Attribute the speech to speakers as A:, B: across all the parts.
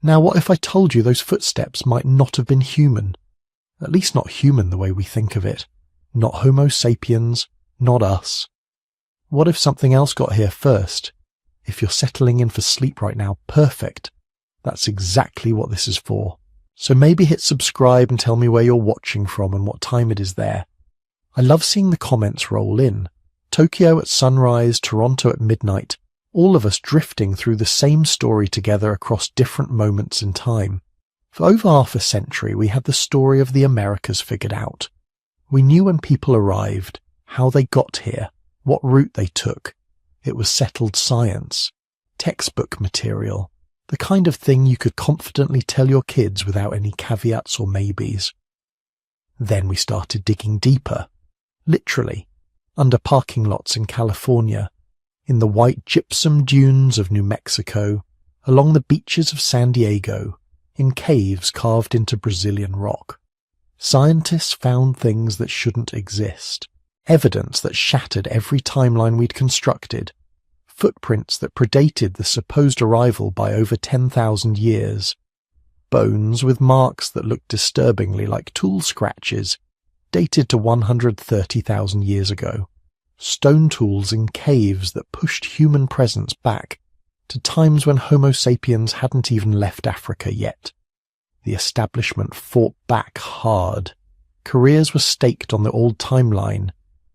A: Now what if I told you those footsteps might not have been human? At least not human the way we think of it. Not Homo sapiens, not us. What if something else got here first? If you're settling in for sleep right now, perfect. That's exactly what this is for. So maybe hit subscribe and tell me where you're watching from and what time it is there. I love seeing the comments roll in. Tokyo at sunrise, Toronto at midnight, all of us drifting through the same story together across different moments in time. For over half a century, we had the story of the Americas figured out. We knew when people arrived, how they got here, what route they took. It was settled science, textbook material, the kind of thing you could confidently tell your kids without any caveats or maybes. Then we started digging deeper, literally, under parking lots in California, in the white gypsum dunes of New Mexico, along the beaches of San Diego, in caves carved into Brazilian rock. Scientists found things that shouldn't exist, evidence that shattered every timeline we'd constructed, footprints that predated the supposed arrival by over 10,000 years, bones with marks that looked disturbingly like tool scratches, dated to 130,000 years ago, stone tools in caves that pushed human presence back to times when Homo sapiens hadn't even left Africa yet. The establishment fought back hard. Careers were staked on the old timeline.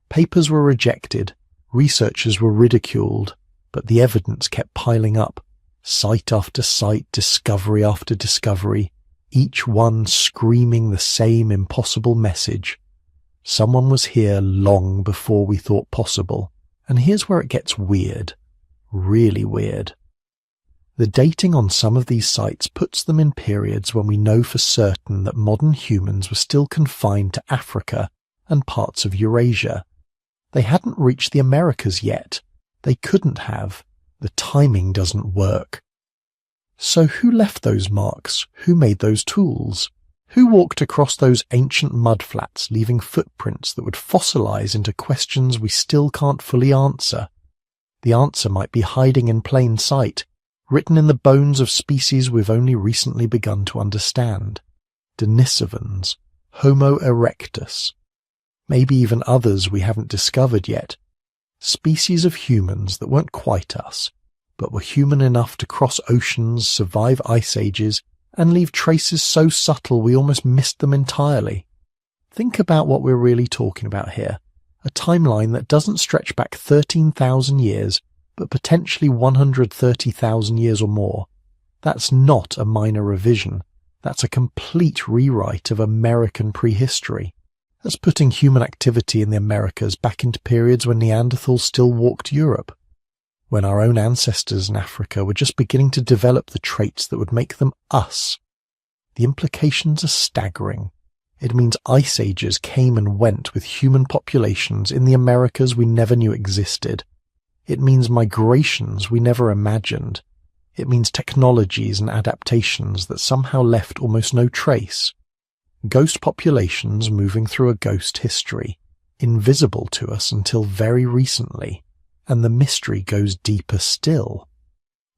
A: Papers were rejected. Researchers were ridiculed. But the evidence kept piling up. Site after site, discovery after discovery, each one screaming the same impossible message. Someone was here long before we thought possible. And here's where it gets weird. Really weird. The dating on some of these sites puts them in periods when we know for certain that modern humans were still confined to Africa and parts of Eurasia. They hadn't reached the Americas yet. They couldn't have. The timing doesn't work. So who left those marks? Who made those tools? Who walked across those ancient mudflats, leaving footprints that would fossilize into questions we still can't fully answer? The answer might be hiding in plain sight, written in the bones of species we've only recently begun to understand. Denisovans, Homo erectus, maybe even others we haven't discovered yet. Species of humans that weren't quite us, but were human enough to cross oceans, survive ice ages, and leave traces so subtle we almost missed them entirely. Think about what we're really talking about here. A timeline that doesn't stretch back 13,000 years, but potentially 130,000 years or more. That's not a minor revision. That's a complete rewrite of American prehistory. That's putting human activity in the Americas back into periods when Neanderthals still walked Europe, when our own ancestors in Africa were just beginning to develop the traits that would make them us. The implications are staggering. It means ice ages came and went with human populations in the Americas we never knew existed. It means migrations we never imagined. It means technologies and adaptations that somehow left almost no trace. Ghost populations moving through a ghost history, invisible to us until very recently, and the mystery goes deeper still.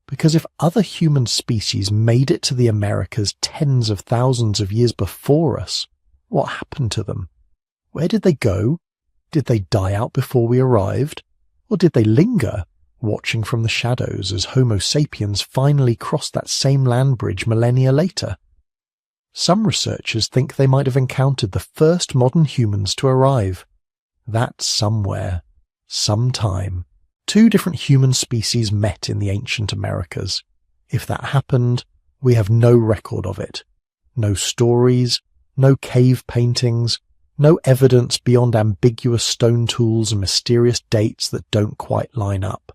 A: Because if other human species made it to the Americas tens of thousands of years before us, what happened to them? Where did they go? Did they die out before we arrived? Or did they linger, watching from the shadows as Homo sapiens finally crossed that same land bridge millennia later? Some researchers think they might have encountered the first modern humans to arrive. That somewhere, sometime, two different human species met in the ancient Americas. If that happened, we have no record of it. No stories, no cave paintings, no evidence beyond ambiguous stone tools and mysterious dates that don't quite line up.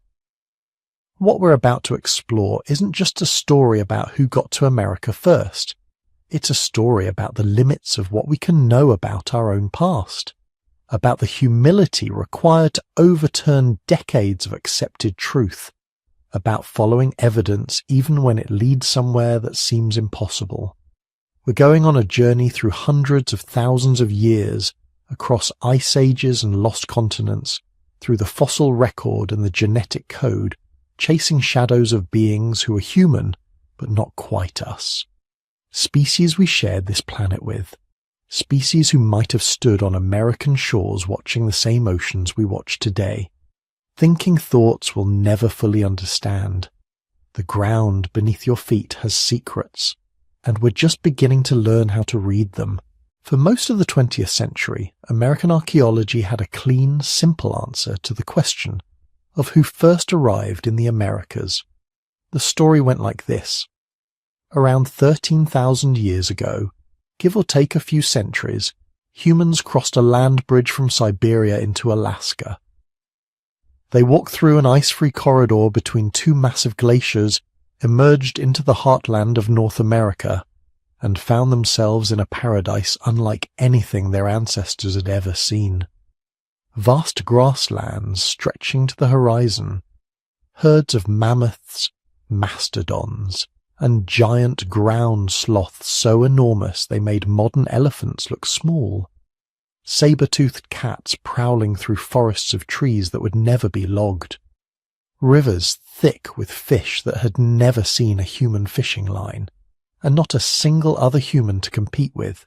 A: What we're about to explore isn't just a story about who got to America first. It's a story about the limits of what we can know about our own past, about the humility required to overturn decades of accepted truth, about following evidence even when it leads somewhere that seems impossible. We're going on a journey through hundreds of thousands of years, across ice ages and lost continents, through the fossil record and the genetic code, chasing shadows of beings who are human, but not quite us. Species we shared this planet with. Species who might have stood on American shores watching the same oceans we watch today. Thinking thoughts we'll never fully understand. The ground beneath your feet has secrets, and we're just beginning to learn how to read them. For most of the 20th century, American archaeology had a clean, simple answer to the question of who first arrived in the Americas. The story went like this. Around 13,000 years ago, give or take a few centuries, humans crossed a land bridge from Siberia into Alaska. They walked through an ice-free corridor between two massive glaciers, emerged into the heartland of North America, and found themselves in a paradise unlike anything their ancestors had ever seen. Vast grasslands stretching to the horizon, herds of mammoths, mastodons, and giant ground sloths so enormous they made modern elephants look small. Saber-toothed cats prowling through forests of trees that would never be logged. Rivers thick with fish that had never seen a human fishing line, and not a single other human to compete with.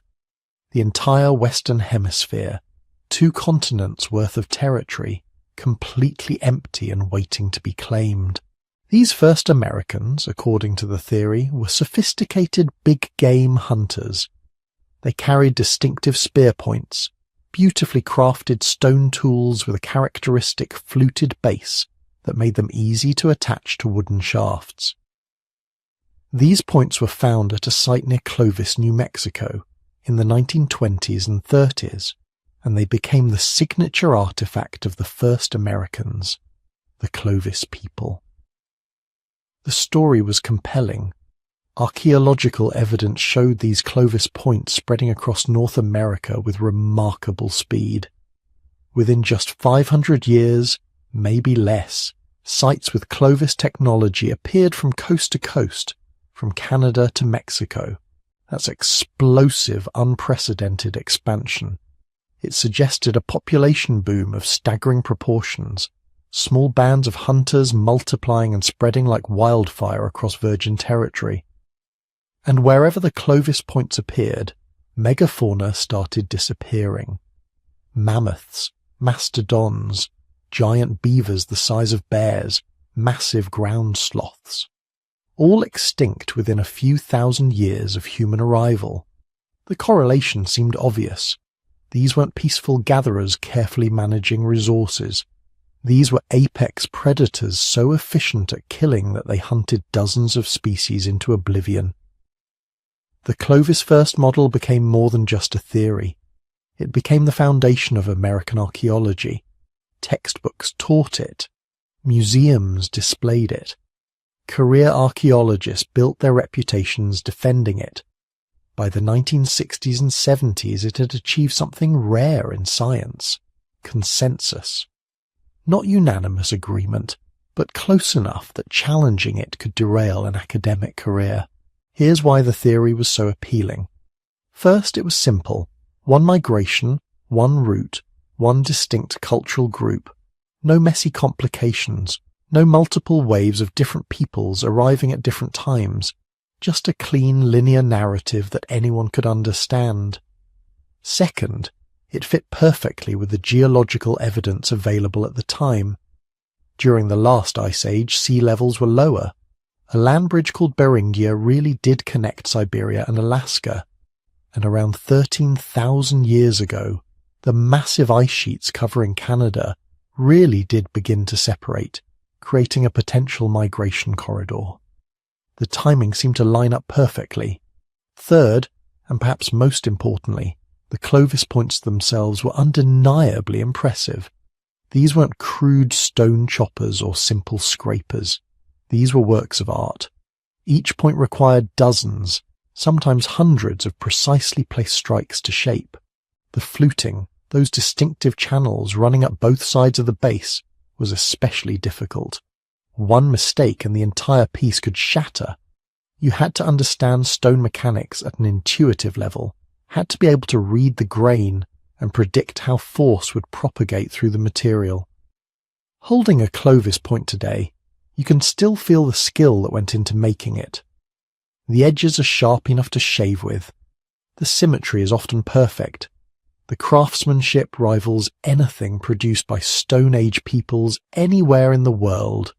A: The entire Western Hemisphere, 2 continents worth of territory, completely empty and waiting to be claimed. These first Americans, according to the theory, were sophisticated big-game hunters. They carried distinctive spear points, beautifully crafted stone tools with a characteristic fluted base that made them easy to attach to wooden shafts. These points were found at a site near Clovis, New Mexico, in the 1920s and 30s, and they became the signature artifact of the first Americans, the Clovis people. The story was compelling. Archaeological evidence showed these Clovis points spreading across North America with remarkable speed. Within just 500 years, maybe less, sites with Clovis technology appeared from coast to coast, from Canada to Mexico. That's explosive, unprecedented expansion. It suggested a population boom of staggering proportions, small bands of hunters multiplying and spreading like wildfire across virgin territory. And wherever the Clovis points appeared, megafauna started disappearing. Mammoths, mastodons, giant beavers the size of bears, massive ground sloths. All extinct within a few thousand years of human arrival. The correlation seemed obvious. These weren't peaceful gatherers carefully managing resources. These were apex predators so efficient at killing that they hunted dozens of species into oblivion. The Clovis first model became more than just a theory. It became the foundation of American archaeology. Textbooks taught it. Museums displayed it. Career archaeologists built their reputations defending it. By the 1960s and 70s, it had achieved something rare in science: consensus. Not unanimous agreement, but close enough that challenging it could derail an academic career. Here's why the theory was so appealing. First, it was simple. One migration, one route, one distinct cultural group. No messy complications. No multiple waves of different peoples arriving at different times. Just a clean, linear narrative that anyone could understand. Second, it fit perfectly with the geological evidence available at the time. During the last ice age, sea levels were lower. A land bridge called Beringia really did connect Siberia and Alaska. And around 13,000 years ago, the massive ice sheets covering Canada really did begin to separate, creating a potential migration corridor. The timing seemed to line up perfectly. Third, and perhaps most importantly, the Clovis points themselves were undeniably impressive. These weren't crude stone choppers or simple scrapers. These were works of art. Each point required dozens, sometimes hundreds of precisely placed strikes to shape. The fluting, those distinctive channels running up both sides of the base, was especially difficult. One mistake and the entire piece could shatter. You had to understand stone mechanics at an intuitive level, had to be able to read the grain and predict how force would propagate through the material. Holding a Clovis point today, you can still feel the skill that went into making it. The edges are sharp enough to shave with. The symmetry is often perfect. The craftsmanship rivals anything produced by Stone Age peoples anywhere in the world.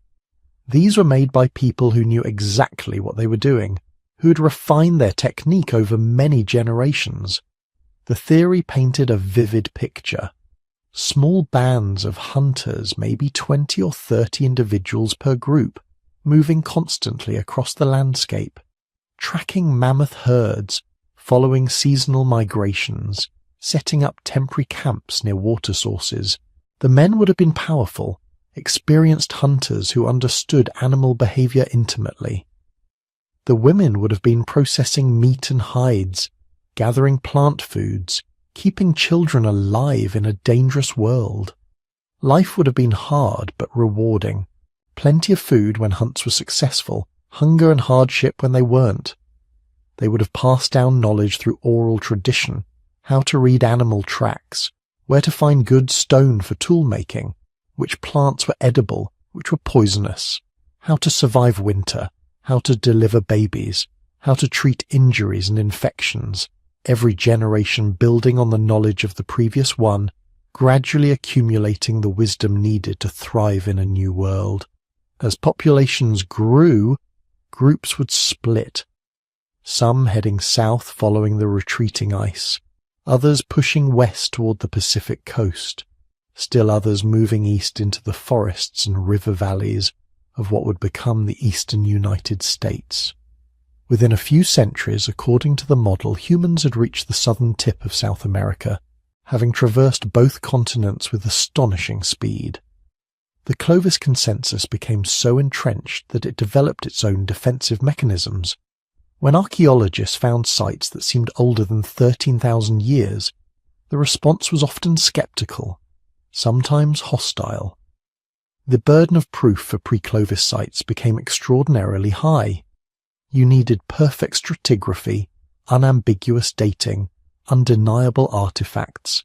A: These were made by people who knew exactly what they were doing, who had refined their technique over many generations. The theory painted a vivid picture. Small bands of hunters, maybe 20 or 30 individuals per group, moving constantly across the landscape, tracking mammoth herds, following seasonal migrations, setting up temporary camps near water sources. The men would have been powerful, experienced hunters who understood animal behavior intimately. The women would have been processing meat and hides, gathering plant foods, keeping children alive in a dangerous world. Life would have been hard but rewarding. Plenty of food when hunts were successful, hunger and hardship when they weren't. They would have passed down knowledge through oral tradition, how to read animal tracks, where to find good stone for tool making, which plants were edible, which were poisonous, how to survive winter, how to deliver babies, how to treat injuries and infections, every generation building on the knowledge of the previous one, gradually accumulating the wisdom needed to thrive in a new world. As populations grew, groups would split, some heading south following the retreating ice, others pushing west toward the Pacific coast, still others moving east into the forests and river valleys of what would become the eastern United States. Within a few centuries, according to the model, humans had reached the southern tip of South America, having traversed both continents with astonishing speed. The Clovis consensus became so entrenched that it developed its own defensive mechanisms. When archaeologists found sites that seemed older than 13,000 years, the response was often skeptical, sometimes hostile. The burden of proof for pre-Clovis sites became extraordinarily high. You needed perfect stratigraphy, unambiguous dating, undeniable artifacts.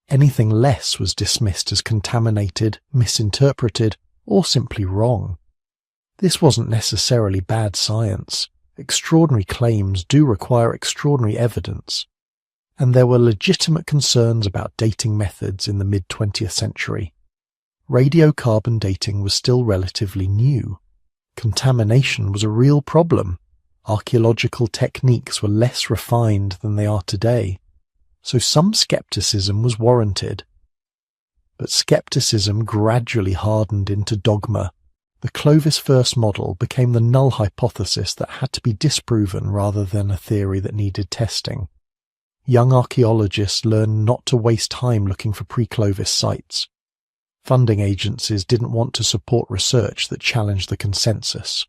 A: Anything less was dismissed as contaminated, misinterpreted, or simply wrong. This wasn't necessarily bad science. Extraordinary claims do require extraordinary evidence, and there were legitimate concerns about dating methods in the mid-20th century. Radiocarbon dating was still relatively new. Contamination was a real problem. Archaeological techniques were less refined than they are today, so some skepticism was warranted. But skepticism gradually hardened into dogma. The Clovis first model became the null hypothesis that had to be disproven rather than a theory that needed testing. Young archaeologists learned not to waste time looking for pre-Clovis sites. Funding agencies didn't want to support research that challenged the consensus.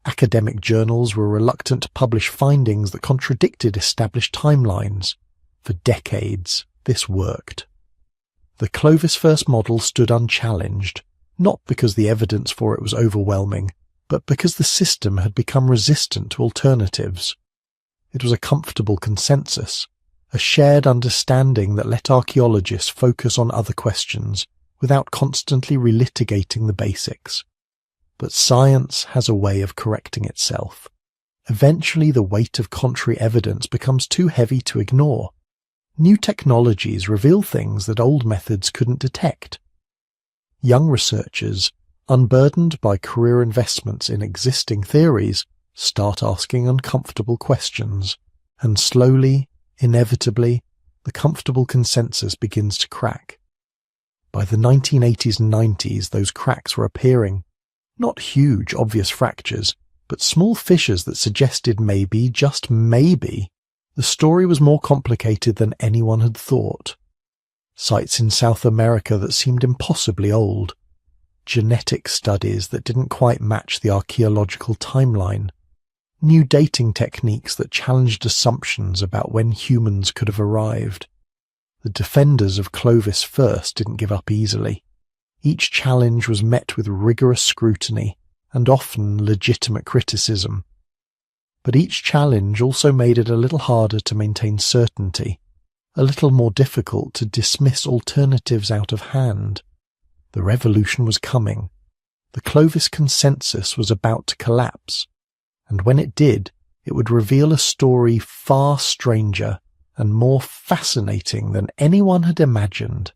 A: Academic journals were reluctant to publish findings that contradicted established timelines. For decades, this worked. The Clovis first model stood unchallenged, not because the evidence for it was overwhelming, but because the system had become resistant to alternatives. It was a comfortable consensus, a shared understanding that let archaeologists focus on other questions without constantly relitigating the basics. But science has a way of correcting itself. Eventually, the weight of contrary evidence becomes too heavy to ignore. New technologies reveal things that old methods couldn't detect. Young researchers, unburdened by career investments in existing theories, start asking uncomfortable questions, and slowly, inevitably, the comfortable consensus begins to crack. By the 1980s and 90s, those cracks were appearing. Not huge, obvious fractures, but small fissures that suggested maybe, just maybe, the story was more complicated than anyone had thought. Sites in South America that seemed impossibly old, genetic studies that didn't quite match the archaeological timeline, new dating techniques that challenged assumptions about when humans could have arrived. The defenders of Clovis first didn't give up easily. Each challenge was met with rigorous scrutiny and often legitimate criticism. But each challenge also made it a little harder to maintain certainty, a little more difficult to dismiss alternatives out of hand. The revolution was coming. The Clovis consensus was about to collapse, and when it did, it would reveal a story far stranger and more fascinating than anyone had imagined.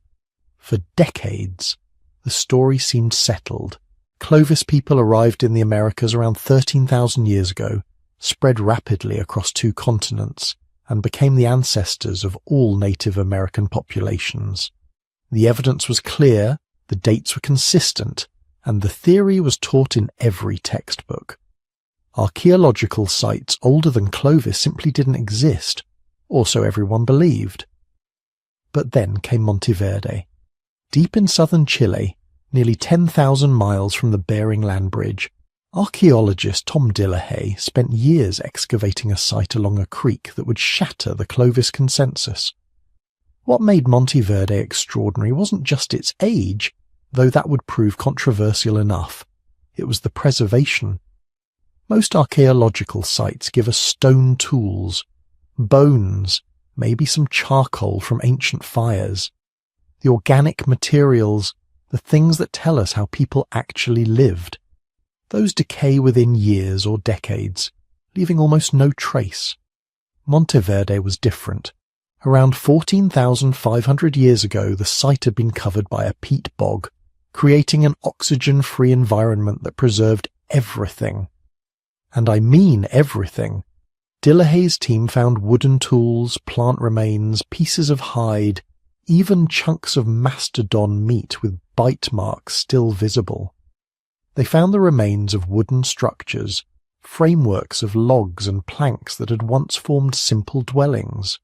A: For decades, the story seemed settled. Clovis people arrived in the Americas around 13,000 years ago, spread rapidly across 2 continents, and became the ancestors of all Native American populations. The evidence was clear, the dates were consistent, and the theory was taught in every textbook. Archaeological sites older than Clovis simply didn't exist, or so everyone believed. But then came Monteverde. Deep in southern Chile, nearly 10,000 miles from the Bering Land Bridge, archaeologist Tom Dillehay spent years excavating a site along a creek that would shatter the Clovis consensus. What made Monteverde extraordinary wasn't just its age, though that would prove controversial enough. It was the preservation. Most archaeological sites give us stone tools, bones, maybe some charcoal from ancient fires. The organic materials, the things that tell us how people actually lived. Those decay within years or decades, leaving almost no trace. Monteverde was different. Around 14,500 years ago, the site had been covered by a peat bog, creating an oxygen-free environment that preserved everything. And I mean everything. Dillehay's team found wooden tools, plant remains, pieces of hide, even chunks of mastodon meat with bite marks still visible. They found the remains of wooden structures, frameworks of logs and planks that had once formed simple dwellings.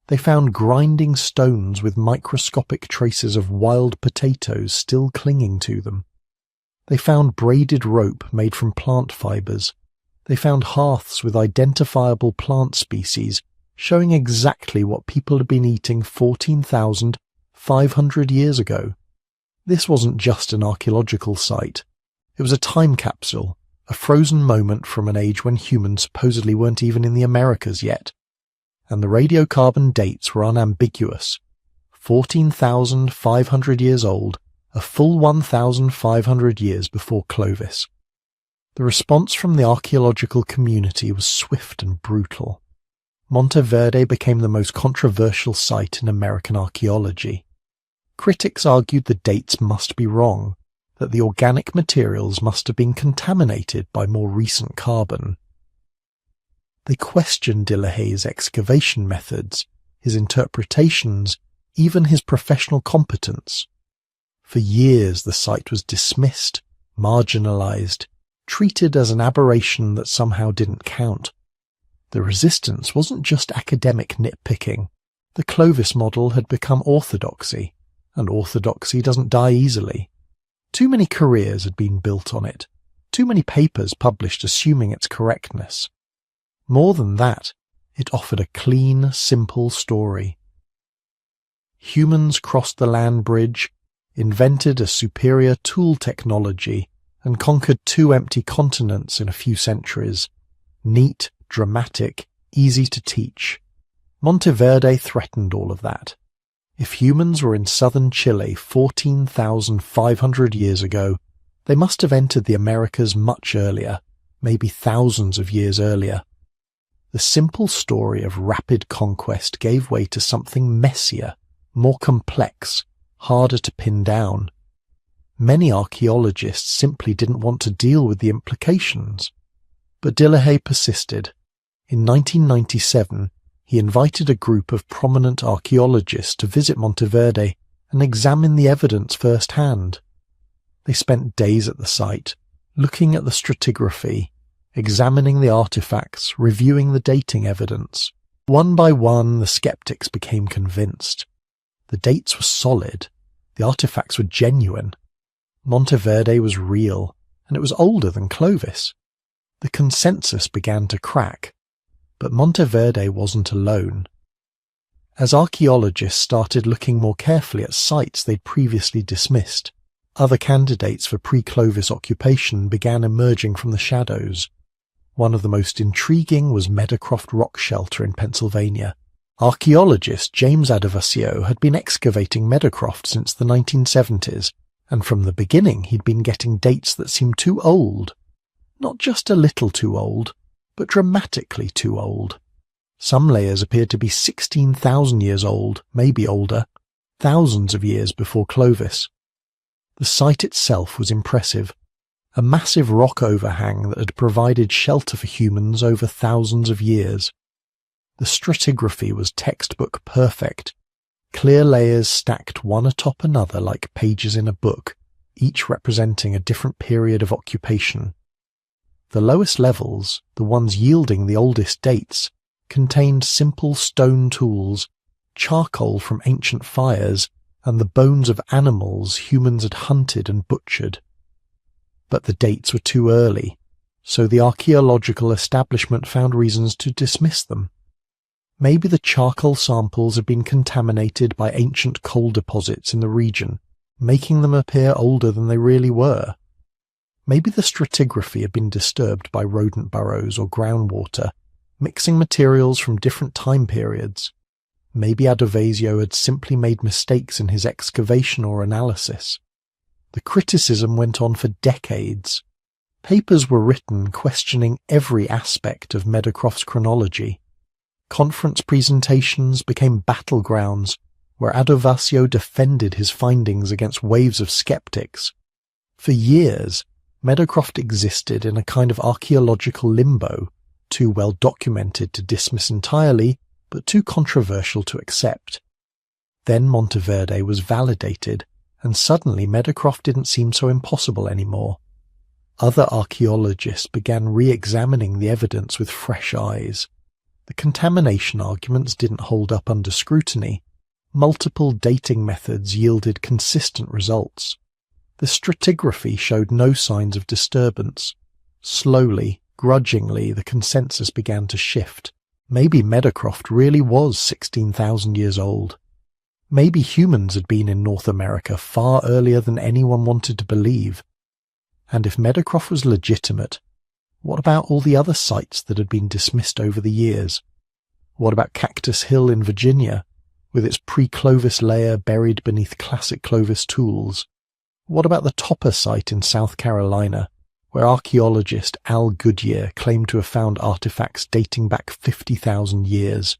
A: They found grinding stones with microscopic traces of wild potatoes still clinging to them. They found braided rope made from plant fibers. They found hearths with identifiable plant species, showing exactly what people had been eating 14,500 years ago. This wasn't just an archaeological site. It was a time capsule, a frozen moment from an age when humans supposedly weren't even in the Americas yet. And the radiocarbon dates were unambiguous. 14,500 years old, a full 1,500 years before Clovis. The response from the archaeological community was swift and brutal. Monteverde became the most controversial site in American archaeology. Critics argued the dates must be wrong, that the organic materials must have been contaminated by more recent carbon. They questioned Dillehay's excavation methods, his interpretations, even his professional competence. For years the site was dismissed, marginalized, treated as an aberration that somehow didn't count. The resistance wasn't just academic nitpicking. The Clovis model had become orthodoxy, and orthodoxy doesn't die easily. Too many careers had been built on it, too many papers published assuming its correctness. More than that, it offered a clean, simple story. Humans crossed the land bridge, invented a superior tool technology, and conquered 2 empty continents in a few centuries. Neat, dramatic, easy to teach. Monteverde threatened all of that. If humans were in southern Chile 14,500 years ago, they must have entered the Americas much earlier, maybe thousands of years earlier. The simple story of rapid conquest gave way to something messier, more complex, harder to pin down. Many archaeologists simply didn't want to deal with the implications. But Dillehay persisted. In 1997, he invited a group of prominent archaeologists to visit Monteverde and examine the evidence firsthand. They spent days at the site, looking at the stratigraphy, examining the artifacts, reviewing the dating evidence. One by one, the skeptics became convinced. The dates were solid. The artifacts were genuine. Monteverde was real, and it was older than Clovis. The consensus began to crack. But Monteverde wasn't alone. As archaeologists started looking more carefully at sites they'd previously dismissed, other candidates for pre-Clovis occupation began emerging from the shadows. One of the most intriguing was Meadowcroft Rock Shelter in Pennsylvania. Archaeologist James Adovasio had been excavating Meadowcroft since the 1970s, and from the beginning he'd been getting dates that seemed too old. Not just a little too old, but dramatically too old. Some layers appeared to be 16,000 years old, maybe older, thousands of years before Clovis. The site itself was impressive, a massive rock overhang that had provided shelter for humans over thousands of years. The stratigraphy was textbook perfect, clear layers stacked one atop another like pages in a book, each representing a different period of occupation. The lowest levels, the ones yielding the oldest dates, contained simple stone tools, charcoal from ancient fires, and the bones of animals humans had hunted and butchered. But the dates were too early, so the archaeological establishment found reasons to dismiss them. Maybe the charcoal samples had been contaminated by ancient coal deposits in the region, making them appear older than they really were. Maybe the stratigraphy had been disturbed by rodent burrows or groundwater, mixing materials from different time periods. Maybe Adovasio had simply made mistakes in his excavation or analysis. The criticism went on for decades. Papers were written questioning every aspect of Meadowcroft's chronology. Conference presentations became battlegrounds where Adovasio defended his findings against waves of skeptics. For years, Meadowcroft existed in a kind of archaeological limbo, too well documented to dismiss entirely, but too controversial to accept. Then Monteverde was validated, and suddenly Meadowcroft didn't seem so impossible anymore. Other archaeologists began re-examining the evidence with fresh eyes. The contamination arguments didn't hold up under scrutiny. Multiple dating methods yielded consistent results. The stratigraphy showed no signs of disturbance. Slowly, grudgingly, the consensus began to shift. Maybe Meadowcroft really was 16,000 years old. Maybe humans had been in North America far earlier than anyone wanted to believe. And if Meadowcroft was legitimate, what about all the other sites that had been dismissed over the years? What about Cactus Hill in Virginia, with its pre-Clovis layer buried beneath classic Clovis tools? What about the Topper site in South Carolina, where archaeologist Al Goodyear claimed to have found artifacts dating back 50,000 years?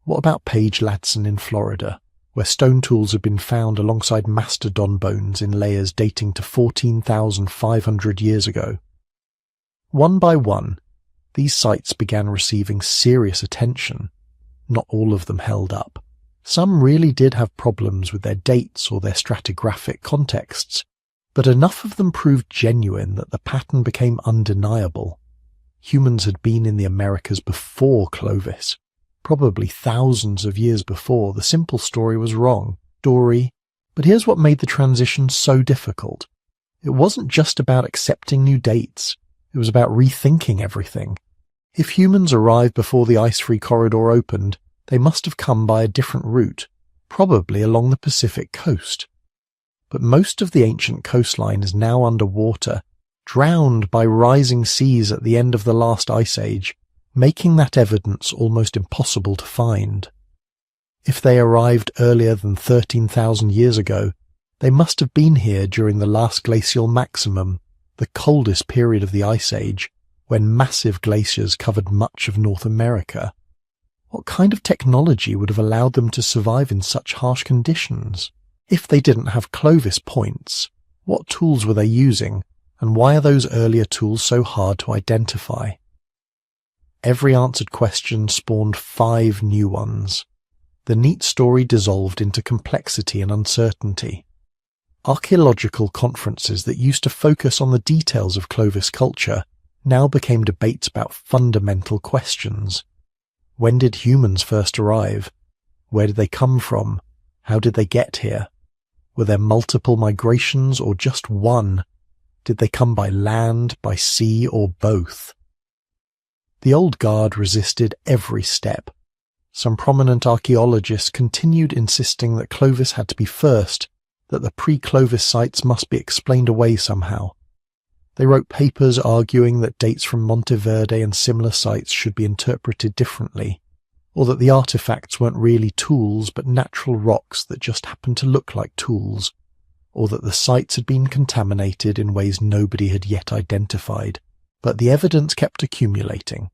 A: What about Page Ladson in Florida, where stone tools had been found alongside mastodon bones in layers dating to 14,500 years ago? One by one, these sites began receiving serious attention. Not all of them held up. Some really did have problems with their dates or their stratigraphic contexts, but enough of them proved genuine that the pattern became undeniable. Humans had been in the Americas before Clovis. Probably thousands of years before. The simple story was wrong. But here's what made the transition so difficult. It wasn't just about accepting new dates. It was about rethinking everything. If humans arrived before the ice-free corridor opened, they must have come by a different route, probably along the Pacific coast. But most of the ancient coastline is now underwater, drowned by rising seas at the end of the last ice age, making that evidence almost impossible to find. If they arrived earlier than 13,000 years ago, they must have been here during the last glacial maximum, the coldest period of the Ice Age, when massive glaciers covered much of North America. What kind of technology would have allowed them to survive in such harsh conditions? If they didn't have Clovis points, what tools were they using, and why are those earlier tools so hard to identify? Every answered question spawned 5 new ones. The neat story dissolved into complexity and uncertainty. Archaeological conferences that used to focus on the details of Clovis culture now became debates about fundamental questions. When did humans first arrive? Where did they come from? How did they get here? Were there multiple migrations or just one? Did they come by land, by sea, or both? The old guard resisted every step. Some prominent archaeologists continued insisting that Clovis had to be first, that the pre-Clovis sites must be explained away somehow. They wrote papers arguing that dates from Monteverde and similar sites should be interpreted differently, or that the artifacts weren't really tools but natural rocks that just happened to look like tools, or that the sites had been contaminated in ways nobody had yet identified. But the evidence kept accumulating.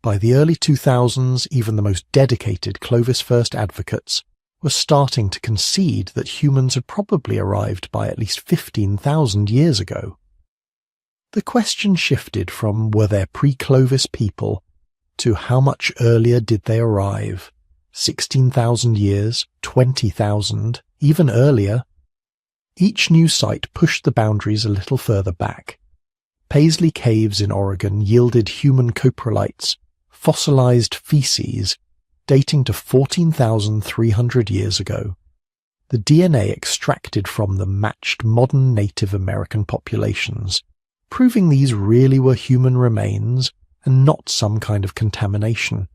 A: By the early 2000s, even the most dedicated Clovis First advocates were starting to concede that humans had probably arrived by at least 15,000 years ago. The question shifted from were there pre-Clovis people to how much earlier did they arrive? 16,000 years, 20,000, even earlier? Each new site pushed the boundaries a little further back. Paisley Caves in Oregon yielded human coprolites, fossilized feces, dating to 14,300 years ago. The DNA extracted from them matched modern Native American populations, proving these really were human remains and not some kind of contamination.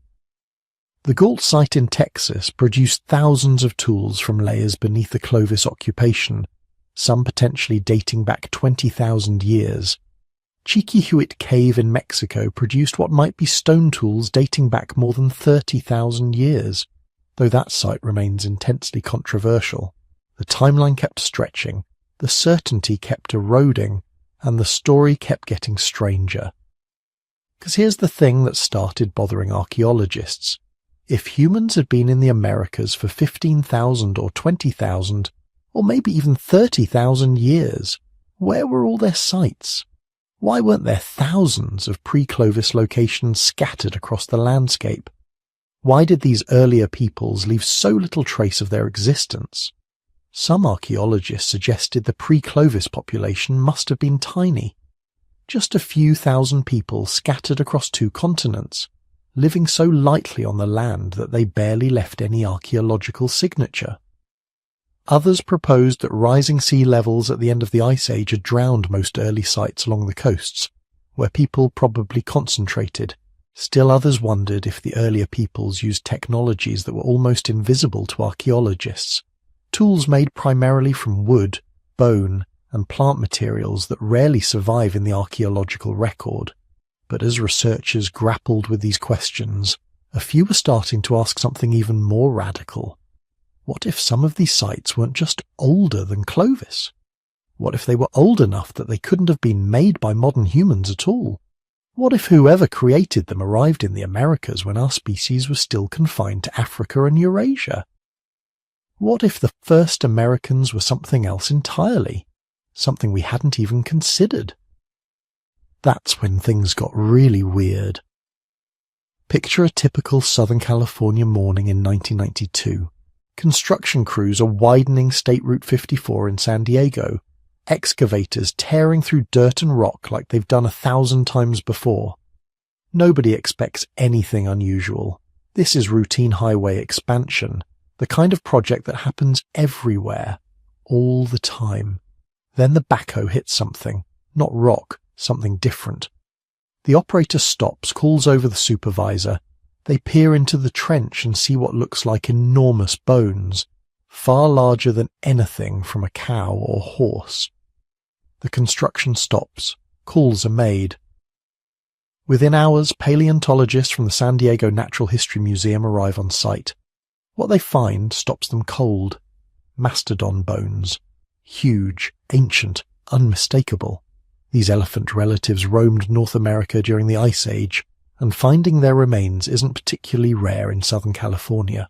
A: The Gault site in Texas produced thousands of tools from layers beneath the Clovis occupation, some potentially dating back 20,000 years. Chiquihuit Cave in Mexico produced what might be stone tools dating back more than 30,000 years, though that site remains intensely controversial. The timeline kept stretching, the certainty kept eroding, and the story kept getting stranger. Because here's the thing that started bothering archaeologists. If humans had been in the Americas for 15,000 or 20,000, or maybe even 30,000 years, where were all their sites? Why weren't there thousands of pre-Clovis locations scattered across the landscape? Why did these earlier peoples leave so little trace of their existence? Some archaeologists suggested the pre-Clovis population must have been tiny. Just a few thousand people scattered across 2 continents, living so lightly on the land that they barely left any archaeological signature. Others proposed that rising sea levels at the end of the Ice Age had drowned most early sites along the coasts, where people probably concentrated. Still others wondered if the earlier peoples used technologies that were almost invisible to archaeologists, tools made primarily from wood, bone, and plant materials that rarely survive in the archaeological record. But as researchers grappled with these questions, a few were starting to ask something even more radical. What if some of these sites weren't just older than Clovis? What if they were old enough that they couldn't have been made by modern humans at all? What if whoever created them arrived in the Americas when our species was still confined to Africa and Eurasia? What if the first Americans were something else entirely? Something we hadn't even considered? That's when things got really weird. Picture a typical Southern California morning in 1992. Construction crews are widening State Route 54 in San Diego, excavators tearing through dirt and rock like they've done 1,000 times before. Nobody expects anything unusual. This is routine highway expansion, the kind of project that happens everywhere, all the time. Then the backhoe hits something, not rock, something different. The operator stops, calls over the supervisor. They peer into the trench and see what looks like enormous bones, far larger than anything from a cow or horse. The construction stops. Calls are made. Within hours, paleontologists from the San Diego Natural History Museum arrive on site. What they find stops them cold. Mastodon bones. Huge, ancient, unmistakable. These elephant relatives roamed North America during the Ice Age, and finding their remains isn't particularly rare in Southern California.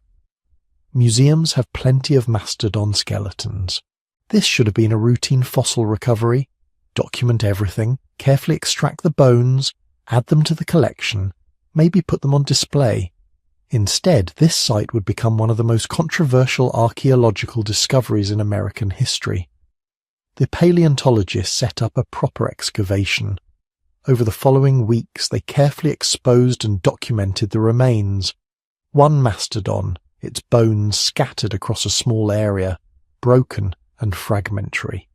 A: Museums have plenty of mastodon skeletons. This should have been a routine fossil recovery. Document everything, carefully extract the bones, add them to the collection, maybe put them on display. Instead, this site would become one of the most controversial archaeological discoveries in American history. The paleontologists set up a proper excavation. Over the following weeks, they carefully exposed and documented the remains. One mastodon, its bones scattered across a small area, broken and fragmentary.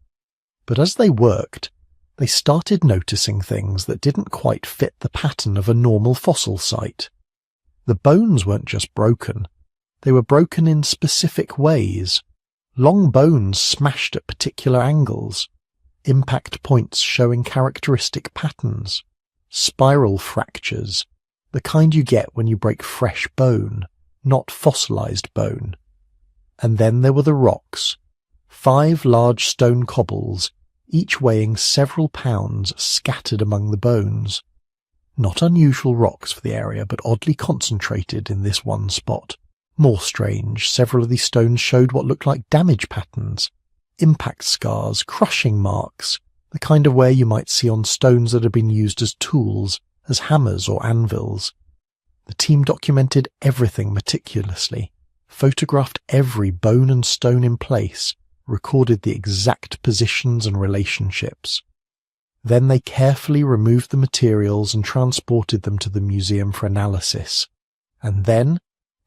A: But as they worked, they started noticing things that didn't quite fit the pattern of a normal fossil site. The bones weren't just broken. They were broken in specific ways. Long bones smashed at particular angles. Impact points showing characteristic patterns. Spiral fractures. The kind you get when you break fresh bone, not fossilized bone. And then there were the rocks. 5 large stone cobbles, each weighing several pounds scattered among the bones. Not unusual rocks for the area, but oddly concentrated in this one spot. More strange, several of these stones showed what looked like damage patterns, impact scars, crushing marks, the kind of wear you might see on stones that had been used as tools, as hammers or anvils. The team documented everything meticulously, photographed every bone and stone in place, recorded the exact positions and relationships. Then they carefully removed the materials and transported them to the museum for analysis. And then,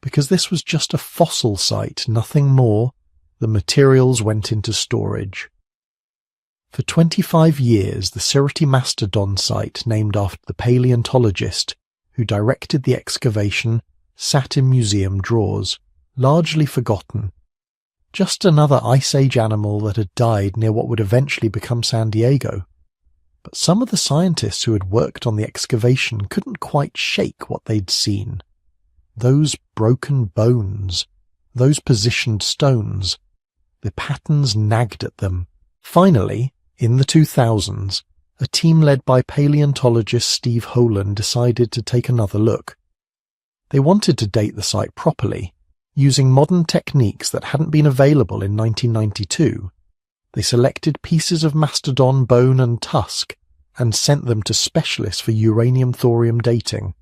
A: because this was just a fossil site, nothing more, the materials went into storage. For 25 years, the Siroti Mastodon site, named after the paleontologist who directed the excavation, sat in museum drawers, largely forgotten. Just another Ice Age animal that had died near what would eventually become San Diego. But some of the scientists who had worked on the excavation couldn't quite shake what they'd seen. Those broken bones, those positioned stones, the patterns nagged at them. Finally, in the 2000s, a team led by paleontologist Steve Holan decided to take another look. They wanted to date the site properly, using modern techniques that hadn't been available in 1992. They selected pieces of mastodon bone and tusk and sent them to specialists for uranium-thorium dating,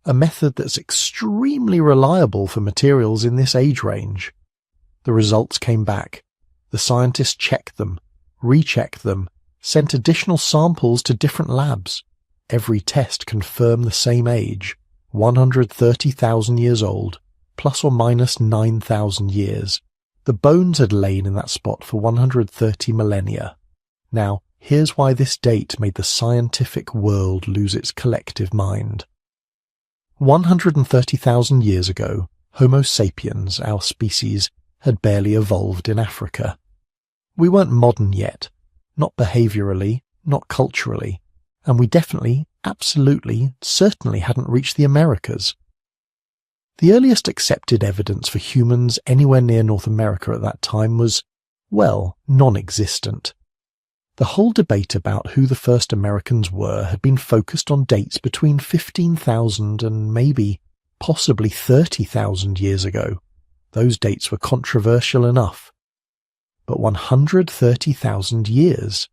A: a method that's extremely reliable for materials in this age range. The results came back. The scientists checked them, rechecked them, sent additional samples to different labs. Every test confirmed the same age, 130,000 years old, plus or minus 9,000 years. The bones had lain in that spot for 130 millennia. Now, here's why this date made the scientific world lose its collective mind. 130,000 years ago, Homo sapiens, our species, had barely evolved in Africa. We weren't modern yet, not behaviourally, not culturally, and we definitely, absolutely, certainly hadn't reached the Americas. The earliest accepted evidence for humans anywhere near North America at that time was, well, non-existent. The whole debate about who the first Americans were had been focused on dates between 15,000 and maybe, possibly 30,000 years ago. Those dates were controversial enough. But 130,000 years?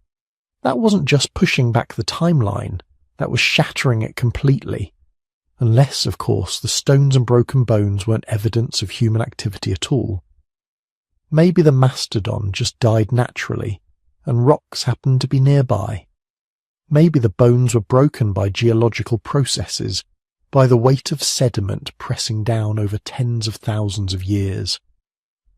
A: That wasn't just pushing back the timeline, that was shattering it completely. Unless, of course, the stones and broken bones weren't evidence of human activity at all. Maybe the mastodon just died naturally, and rocks happened to be nearby. Maybe the bones were broken by geological processes, by the weight of sediment pressing down over tens of thousands of years.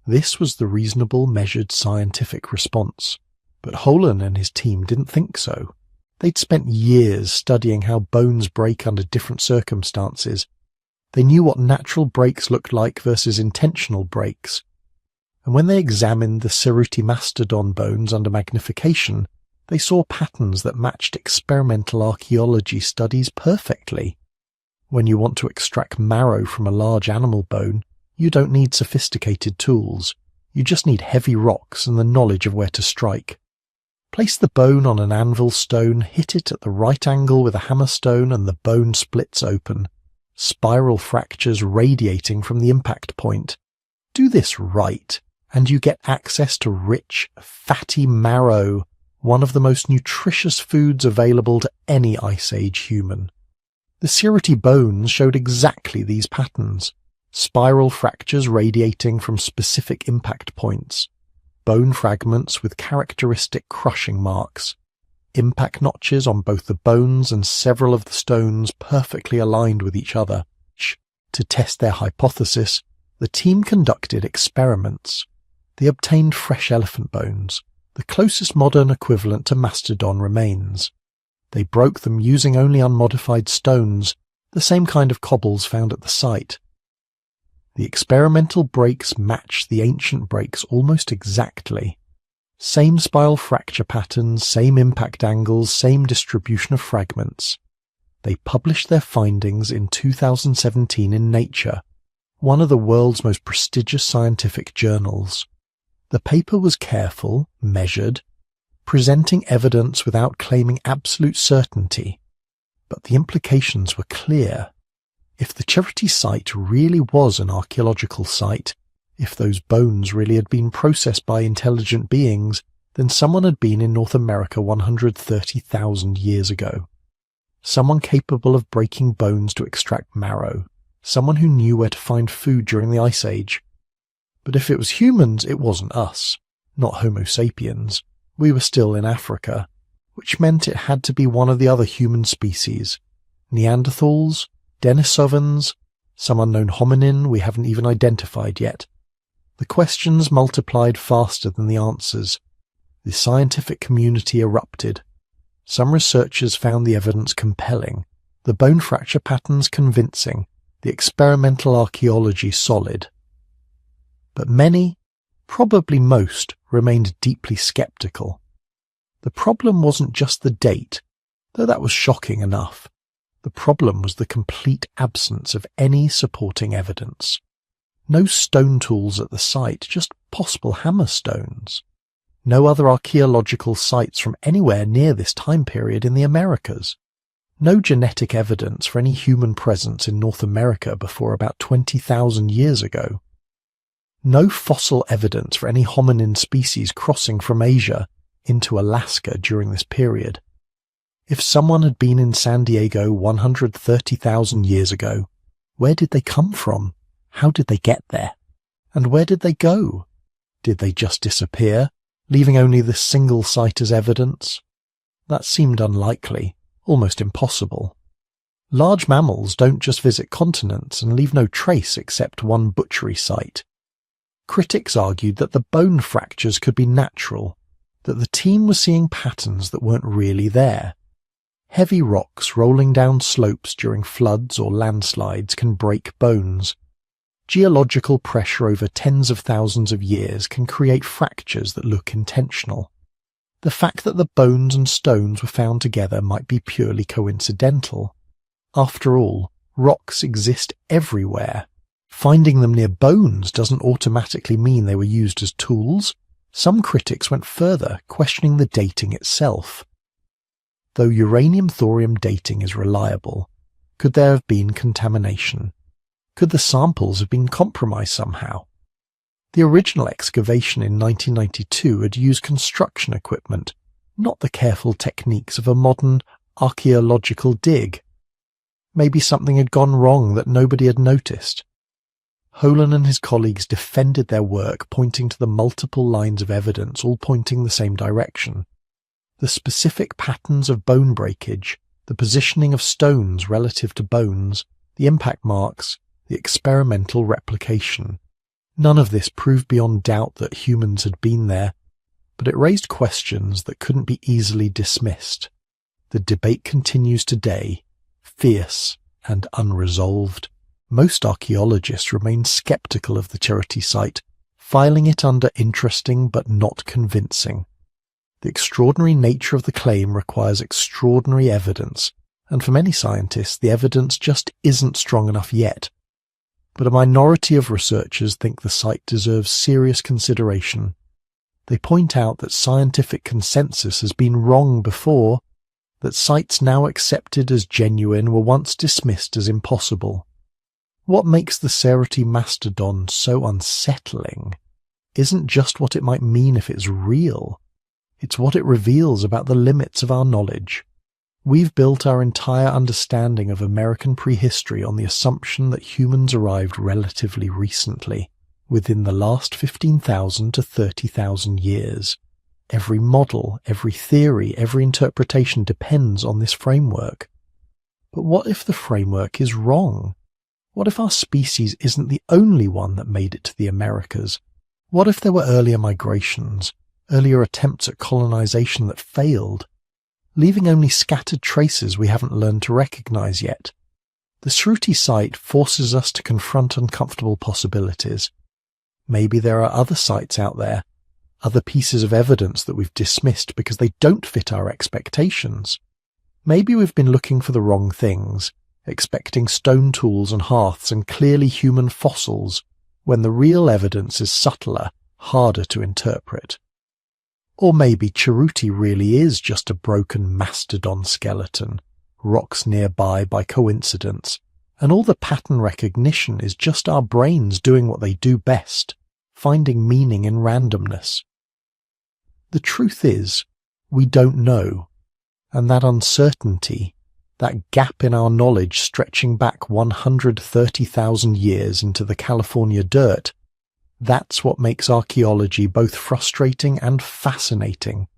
A: This was the reasonable, measured scientific response. But Holan and his team didn't think so. They'd spent years studying how bones break under different circumstances. They knew what natural breaks looked like versus intentional breaks. And when they examined the Siroti Mastodon bones under magnification, they saw patterns that matched experimental archaeology studies perfectly. When you want to extract marrow from a large animal bone, you don't need sophisticated tools. You just need heavy rocks and the knowledge of where to strike. Place the bone on an anvil stone, hit it at the right angle with a hammer stone, and the bone splits open. Spiral fractures radiating from the impact point. Do this right, and you get access to rich, fatty marrow, one of the most nutritious foods available to any Ice Age human. The Siroti bones showed exactly these patterns. Spiral fractures radiating from specific impact points. Bone fragments with characteristic crushing marks. Impact notches on both the bones and several of the stones perfectly aligned with each other. To test their hypothesis, the team conducted experiments. They obtained fresh elephant bones, the closest modern equivalent to mastodon remains. They broke them using only unmodified stones, the same kind of cobbles found at the site. The experimental breaks matched the ancient breaks almost exactly. Same spiral fracture patterns, same impact angles, same distribution of fragments. They published their findings in 2017 in Nature, one of the world's most prestigious scientific journals. The paper was careful, measured, presenting evidence without claiming absolute certainty. But the implications were clear. If the Charity site really was an archaeological site, if those bones really had been processed by intelligent beings, then someone had been in North America 130,000 years ago. Someone capable of breaking bones to extract marrow. Someone who knew where to find food during the Ice Age. But if it was humans, it wasn't us, not Homo sapiens. We were still in Africa, which meant it had to be one of the other human species. Neanderthals, Denisovans, some unknown hominin we haven't even identified yet. The questions multiplied faster than the answers. The scientific community erupted. Some researchers found the evidence compelling, the bone fracture patterns convincing, the experimental archaeology solid. But many, probably most, remained deeply skeptical. The problem wasn't just the date, though that was shocking enough. The problem was the complete absence of any supporting evidence. No stone tools at the site, just possible hammer stones. No other archaeological sites from anywhere near this time period in the Americas. No genetic evidence for any human presence in North America before about 20,000 years ago. No fossil evidence for any hominin species crossing from Asia into Alaska during this period. If someone had been in San Diego 130,000 years ago, where did they come from? How did they get there? And where did they go? Did they just disappear, leaving only this single site as evidence? That seemed unlikely, almost impossible. Large mammals don't just visit continents and leave no trace except one butchery site. Critics argued that the bone fractures could be natural, that the team was seeing patterns that weren't really there. Heavy rocks rolling down slopes during floods or landslides can break bones. Geological pressure over tens of thousands of years can create fractures that look intentional. The fact that the bones and stones were found together might be purely coincidental. After all, rocks exist everywhere. Finding them near bones doesn't automatically mean they were used as tools. Some critics went further, questioning the dating itself. Though uranium-thorium dating is reliable, could there have been contamination? Could the samples have been compromised somehow? The original excavation in 1992 had used construction equipment, not the careful techniques of a modern archaeological dig. Maybe something had gone wrong that nobody had noticed. Holan and his colleagues defended their work, pointing to the multiple lines of evidence all pointing the same direction. The specific patterns of bone breakage, the positioning of stones relative to bones, the impact marks, the experimental replication. None of this proved beyond doubt that humans had been there, but it raised questions that couldn't be easily dismissed. The debate continues today, fierce and unresolved. Most archaeologists remain skeptical of the Charity site, filing it under interesting but not convincing. The extraordinary nature of the claim requires extraordinary evidence, and for many scientists the evidence just isn't strong enough yet. But a minority of researchers think the site deserves serious consideration. They point out that scientific consensus has been wrong before, that sites now accepted as genuine were once dismissed as impossible. What makes the Cerati mastodon so unsettling isn't just what it might mean if it's real. It's what it reveals about the limits of our knowledge. We've built our entire understanding of American prehistory on the assumption that humans arrived relatively recently, within the last 15,000 to 30,000 years. Every model, every theory, every interpretation depends on this framework. But what if the framework is wrong? What if our species isn't the only one that made it to the Americas? What if there were earlier migrations, earlier attempts at colonization that failed, leaving only scattered traces we haven't learned to recognize yet? The Cerati site forces us to confront uncomfortable possibilities. Maybe there are other sites out there, other pieces of evidence that we've dismissed because they don't fit our expectations. Maybe we've been looking for the wrong things, expecting stone tools and hearths and clearly human fossils, when the real evidence is subtler, harder to interpret. Or maybe Cheruti really is just a broken mastodon skeleton, rocks nearby by coincidence, and all the pattern recognition is just our brains doing what they do best, finding meaning in randomness. The truth is, we don't know, and that uncertainty, that gap in our knowledge stretching back 130,000 years into the California dirt, that's what makes archaeology both frustrating and fascinating.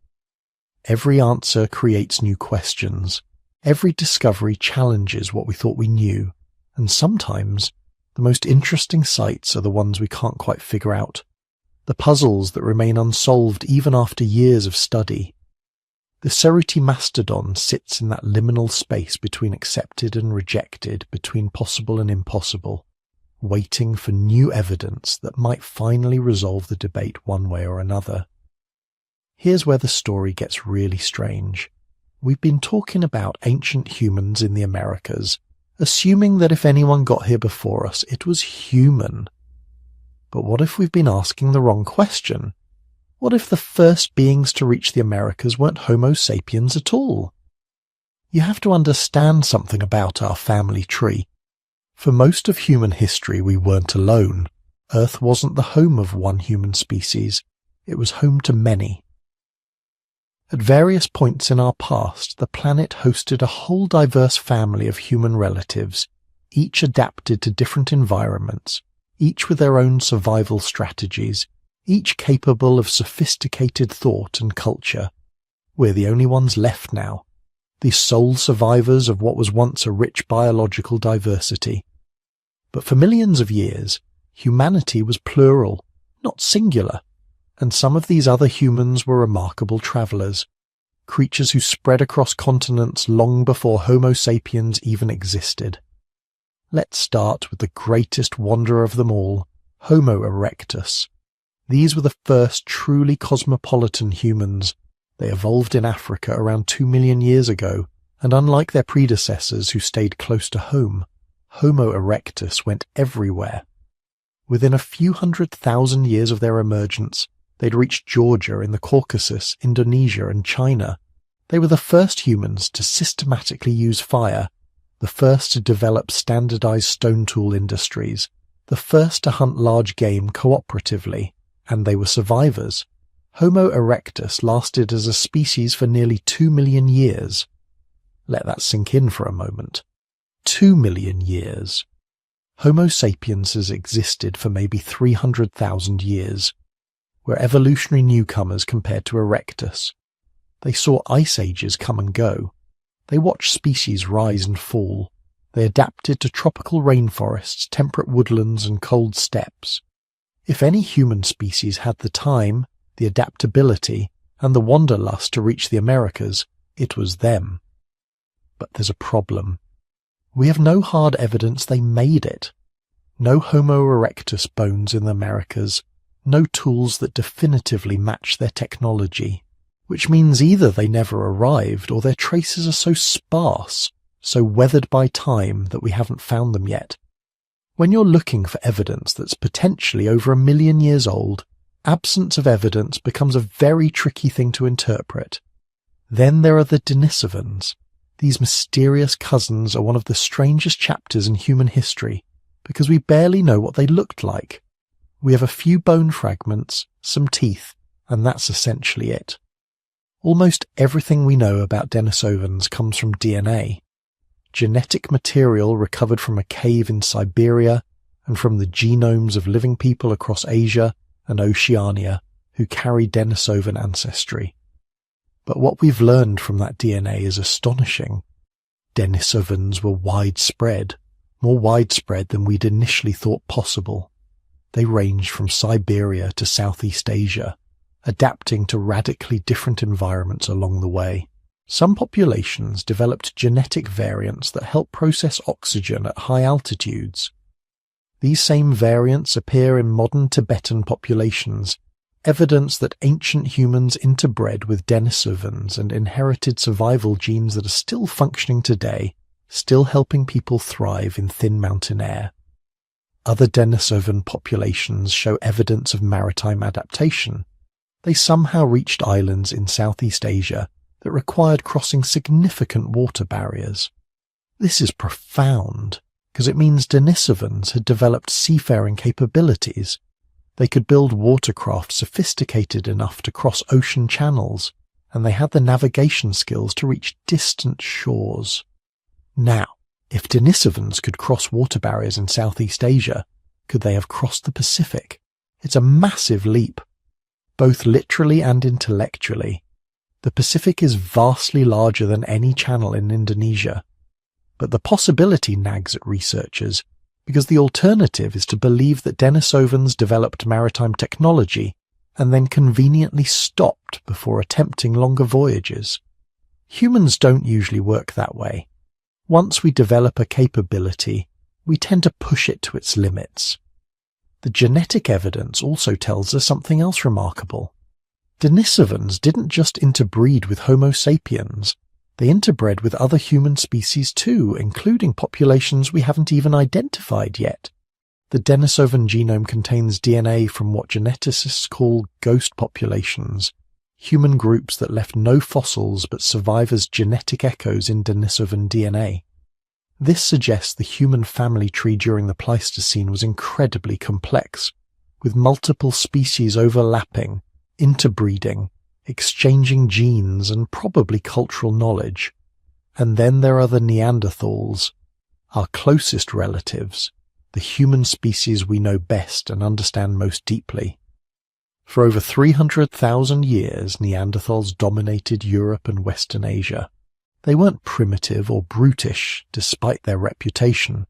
A: Every answer creates new questions. Every discovery challenges what we thought we knew, and sometimes the most interesting sites are the ones we can't quite figure out, the puzzles that remain unsolved even after years of study. The Ceruti mastodon sits in that liminal space between accepted and rejected, between possible and impossible, waiting for new evidence that might finally resolve the debate one way or another. Here's where the story gets really strange. We've been talking about ancient humans in the Americas, assuming that if anyone got here before us, it was human. But what if we've been asking the wrong question? What if the first beings to reach the Americas weren't Homo sapiens at all? You have to understand something about our family tree. For most of human history, we weren't alone. Earth wasn't the home of one human species. It was home to many. At various points in our past, the planet hosted a whole diverse family of human relatives, each adapted to different environments, each with their own survival strategies, each capable of sophisticated thought and culture. We're the only ones left now, the sole survivors of what was once a rich biological diversity. But for millions of years, humanity was plural, not singular, and some of these other humans were remarkable travelers, creatures who spread across continents long before Homo sapiens even existed. Let's start with the greatest wanderer of them all, Homo erectus. These were the first truly cosmopolitan humans. They evolved in Africa around 2 million years ago, and unlike their predecessors who stayed close to home, Homo erectus went everywhere. Within a few 100,000 years of their emergence, they'd reached Georgia in the Caucasus, Indonesia, and China. They were the first humans to systematically use fire, the first to develop standardized stone tool industries, the first to hunt large game cooperatively, and they were survivors. Homo erectus lasted as a species for nearly 2 million years. Let that sink in for a moment. 2 million years. Homo sapiens has existed for maybe 300,000 years. We're evolutionary newcomers compared to erectus. They saw ice ages come and go. They watched species rise and fall. They adapted to tropical rainforests, temperate woodlands, and cold steppes. If any human species had the time, the adaptability, and the wanderlust to reach the Americas, it was them. But there's a problem. We have no hard evidence they made it. No Homo erectus bones in the Americas, no tools that definitively match their technology, which means either they never arrived or their traces are so sparse, so weathered by time that we haven't found them yet. When you're looking for evidence that's potentially over 1 million years old, absence of evidence becomes a very tricky thing to interpret. Then there are the Denisovans. These mysterious cousins are one of the strangest chapters in human history, because we barely know what they looked like. We have a few bone fragments, some teeth, and that's essentially it. Almost everything we know about Denisovans comes from DNA. Genetic material recovered from a cave in Siberia and from the genomes of living people across Asia and Oceania who carry Denisovan ancestry. But what we've learned from that DNA is astonishing. Denisovans were widespread, more widespread than we'd initially thought possible. They ranged from Siberia to Southeast Asia, adapting to radically different environments along the way. Some populations developed genetic variants that help process oxygen at high altitudes. These same variants appear in modern Tibetan populations, evidence that ancient humans interbred with Denisovans and inherited survival genes that are still functioning today, still helping people thrive in thin mountain air. Other Denisovan populations show evidence of maritime adaptation. they somehow reached islands in Southeast Asia that required crossing significant water barriers. This is profound, because it means Denisovans had developed seafaring capabilities. They could build watercraft sophisticated enough to cross ocean channels, and they had the navigation skills to reach distant shores. Now, if Denisovans could cross water barriers in Southeast Asia, could they have crossed the Pacific? It's a massive leap, both literally and intellectually. The Pacific is vastly larger than any channel in Indonesia. But the possibility nags at researchers, because the alternative is to believe that Denisovans developed maritime technology and then conveniently stopped before attempting longer voyages. Humans don't usually work that way. Once we develop a capability, we tend to push it to its limits. The genetic evidence also tells us something else remarkable. Denisovans didn't just interbreed with Homo sapiens, they interbred with other human species too, including populations we haven't even identified yet. The Denisovan genome contains DNA from what geneticists call ghost populations, human groups that left no fossils but survive as genetic echoes in Denisovan DNA. This suggests the human family tree during the Pleistocene was incredibly complex, with multiple species overlapping, interbreeding, exchanging genes and probably cultural knowledge. And then there are the Neanderthals, our closest relatives, the human species we know best and understand most deeply. For over 300,000 years, Neanderthals dominated Europe and Western Asia. They weren't primitive or brutish, despite their reputation.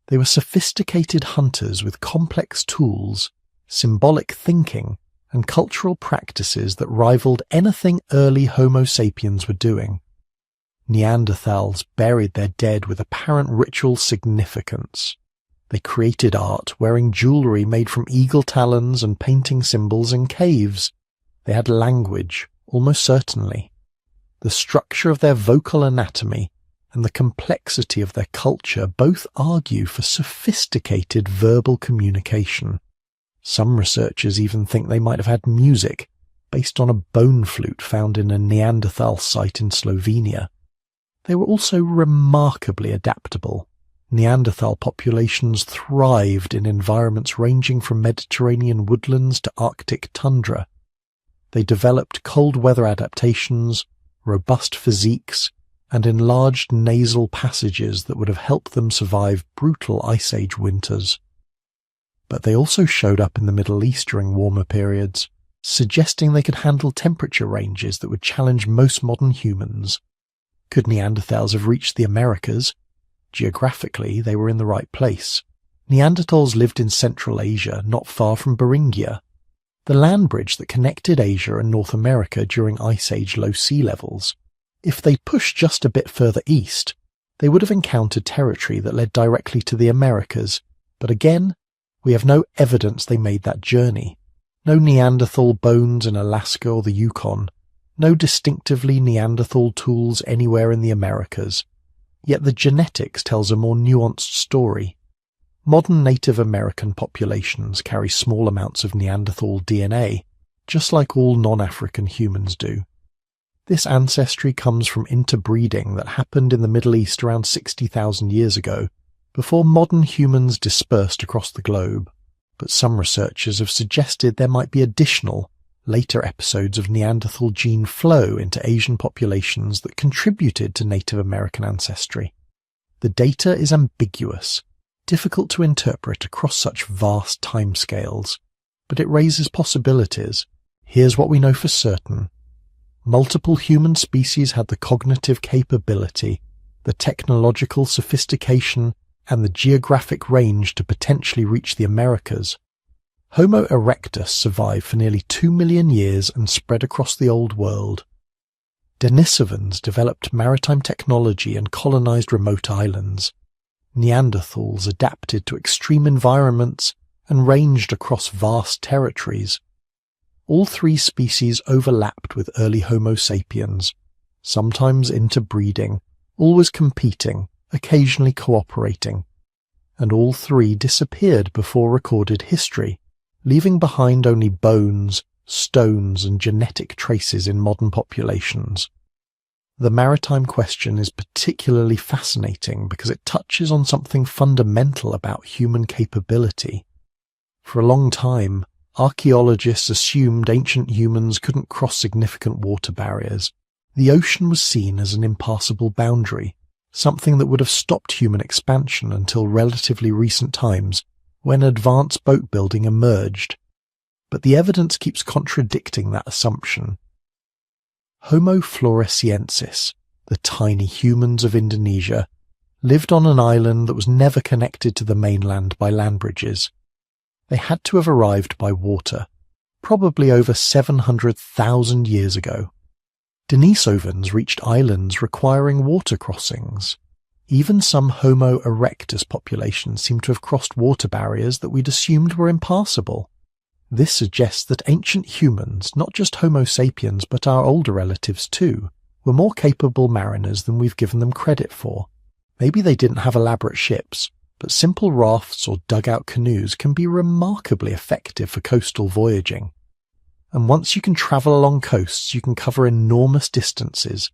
A: They were sophisticated hunters with complex tools, symbolic thinking, and cultural practices that rivaled anything early Homo sapiens were doing. Neanderthals buried their dead with apparent ritual significance. They created art, wearing jewelry made from eagle talons and painting symbols in caves. They had language, almost certainly. The structure of their vocal anatomy and the complexity of their culture both argue for sophisticated verbal communication. Some researchers even think they might have had music, based on a bone flute found in a Neanderthal site in Slovenia. They were also remarkably adaptable. Neanderthal populations thrived in environments ranging from Mediterranean woodlands to Arctic tundra. They developed cold weather adaptations, robust physiques, and enlarged nasal passages that would have helped them survive brutal Ice Age winters. But they also showed up in the Middle East during warmer periods, suggesting they could handle temperature ranges that would challenge most modern humans. Could Neanderthals have reached the Americas? Geographically, they were in the right place. Neanderthals lived in Central Asia, not far from Beringia, the land bridge that connected Asia and North America during Ice Age low sea levels. If they pushed just a bit further east, they would have encountered territory that led directly to the Americas, but again, we have no evidence they made that journey. No Neanderthal bones in Alaska or the Yukon, no distinctively Neanderthal tools anywhere in the Americas. Yet the genetics tells a more nuanced story. Modern Native American populations carry small amounts of Neanderthal DNA, just like all non-African humans do. This ancestry comes from interbreeding that happened in the Middle East around 60,000 years ago, before modern humans dispersed across the globe. But some researchers have suggested there might be additional, later episodes of Neanderthal gene flow into Asian populations that contributed to Native American ancestry. The data is ambiguous, difficult to interpret across such vast timescales, but it raises possibilities. Here's what we know for certain. Multiple human species had the cognitive capability, the technological sophistication, and the geographic range to potentially reach the Americas. Homo erectus survived for nearly 2 million years and spread across the Old World. Denisovans developed maritime technology and colonized remote islands. Neanderthals adapted to extreme environments and ranged across vast territories. All three species overlapped with early Homo sapiens, sometimes interbreeding, always competing, occasionally cooperating. And all three disappeared before recorded history, leaving behind only bones, stones and genetic traces in modern populations. The maritime question is particularly fascinating because it touches on something fundamental about human capability. For a long time, archaeologists assumed ancient humans couldn't cross significant water barriers. The ocean was seen as an impassable boundary, something that would have stopped human expansion until relatively recent times, when advanced boat building emerged. But the evidence keeps contradicting that assumption. Homo floresiensis, the tiny humans of Indonesia, lived on an island that was never connected to the mainland by land bridges. They had to have arrived by water, probably over 700,000 years ago. Denisovans reached islands requiring water crossings. Even some Homo erectus populations seem to have crossed water barriers that we'd assumed were impassable. This suggests that ancient humans, not just Homo sapiens but our older relatives too, were more capable mariners than we've given them credit for. Maybe they didn't have elaborate ships, but simple rafts or dugout canoes can be remarkably effective for coastal voyaging. And once you can travel along coasts, you can cover enormous distances,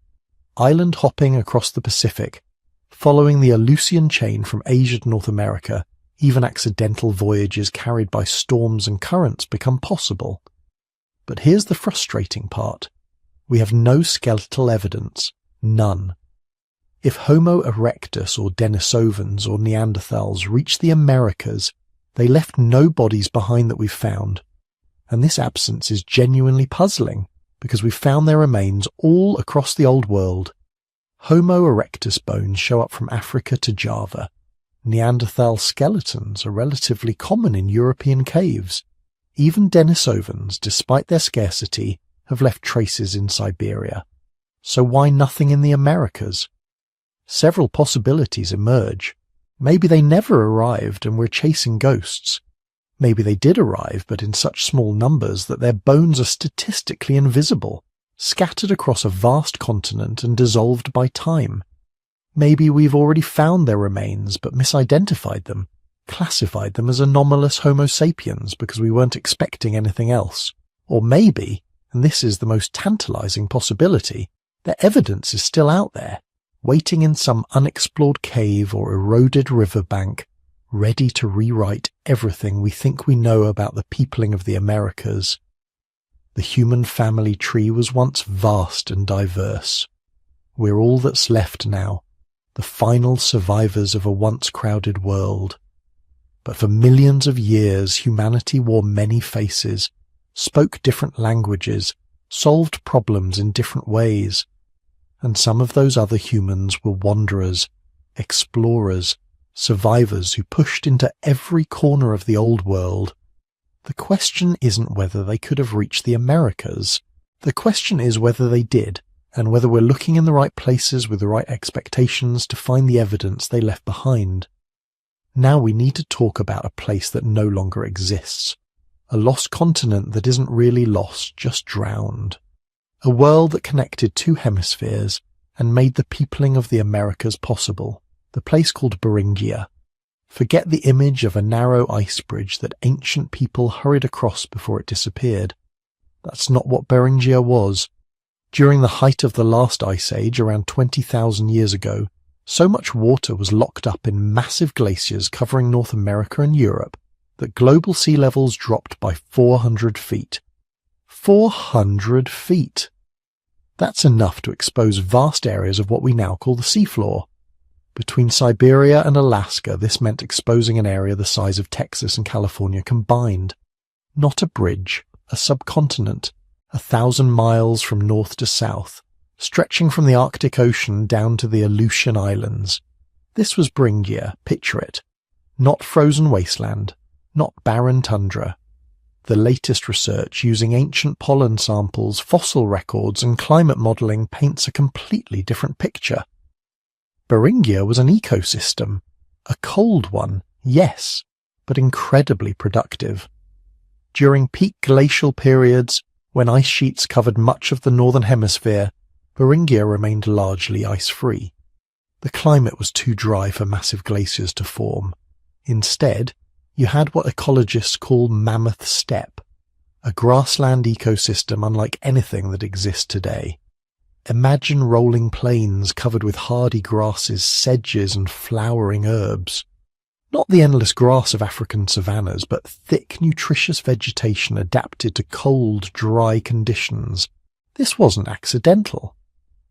A: island hopping across the Pacific, following the Aleutian chain from Asia to North America. Even accidental voyages carried by storms and currents become possible. But here's the frustrating part. We have no skeletal evidence, none. If Homo erectus or Denisovans or Neanderthals reached the Americas, they left no bodies behind that we've found. And this absence is genuinely puzzling, because we've found their remains all across the Old World. Homo erectus bones show up from Africa to Java. Neanderthal skeletons are relatively common in European caves. Even Denisovans, despite their scarcity, have left traces in Siberia. So why nothing in the Americas? Several possibilities emerge. Maybe they never arrived and we're chasing ghosts. Maybe they did arrive, but in such small numbers that their bones are statistically invisible, scattered across a vast continent and dissolved by time. Maybe we've already found their remains but misidentified them, classified them as anomalous Homo sapiens because we weren't expecting anything else. Or maybe, and this is the most tantalizing possibility, their evidence is still out there, waiting in some unexplored cave or eroded riverbank, ready to rewrite everything we think we know about the peopling of the Americas. The human family tree was once vast and diverse. We're all that's left now, the final survivors of a once crowded world. But for millions of years, humanity wore many faces, spoke different languages, solved problems in different ways. And some of those other humans were wanderers, explorers, survivors who pushed into every corner of the old world. The question isn't whether they could have reached the Americas. The question is whether they did, and whether we're looking in the right places with the right expectations to find the evidence they left behind. Now we need to talk about a place that no longer exists. A lost continent that isn't really lost, just drowned. A world that connected two hemispheres and made the peopling of the Americas possible. The place called Beringia. Forget the image of a narrow ice bridge that ancient people hurried across before it disappeared. That's not what Beringia was. During the height of the last ice age, around 20,000 years ago, so much water was locked up in massive glaciers covering North America and Europe that global sea levels dropped by 400 feet. 400 feet! That's enough to expose vast areas of what we now call the seafloor. Between Siberia and Alaska, this meant exposing an area the size of Texas and California combined. Not a bridge, a subcontinent, 1,000 miles from north to south, stretching from the Arctic Ocean down to the Aleutian Islands. This was Beringia, picture it. Not frozen wasteland, not barren tundra. The latest research using ancient pollen samples, fossil records, and climate modelling paints a completely different picture. Beringia was an ecosystem. A cold one, yes, but incredibly productive. During peak glacial periods, when ice sheets covered much of the northern hemisphere, Beringia remained largely ice-free. The climate was too dry for massive glaciers to form. Instead, you had what ecologists call mammoth steppe, a grassland ecosystem unlike anything that exists today. Imagine rolling plains covered with hardy grasses, sedges and flowering herbs. Not the endless grass of African savannas, but thick, nutritious vegetation adapted to cold, dry conditions. This wasn't accidental.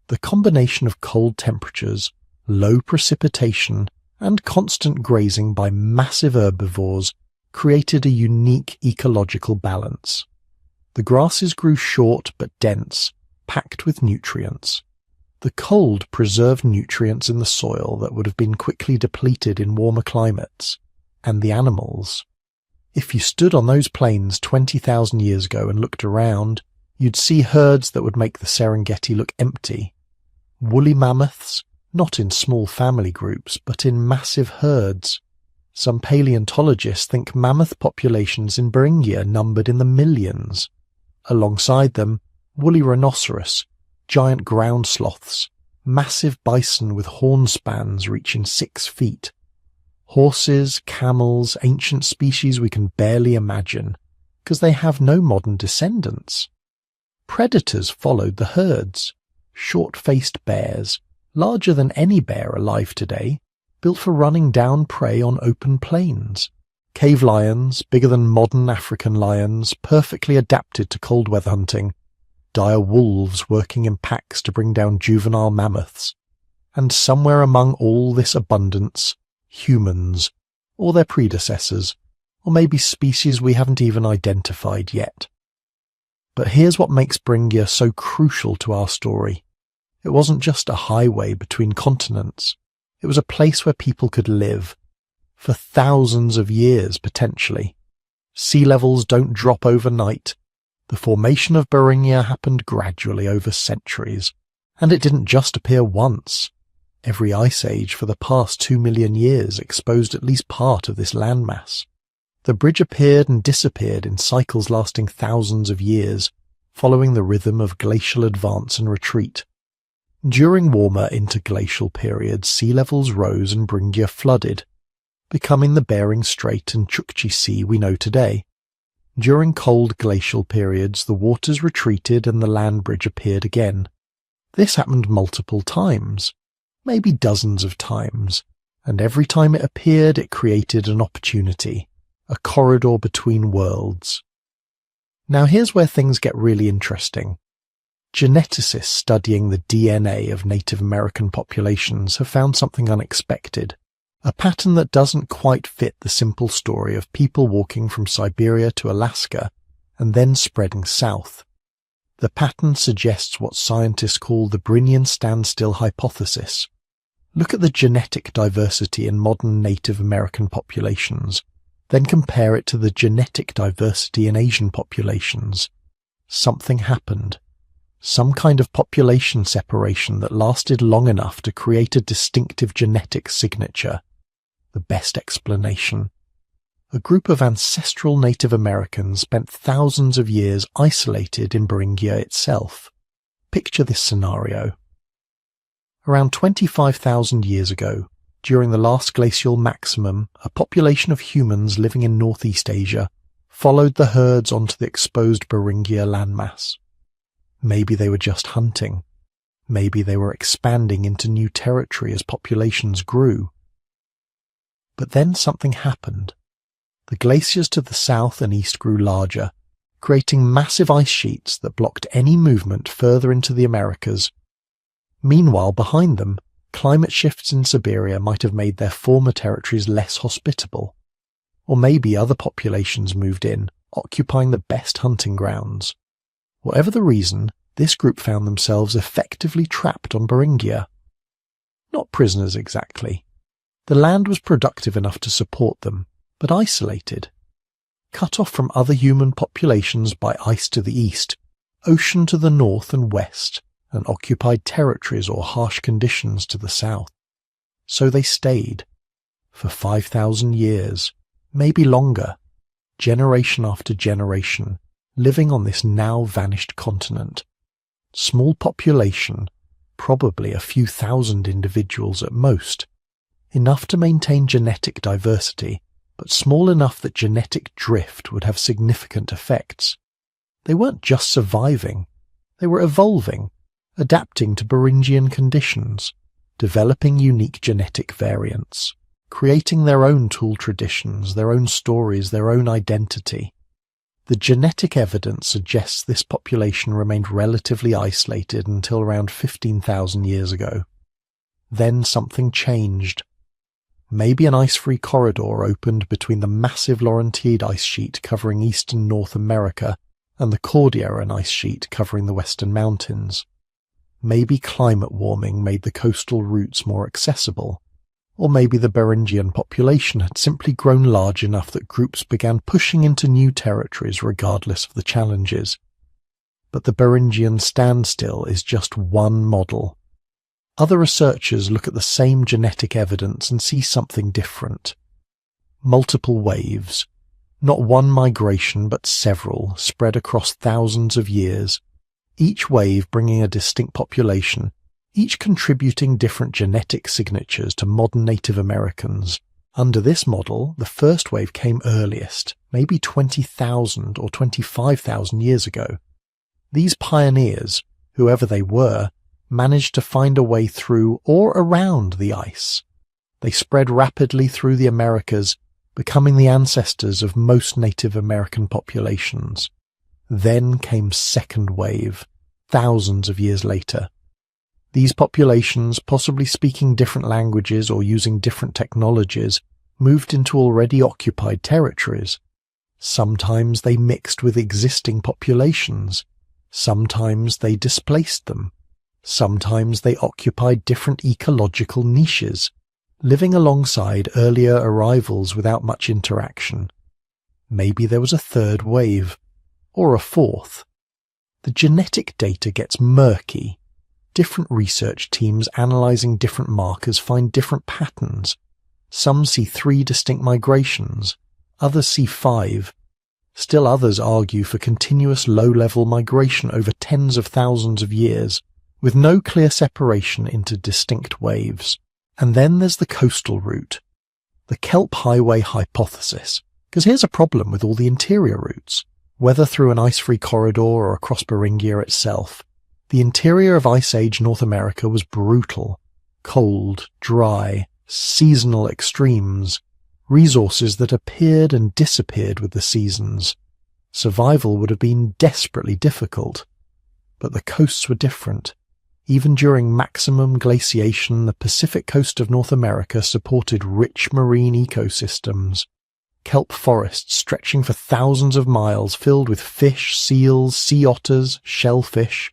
A: The combination of cold temperatures, low precipitation, and constant grazing by massive herbivores created a unique ecological balance. The grasses grew short but dense, packed with nutrients. The cold preserved nutrients in the soil that would have been quickly depleted in warmer climates. And the animals. If you stood on those plains 20,000 years ago and looked around, you'd see herds that would make the Serengeti look empty. Woolly mammoths, not in small family groups, but in massive herds. Some paleontologists think mammoth populations in Beringia numbered in the millions. Alongside them, woolly rhinoceros, giant ground sloths, massive bison with horn spans reaching 6 feet. Horses, camels, ancient species we can barely imagine, because they have no modern descendants. Predators followed the herds. Short-faced bears, larger than any bear alive today, built for running down prey on open plains. Cave lions, bigger than modern African lions, perfectly adapted to cold weather hunting. Dire wolves working in packs to bring down juvenile mammoths. And somewhere among all this abundance, humans, or their predecessors, or maybe species we haven't even identified yet. But here's what makes Beringia so crucial to our story. It wasn't just a highway between continents. It was a place where people could live. For thousands of years, potentially. Sea levels don't drop overnight. The formation of Beringia happened gradually over centuries. And it didn't just appear once. Every ice age for the past 2 million years exposed at least part of this landmass. The bridge appeared and disappeared in cycles lasting thousands of years, following the rhythm of glacial advance and retreat. During warmer interglacial periods, sea levels rose and Beringia flooded, becoming the Bering Strait and Chukchi Sea we know today. During cold glacial periods, the waters retreated and the land bridge appeared again. This happened multiple times, maybe dozens of times, and every time it appeared it created an opportunity, a corridor between worlds. Now here's where things get really interesting. Geneticists studying the DNA of Native American populations have found something unexpected, a pattern that doesn't quite fit the simple story of people walking from Siberia to Alaska and then spreading south. The pattern suggests what scientists call the Brinian standstill hypothesis. Look at the genetic diversity in modern Native American populations, then compare it to the genetic diversity in Asian populations. Something happened. Some kind of population separation that lasted long enough to create a distinctive genetic signature. The best explanation. A group of ancestral Native Americans spent thousands of years isolated in Beringia itself. Picture this scenario. Around 25,000 years ago, during the last glacial maximum, a population of humans living in Northeast Asia followed the herds onto the exposed Beringia landmass. Maybe they were just hunting. Maybe they were expanding into new territory as populations grew. But then something happened. The glaciers to the south and east grew larger, creating massive ice sheets that blocked any movement further into the Americas. Meanwhile, behind them, climate shifts in Siberia might have made their former territories less hospitable. Or maybe other populations moved in, occupying the best hunting grounds. Whatever the reason, this group found themselves effectively trapped on Beringia. Not prisoners exactly. The land was productive enough to support them, but isolated. Cut off from other human populations by ice to the east, ocean to the north and west, and occupied territories or harsh conditions to the south. So they stayed. For 5,000 years, maybe longer, generation after generation, living on this now vanished continent. Small population, probably a few thousand individuals at most. Enough to maintain genetic diversity, but small enough that genetic drift would have significant effects. They weren't just surviving, they were evolving, adapting to Beringian conditions, developing unique genetic variants, creating their own tool traditions, their own stories, their own identity. The genetic evidence suggests this population remained relatively isolated until around 15,000 years ago. Then something changed. Maybe an ice-free corridor opened between the massive Laurentide ice sheet covering eastern North America and the Cordilleran ice sheet covering the western mountains. Maybe climate warming made the coastal routes more accessible. Or maybe the Beringian population had simply grown large enough that groups began pushing into new territories regardless of the challenges. But the Beringian standstill is just one model. Other researchers look at the same genetic evidence and see something different. Multiple waves, not one migration but several, spread across thousands of years, each wave bringing a distinct population, each contributing different genetic signatures to modern Native Americans. Under this model, the first wave came earliest, maybe 20,000 or 25,000 years ago. These pioneers, whoever they were, managed to find a way through or around the ice. They spread rapidly through the Americas, becoming the ancestors of most Native American populations. Then came second wave, thousands of years later. These populations, possibly speaking different languages or using different technologies, moved into already occupied territories. Sometimes they mixed with existing populations. Sometimes they displaced them. Sometimes they occupied different ecological niches, living alongside earlier arrivals without much interaction. Maybe there was a third wave, or a fourth. The genetic data gets murky. Different research teams analyzing different markers find different patterns. Some see 3 distinct migrations, others see 5. Still others argue for continuous low-level migration over tens of thousands of years, with no clear separation into distinct waves. And then there's the coastal route, the Kelp Highway hypothesis. Because here's a problem with all the interior routes. Whether through an ice-free corridor or across Beringia itself, the interior of Ice Age North America was brutal, cold, dry, seasonal extremes, resources that appeared and disappeared with the seasons. Survival would have been desperately difficult. But the coasts were different. Even during maximum glaciation, the Pacific coast of North America supported rich marine ecosystems. Kelp forests stretching for thousands of miles filled with fish, seals, sea otters, shellfish,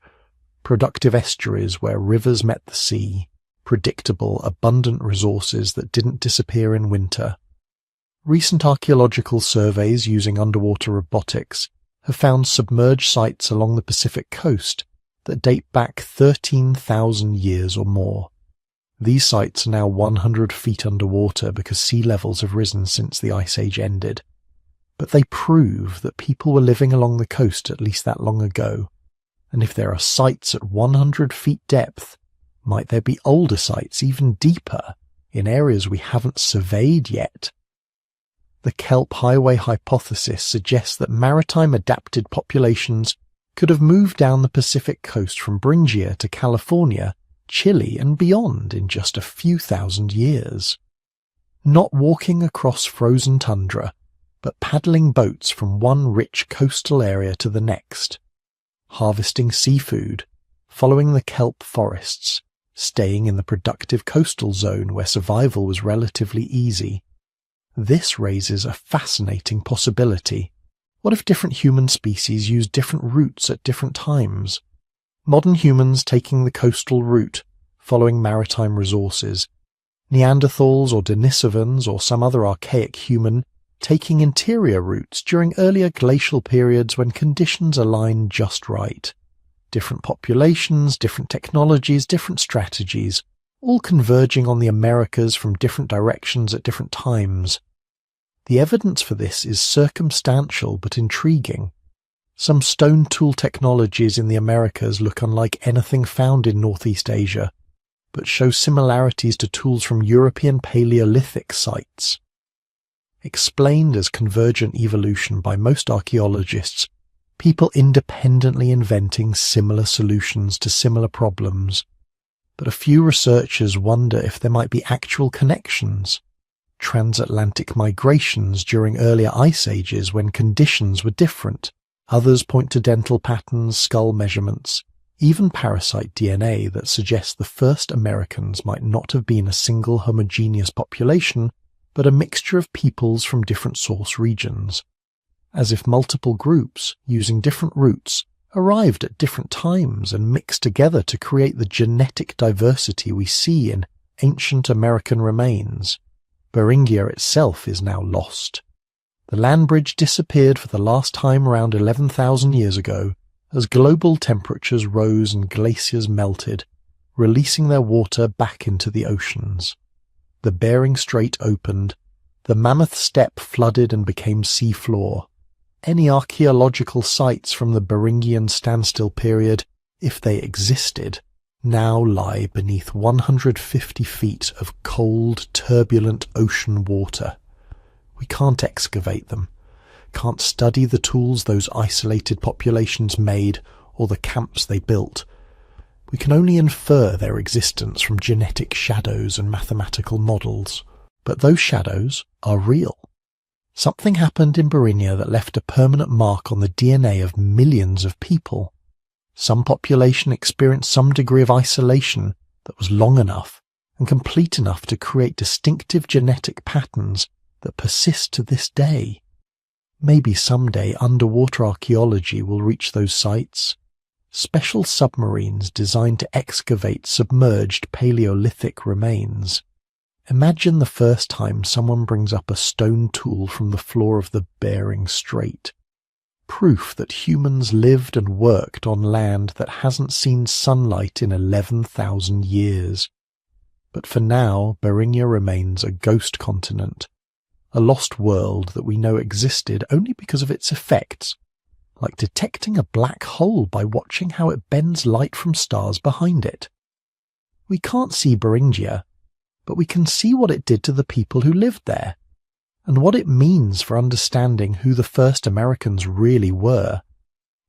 A: productive estuaries where rivers met the sea, predictable, abundant resources that didn't disappear in winter. Recent archaeological surveys using underwater robotics have found submerged sites along the Pacific coast that date back 13,000 years or more. These sites are now 100 feet underwater because sea levels have risen since the Ice Age ended. But they prove that people were living along the coast at least that long ago. And if there are sites at 100 feet depth, might there be older sites even deeper in areas we haven't surveyed yet? The Kelp Highway hypothesis suggests that maritime adapted populations could have moved down the Pacific coast from Beringia to California, Chile and beyond in just a few thousand years. Not walking across frozen tundra, but paddling boats from one rich coastal area to the next. Harvesting seafood, following the kelp forests, staying in the productive coastal zone where survival was relatively easy. This raises a fascinating possibility. What if different human species used different routes at different times? Modern humans taking the coastal route, following maritime resources. Neanderthals or Denisovans or some other archaic human taking interior routes during earlier glacial periods when conditions aligned just right. Different populations, different technologies, different strategies, all converging on the Americas from different directions at different times. The evidence for this is circumstantial but intriguing. Some stone tool technologies in the Americas look unlike anything found in Northeast Asia, but show similarities to tools from European Paleolithic sites. Explained as convergent evolution by most archaeologists, people independently inventing similar solutions to similar problems. But a few researchers wonder if there might be actual connections. Transatlantic migrations during earlier ice ages when conditions were different. Others point to dental patterns, skull measurements, even parasite DNA that suggests the first Americans might not have been a single homogeneous population, but a mixture of peoples from different source regions. As if multiple groups, using different routes, arrived at different times and mixed together to create the genetic diversity we see in ancient American remains. Beringia itself is now lost. The land bridge disappeared for the last time around 11,000 years ago as global temperatures rose and glaciers melted, releasing their water back into the oceans. The Bering Strait opened, the Mammoth Steppe flooded and became seafloor. Any archaeological sites from the Beringian standstill period, if they existed, now lie beneath 150 feet of cold, turbulent ocean water. We can't excavate them, can't study the tools those isolated populations made or the camps they built. We can only infer their existence from genetic shadows and mathematical models. But those shadows are real. Something happened in Beringia that left a permanent mark on the DNA of millions of people. Some population experienced some degree of isolation that was long enough and complete enough to create distinctive genetic patterns that persist to this day. Maybe someday underwater archaeology will reach those sites. Special submarines designed to excavate submerged Paleolithic remains. Imagine the first time someone brings up a stone tool from the floor of the Bering Strait. Proof that humans lived and worked on land that hasn't seen sunlight in 11,000 years. But for now, Beringia remains a ghost continent, a lost world that we know existed only because of its effects, like detecting a black hole by watching how it bends light from stars behind it. We can't see Beringia, but we can see what it did to the people who lived there, and what it means for understanding who the first Americans really were.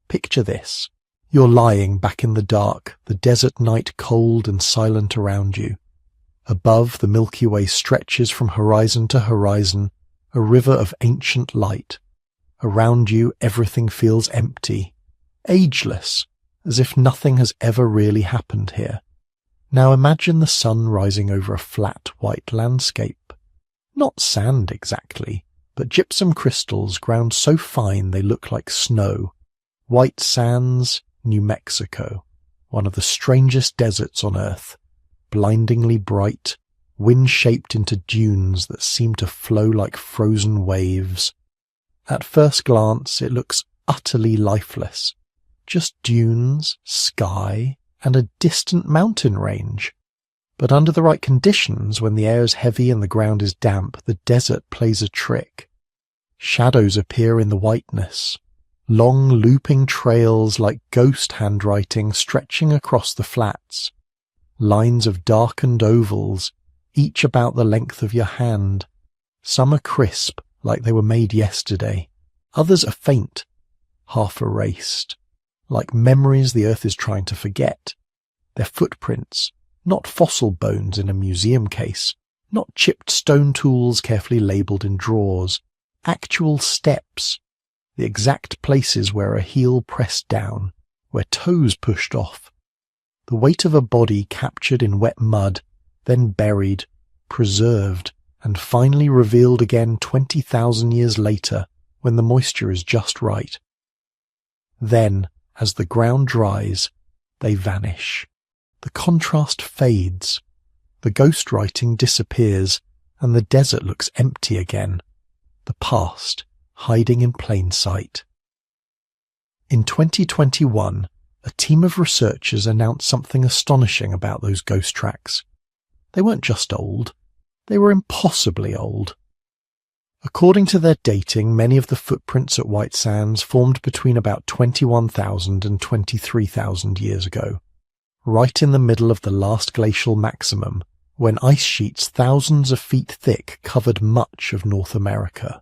A: Picture this. You're lying back in the dark, the desert night cold and silent around you. Above, the Milky Way stretches from horizon to horizon, a river of ancient light. Around you, everything feels empty, ageless, as if nothing has ever really happened here. Now imagine the sun rising over a flat white landscape. Not sand exactly, but gypsum crystals ground so fine they look like snow. White Sands, New Mexico, one of the strangest deserts on Earth. Blindingly bright, wind-shaped into dunes that seem to flow like frozen waves. At first glance, it looks utterly lifeless. Just dunes, sky, and a distant mountain range. But under the right conditions, when the air is heavy and the ground is damp, the desert plays a trick. Shadows appear in the whiteness. Long looping trails like ghost handwriting stretching across the flats. Lines of darkened ovals, each about the length of your hand. Some are crisp, like they were made yesterday. Others are faint, half erased, like memories the earth is trying to forget. They're footprints, not fossil bones in a museum case, not chipped stone tools carefully labelled in drawers. Actual steps, the exact places where a heel pressed down, where toes pushed off. The weight of a body captured in wet mud, then buried, preserved, and finally revealed again 20,000 years later, when the moisture is just right. Then, as the ground dries, they vanish. The contrast fades. The ghost writing disappears, and the desert looks empty again. The past, hiding in plain sight. In 2021, a team of researchers announced something astonishing about those ghost tracks. They weren't just old. They were impossibly old. According to their dating, many of the footprints at White Sands formed between about 21,000 and 23,000 years ago, right in the middle of the last glacial maximum, when ice sheets thousands of feet thick covered much of North America.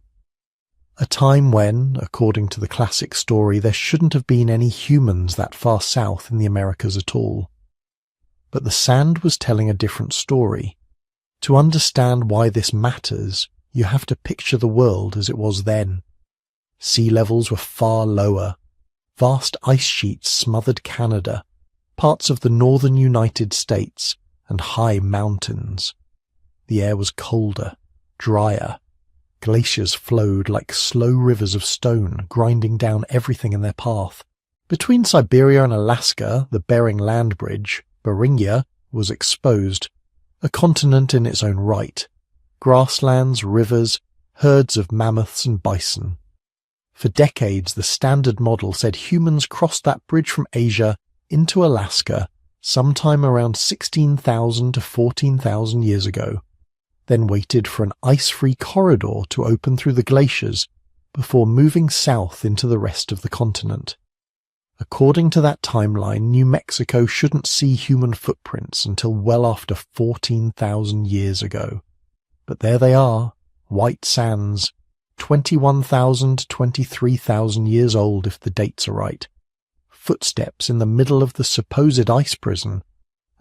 A: A time when, according to the classic story, there shouldn't have been any humans that far south in the Americas at all. But the sand was telling a different story. To understand why this matters, you have to picture the world as it was then. Sea levels were far lower. Vast ice sheets smothered Canada, parts of the northern United States, and high mountains. The air was colder, drier. Glaciers flowed like slow rivers of stone, grinding down everything in their path. Between Siberia and Alaska, the Bering Land Bridge, Beringia, was exposed, a continent in its own right. Grasslands, rivers, herds of mammoths and bison. For decades, the standard model said humans crossed that bridge from Asia into Alaska sometime around 16,000 to 14,000 years ago, then waited for an ice-free corridor to open through the glaciers before moving south into the rest of the continent. According to that timeline, New Mexico shouldn't see human footprints until well after 14,000 years ago. But there they are, white sands, 21,000 to 23,000 years old if the dates are right. Footsteps in the middle of the supposed ice prison,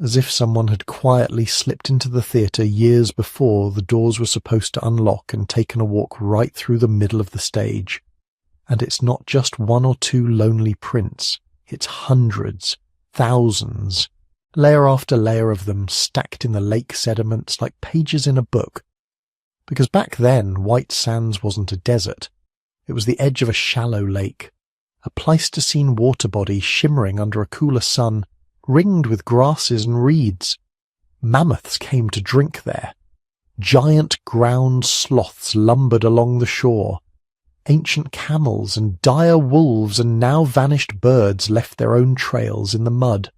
A: as if someone had quietly slipped into the theatre years before the doors were supposed to unlock and taken a walk right through the middle of the stage. And it's not just one or two lonely prints, it's hundreds, thousands, layer after layer of them stacked in the lake sediments like pages in a book. Because back then, White Sands wasn't a desert. It was the edge of a shallow lake, a Pleistocene water body shimmering under a cooler sun, ringed with grasses and reeds. Mammoths came to drink there. Giant ground sloths lumbered along the shore. Ancient camels and dire wolves and now vanished birds left their own trails in the mud.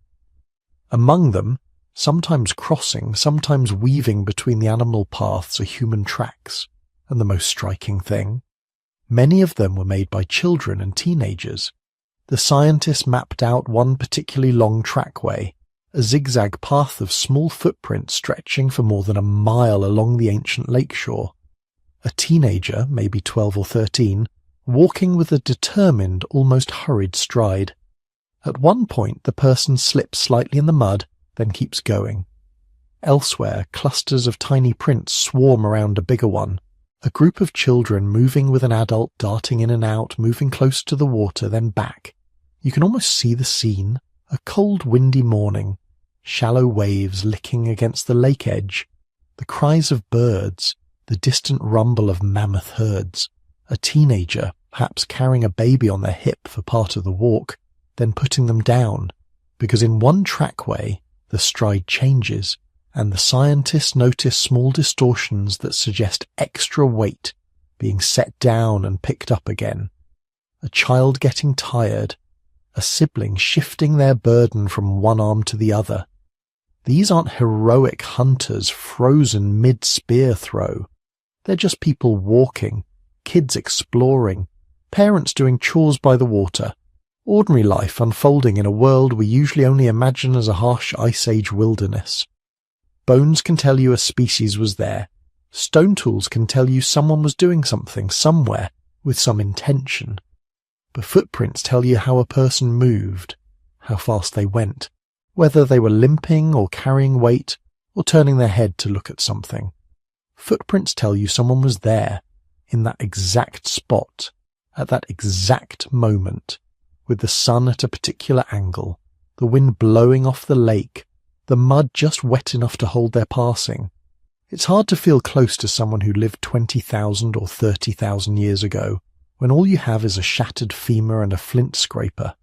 A: Among them, sometimes crossing, sometimes weaving between the animal paths, are human tracks. And the most striking thing, many of them were made by children and teenagers. The scientists mapped out one particularly long trackway, a zigzag path of small footprints stretching for more than a mile along the ancient lakeshore. A teenager, maybe 12 or 13, walking with a determined, almost hurried stride. At one point the person slips slightly in the mud, then keeps going. Elsewhere, clusters of tiny prints swarm around a bigger one. A group of children moving with an adult darting in and out, moving close to the water, then back. You can almost see the scene. A cold, windy morning. Shallow waves licking against the lake edge. The cries of birds. The distant rumble of mammoth herds. A teenager, perhaps carrying a baby on their hip for part of the walk, then putting them down. Because in one trackway, the stride changes, and the scientists notice small distortions that suggest extra weight being set down and picked up again. A child getting tired. A sibling shifting their burden from one arm to the other. These aren't heroic hunters frozen mid-spear throw. They're just people walking, kids exploring, parents doing chores by the water, ordinary life unfolding in a world we usually only imagine as a harsh Ice Age wilderness. Bones can tell you a species was there. Stone tools can tell you someone was doing something somewhere with some intention. But footprints tell you how a person moved, how fast they went, whether they were limping or carrying weight or turning their head to look at something. Footprints tell you someone was there, in that exact spot, at that exact moment, with the sun at a particular angle, the wind blowing off the lake, the mud just wet enough to hold their passing. It's hard to feel close to someone who lived 20,000 or 30,000 years ago, when all you have is a shattered femur and a flint scraper.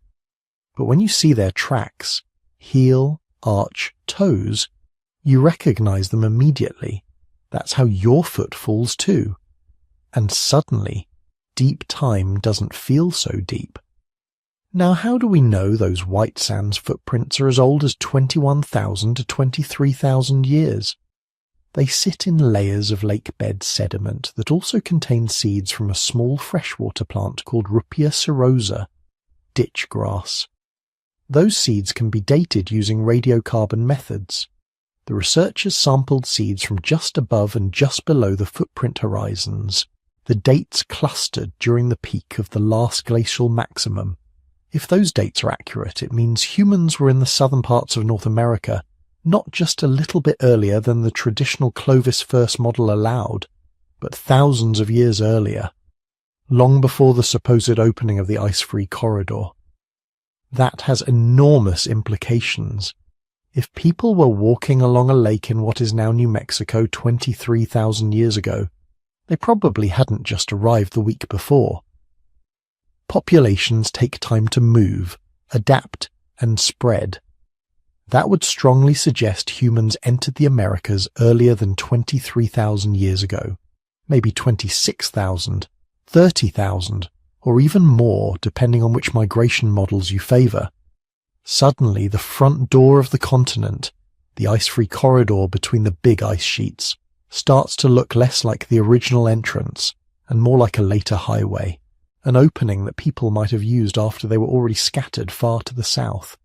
A: But when you see their tracks, heel, arch, toes, you recognize them immediately. That's how your foot falls too. And suddenly, deep time doesn't feel so deep. Now, how do we know those White Sands footprints are as old as 21,000 to 23,000 years? They sit in layers of lake bed sediment that also contain seeds from a small freshwater plant called Rupia serosa, ditch grass. Those seeds can be dated using radiocarbon methods. The researchers sampled seeds from just above and just below the footprint horizons, the dates clustered during the peak of the last glacial maximum. If those dates are accurate, it means humans were in the southern parts of North America not just a little bit earlier than the traditional Clovis first model allowed, but thousands of years earlier, long before the supposed opening of the ice-free corridor. That has enormous implications. If people were walking along a lake in what is now New Mexico 23,000 years ago, they probably hadn't just arrived the week before. Populations take time to move, adapt, and spread. That would strongly suggest humans entered the Americas earlier than 23,000 years ago, maybe 26,000, 30,000, or even more depending on which migration models you favour. Suddenly, the front door of the continent, the ice-free corridor between the big ice sheets, starts to look less like the original entrance and more like a later highway, an opening that people might have used after they were already scattered far to the south.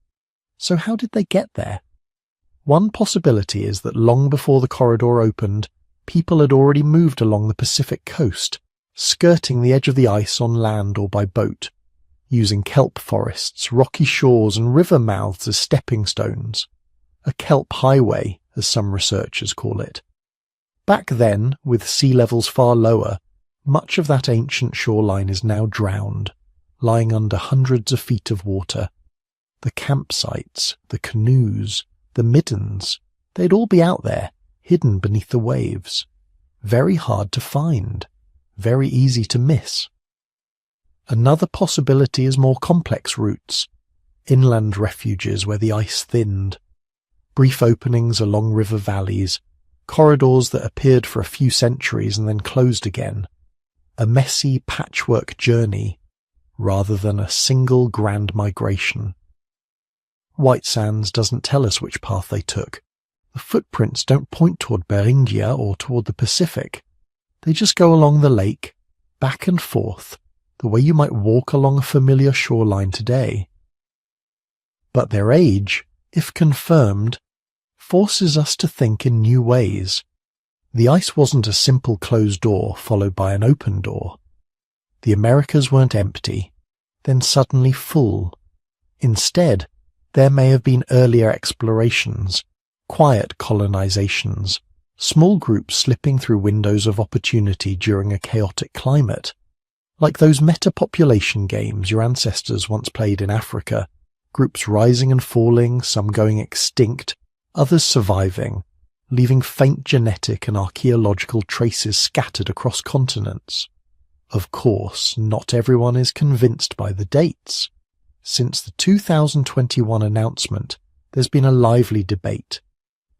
A: So how did they get there? One possibility is that long before the corridor opened, people had already moved along the Pacific coast, skirting the edge of the ice on land or by boat, using kelp forests, rocky shores and river mouths as stepping stones. A kelp highway, as some researchers call it. Back then, with sea levels far lower, much of that ancient shoreline is now drowned, lying under hundreds of feet of water. The campsites, the canoes, the middens, they'd all be out there, hidden beneath the waves. Very hard to find, very easy to miss. Another possibility is more complex routes, inland refuges where the ice thinned, brief openings along river valleys, corridors that appeared for a few centuries and then closed again, a messy patchwork journey rather than a single grand migration. White Sands doesn't tell us which path they took. The footprints don't point toward Beringia or toward the Pacific. They just go along the lake, back and forth, the way you might walk along a familiar shoreline today. But their age, if confirmed, forces us to think in new ways. The ice wasn't a simple closed door followed by an open door. The Americas weren't empty, then suddenly full. Instead, there may have been earlier explorations, quiet colonizations, small groups slipping through windows of opportunity during a chaotic climate. Like those meta-population games your ancestors once played in Africa, groups rising and falling, some going extinct, others surviving, leaving faint genetic and archaeological traces scattered across continents. Of course, not everyone is convinced by the dates. Since the 2021 announcement, there's been a lively debate.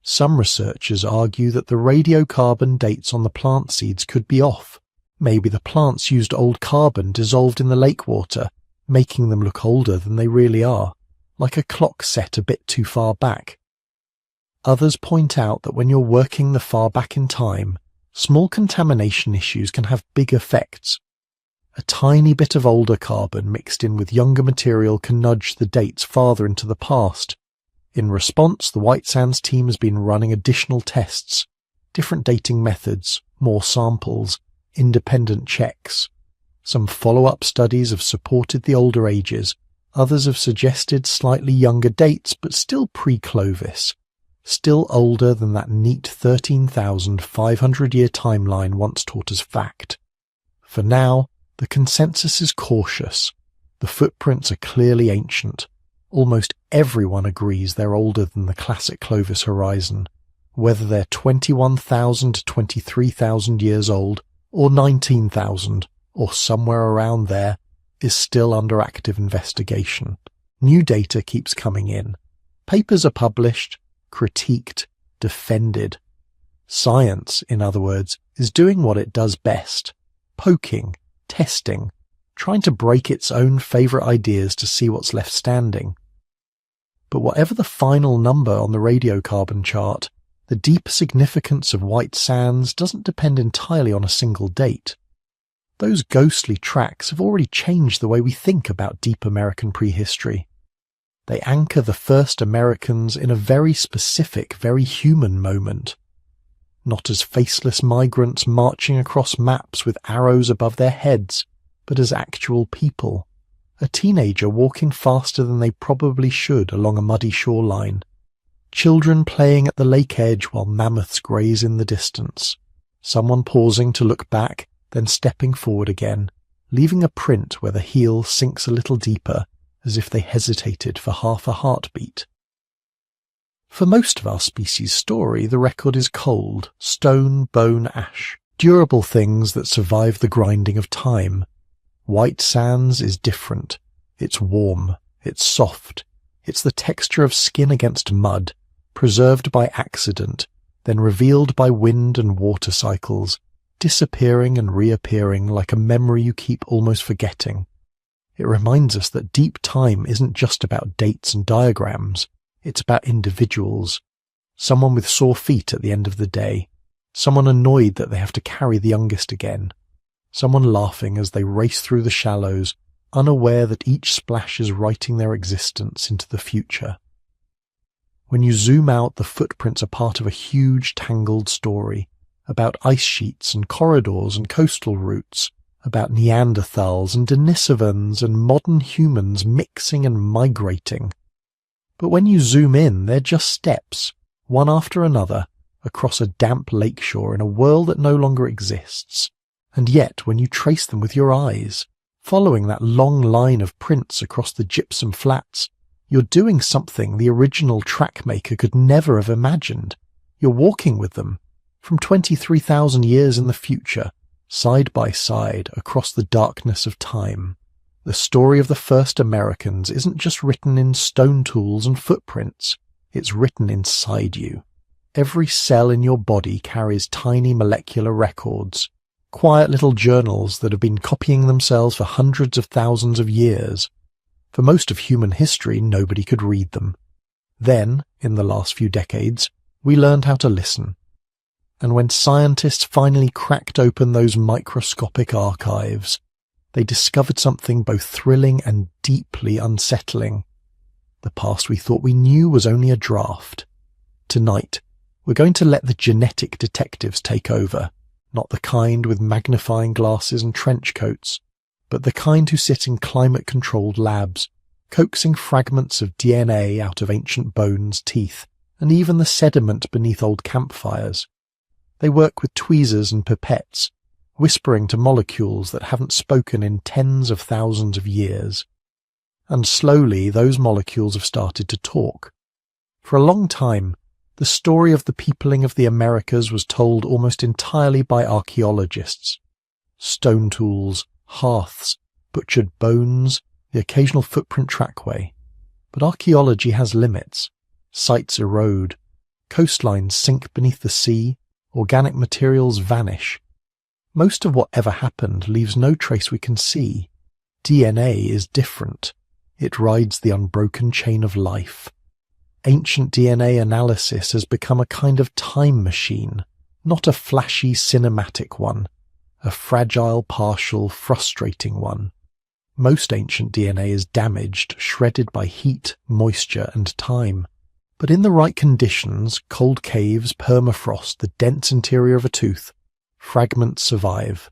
A: Some researchers argue that the radiocarbon dates on the plant seeds could be off. Maybe the plants used old carbon dissolved in the lake water, making them look older than they really are, like a clock set a bit too far back. Others point out that when you're working the far back in time, small contamination issues can have big effects. A tiny bit of older carbon mixed in with younger material can nudge the dates farther into the past. In response, the White Sands team has been running additional tests, different dating methods, more samples, independent checks. Some follow-up studies have supported the older ages, others have suggested slightly younger dates but still pre-Clovis, still older than that neat 13,500-year timeline once taught as fact. For now, the consensus is cautious. The footprints are clearly ancient. Almost everyone agrees they're older than the classic Clovis horizon. Whether they're 21,000 to 23,000 years old, or 19,000, or somewhere around there, is still under active investigation. New data keeps coming in. Papers are published, critiqued, defended. Science, in other words, is doing what it does best, poking, testing, trying to break its own favourite ideas to see what's left standing. But whatever the final number on the radiocarbon chart, the deep significance of White Sands doesn't depend entirely on a single date. Those ghostly tracks have already changed the way we think about deep American prehistory. They anchor the first Americans in a very specific, very human moment. not as faceless migrants marching across maps with arrows above their heads, but as actual people. A teenager walking faster than they probably should along a muddy shoreline. Children playing at the lake edge while mammoths graze in the distance. Someone pausing to look back, then stepping forward again, leaving a print where the heel sinks a little deeper, as if they hesitated for half a heartbeat. For most of our species' story, the record is cold, stone, bone, ash, durable things that survive the grinding of time. White sands is different. It's warm, it's soft, it's the texture of skin against mud, preserved by accident, then revealed by wind and water cycles, disappearing and reappearing like a memory you keep almost forgetting. It reminds us that deep time isn't just about dates and diagrams, it's about individuals. Someone with sore feet at the end of the day, someone annoyed that they have to carry the youngest again, someone laughing as they race through the shallows, unaware that each splash is writing their existence into the future. When you zoom out, the footprints are part of a huge tangled story, about ice sheets and corridors and coastal routes, about Neanderthals and Denisovans and modern humans mixing and migrating. But when you zoom in, they're just steps, one after another, across a damp lakeshore in a world that no longer exists. And yet, when you trace them with your eyes, following that long line of prints across the gypsum flats, you're doing something the original track maker could never have imagined. You're walking with them, from 23,000 years in the future, side by side across the darkness of time. The story of the first Americans isn't just written in stone tools and footprints, it's written inside you. Every cell in your body carries tiny molecular records, quiet little journals that have been copying themselves for hundreds of thousands of years. For most of human history, nobody could read them. Then, in the last few decades, we learned how to listen. And when scientists finally cracked open those microscopic archives, they discovered something both thrilling and deeply unsettling. The past we thought we knew was only a draft. Tonight, we're going to let the genetic detectives take over, not the kind with magnifying glasses and trench coats, but the kind who sit in climate-controlled labs, coaxing fragments of DNA out of ancient bones, teeth, and even the sediment beneath old campfires. They work with tweezers and pipettes, whispering to molecules that haven't spoken in tens of thousands of years. And slowly those molecules have started to talk. For a long time, the story of the peopling of the Americas was told almost entirely by archaeologists. Stone tools, hearths, butchered bones, the occasional footprint trackway. But archaeology has limits. Sites erode. Coastlines sink beneath the sea. Organic materials vanish. Most of what ever happened leaves no trace we can see. DNA is different. It rides the unbroken chain of life. Ancient DNA analysis has become a kind of time machine, not a flashy cinematic one, a fragile, partial, frustrating one. Most ancient DNA is damaged, shredded by heat, moisture, and time. But in the right conditions, cold caves, permafrost, the dense interior of a tooth, fragments survive.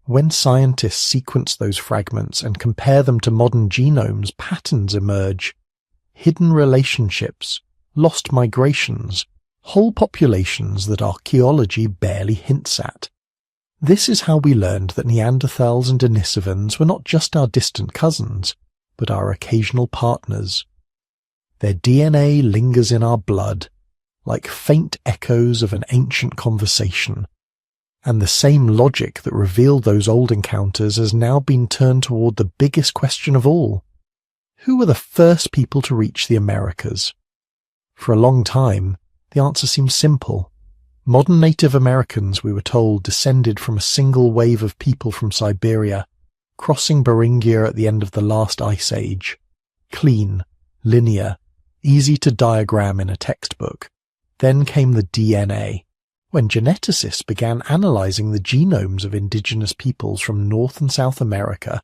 A: When scientists sequence those fragments and compare them to modern genomes, patterns emerge. Hidden relationships, lost migrations, whole populations that archaeology barely hints at. This is how we learned that Neanderthals and Denisovans were not just our distant cousins, but our occasional partners. Their DNA lingers in our blood, like faint echoes of an ancient conversation. And the same logic that revealed those old encounters has now been turned toward the biggest question of all. Who were the first people to reach the Americas? For a long time, the answer seemed simple. Modern Native Americans, we were told, descended from a single wave of people from Siberia, crossing Beringia at the end of the last ice age. Clean, linear, easy to diagram in a textbook. Then came the DNA. When geneticists began analyzing the genomes of indigenous peoples from North and South America,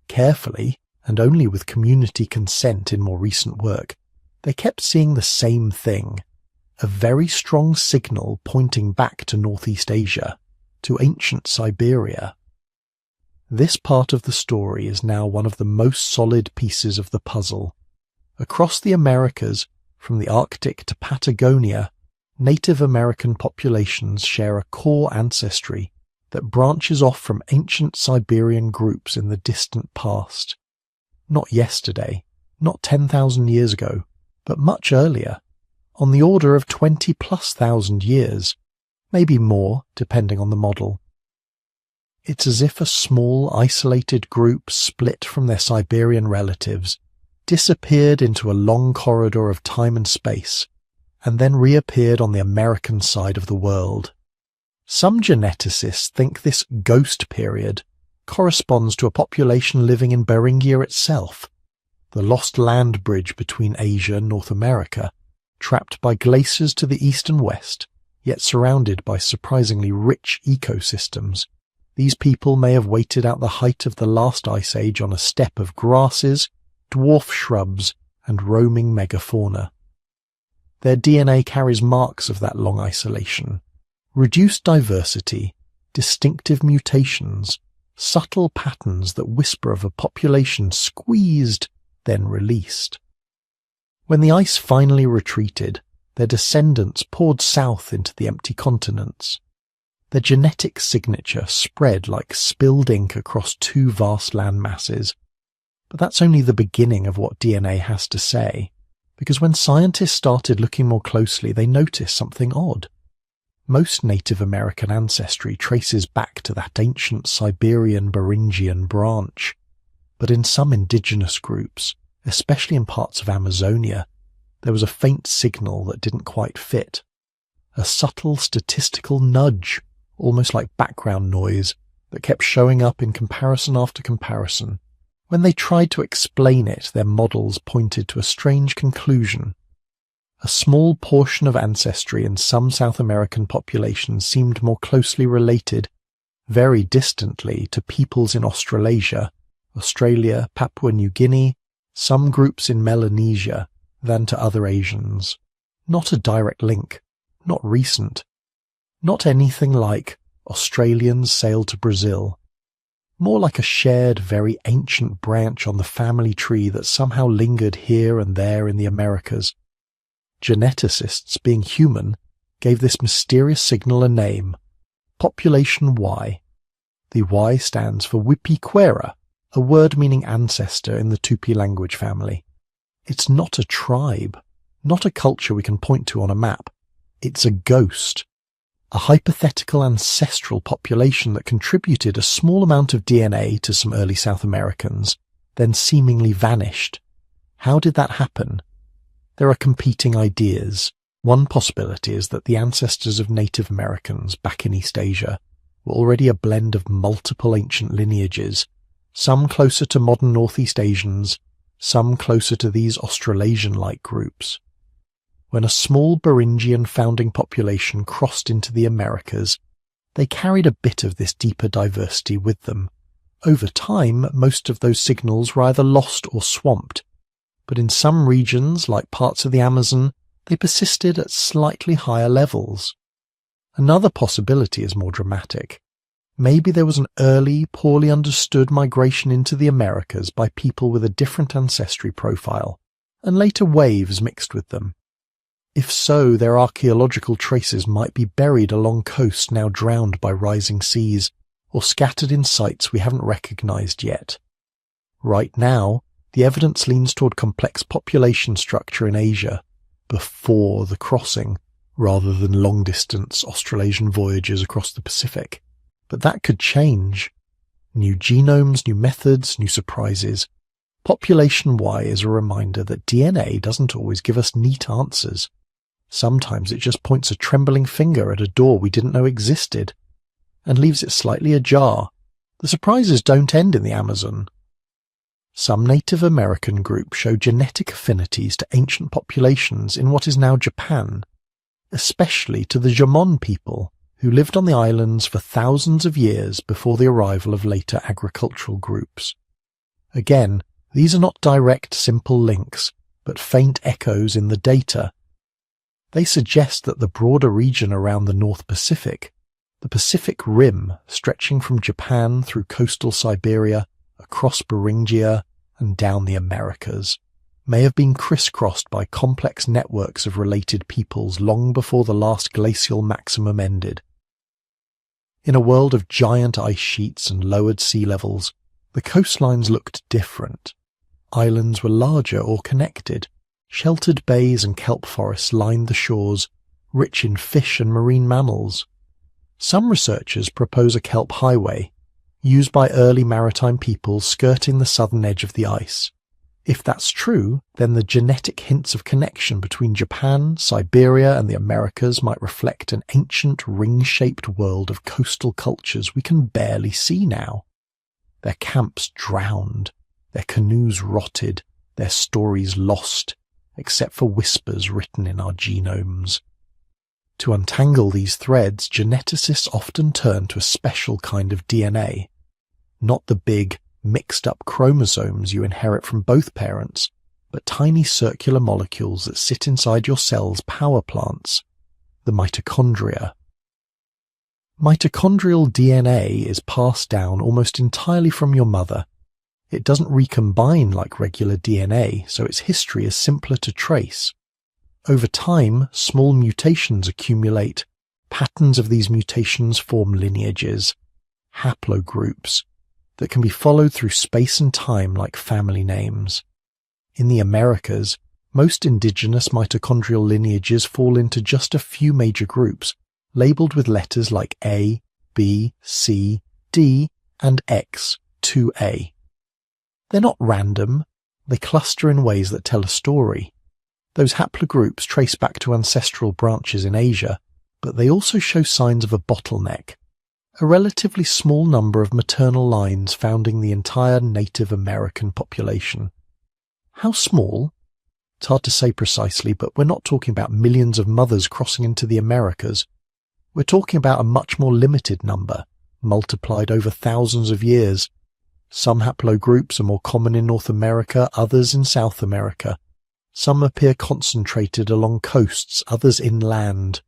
A: carefully, and only with community consent in more recent work, they kept seeing the same thing. a very strong signal pointing back to Northeast Asia, to ancient Siberia. This part of the story is now one of the most solid pieces of the puzzle. Across the Americas, from the Arctic to Patagonia, Native American populations share a core ancestry that branches off from ancient Siberian groups in the distant past. Not yesterday, not 10,000 years ago, but much earlier, on the order of 20,000+ years, maybe more, depending on the model. It's as if a small, isolated group split from their Siberian relatives, disappeared into a long corridor of time and space, and then reappeared on the American side of the world. Some geneticists think this ghost period corresponds to a population living in Beringia itself, the lost land bridge between Asia and North America, trapped by glaciers to the east and west, yet surrounded by surprisingly rich ecosystems. These people may have waited out the height of the last ice age on a steppe of grasses, dwarf shrubs, and roaming megafauna. Their DNA carries marks of that long isolation. Reduced diversity, distinctive mutations, subtle patterns that whisper of a population squeezed, then released. When the ice finally retreated, their descendants poured south into the empty continents. Their genetic signature spread like spilled ink across two vast land masses. But that's only the beginning of what DNA has to say, because when scientists started looking more closely, they noticed something odd. Most Native American ancestry traces back to that ancient Siberian Beringian branch, but in some indigenous groups, especially in parts of Amazonia, there was a faint signal that didn't quite fit. A subtle statistical nudge, almost like background noise, that kept showing up in comparison after comparison. When they tried to explain it, their models pointed to a strange conclusion. A small portion of ancestry in some South American populations seemed more closely related, very distantly, to peoples in Australasia, Australia, Papua New Guinea, some groups in Melanesia, than to other Asians. Not a direct link, not recent, not anything like Australians sailed to Brazil. More like a shared, very ancient branch on the family tree that somehow lingered here and there in the Americas. Geneticists, being human, gave this mysterious signal a name, Population Y. The Y stands for Wipiquera, a word meaning ancestor in the Tupi language family. It's not a tribe, not a culture we can point to on a map. It's a ghost, a hypothetical ancestral population that contributed a small amount of DNA to some early South Americans, then seemingly vanished. How did that happen? There are competing ideas. One possibility is that the ancestors of Native Americans back in East Asia were already a blend of multiple ancient lineages, some closer to modern Northeast Asians, some closer to these Australasian-like groups. When a small Beringian founding population crossed into the Americas, they carried a bit of this deeper diversity with them. Over time, most of those signals were either lost or swamped, but in some regions, like parts of the Amazon, they persisted at slightly higher levels. Another possibility is more dramatic. Maybe there was an early, poorly understood migration into the Americas by people with a different ancestry profile, and later waves mixed with them. If so, their archaeological traces might be buried along coasts now drowned by rising seas, or scattered in sites we haven't recognized yet. Right now, the evidence leans toward complex population structure in Asia, before the crossing, rather than long-distance Australasian voyages across the Pacific. But that could change. New genomes, new methods, new surprises. Population Y is a reminder that DNA doesn't always give us neat answers. Sometimes it just points a trembling finger at a door we didn't know existed, and leaves it slightly ajar. The surprises don't end in the Amazon. Some Native American groups show genetic affinities to ancient populations in what is now Japan, especially to the Jomon people, who lived on the islands for thousands of years before the arrival of later agricultural groups. Again, these are not direct, simple links, but faint echoes in the data. They suggest that the broader region around the North Pacific, the Pacific Rim stretching from Japan through coastal Siberia, across Beringia, and down the Americas, may have been crisscrossed by complex networks of related peoples long before the last glacial maximum ended. In a world of giant ice sheets and lowered sea levels, the coastlines looked different. Islands were larger or connected. Sheltered bays and kelp forests lined the shores, rich in fish and marine mammals. Some researchers propose a kelp highway, used by early maritime peoples skirting the southern edge of the ice. If that's true, then the genetic hints of connection between Japan, Siberia, and the Americas might reflect an ancient ring-shaped world of coastal cultures we can barely see now. Their camps drowned, their canoes rotted, their stories lost, except for whispers written in our genomes. To untangle these threads, geneticists often turn to a special kind of DNA, not the big, mixed-up chromosomes you inherit from both parents, but tiny circular molecules that sit inside your cell's power plants, the mitochondria. Mitochondrial DNA is passed down almost entirely from your mother. It doesn't recombine like regular DNA, so its history is simpler to trace. Over time, small mutations accumulate. Patterns of these mutations form lineages, haplogroups, that can be followed through space and time like family names. In the Americas, most indigenous mitochondrial lineages fall into just a few major groups, labeled with letters like A, B, C, D, and X, 2A. They're not random, they cluster in ways that tell a story. Those haplogroups trace back to ancestral branches in Asia, but they also show signs of a bottleneck, a relatively small number of maternal lines founding the entire Native American population. How small? It's hard to say precisely, but we're not talking about millions of mothers crossing into the Americas. We're talking about a much more limited number, multiplied over thousands of years. Some haplogroups are more common in North America, others in South America. Some appear concentrated along coasts, others inland.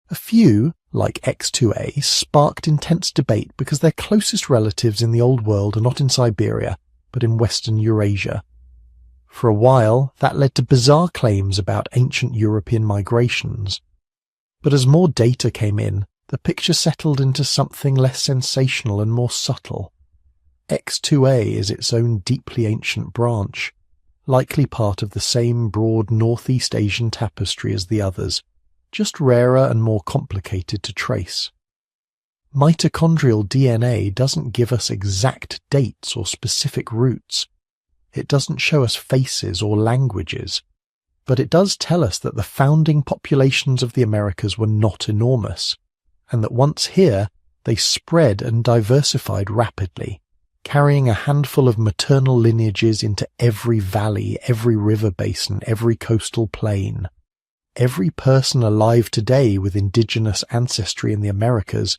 A: A few, like X2A, sparked intense debate because their closest relatives in the Old World are not in Siberia, but in Western Eurasia. For a while, that led to bizarre claims about ancient European migrations. But as more data came in, the picture settled into something less sensational and more subtle. X2A is its own deeply ancient branch, likely part of the same broad Northeast Asian tapestry as the others, just rarer and more complicated to trace. Mitochondrial DNA doesn't give us exact dates or specific roots. It doesn't show us faces or languages, but it does tell us that the founding populations of the Americas were not enormous, and that once here, they spread and diversified rapidly, carrying a handful of maternal lineages into every valley, every river basin, every coastal plain. Every person alive today with indigenous ancestry in the Americas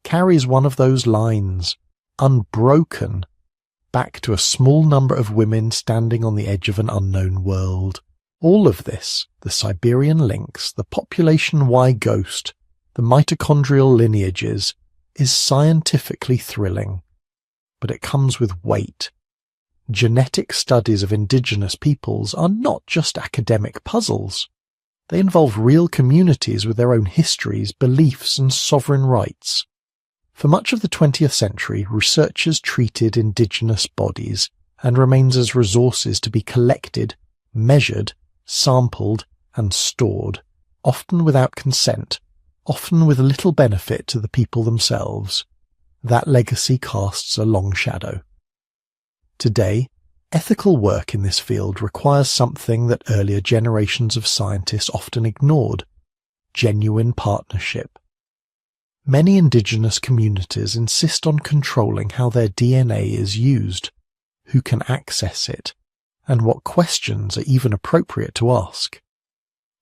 A: carries one of those lines, unbroken, back to a small number of women standing on the edge of an unknown world. All of this, the Siberian lynx, the population Y ghost, the mitochondrial lineages, is scientifically thrilling. But it comes with weight. Genetic studies of indigenous peoples are not just academic puzzles. They involve real communities with their own histories, beliefs, and sovereign rights. For much of the 20th century, researchers treated indigenous bodies and remains as resources to be collected, measured, sampled, and stored, often without consent, often with little benefit to the people themselves. That legacy casts a long shadow. Today, ethical work in this field requires something that earlier generations of scientists often ignored: genuine partnership. Many indigenous communities insist on controlling how their DNA is used, who can access it, and what questions are even appropriate to ask.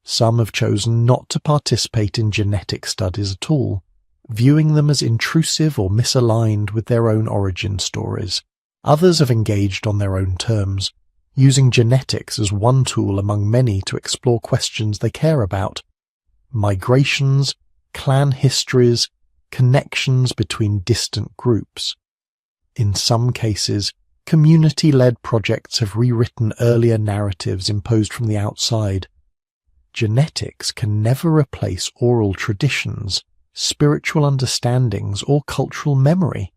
A: Some have chosen not to participate in genetic studies at all, viewing them as intrusive or misaligned with their own origin stories. Others have engaged on their own terms, using genetics as one tool among many to explore questions they care about, migrations, clan histories, connections between distant groups. In some cases, community-led projects have rewritten earlier narratives imposed from the outside. Genetics can never replace oral traditions, spiritual understandings, or cultural memory.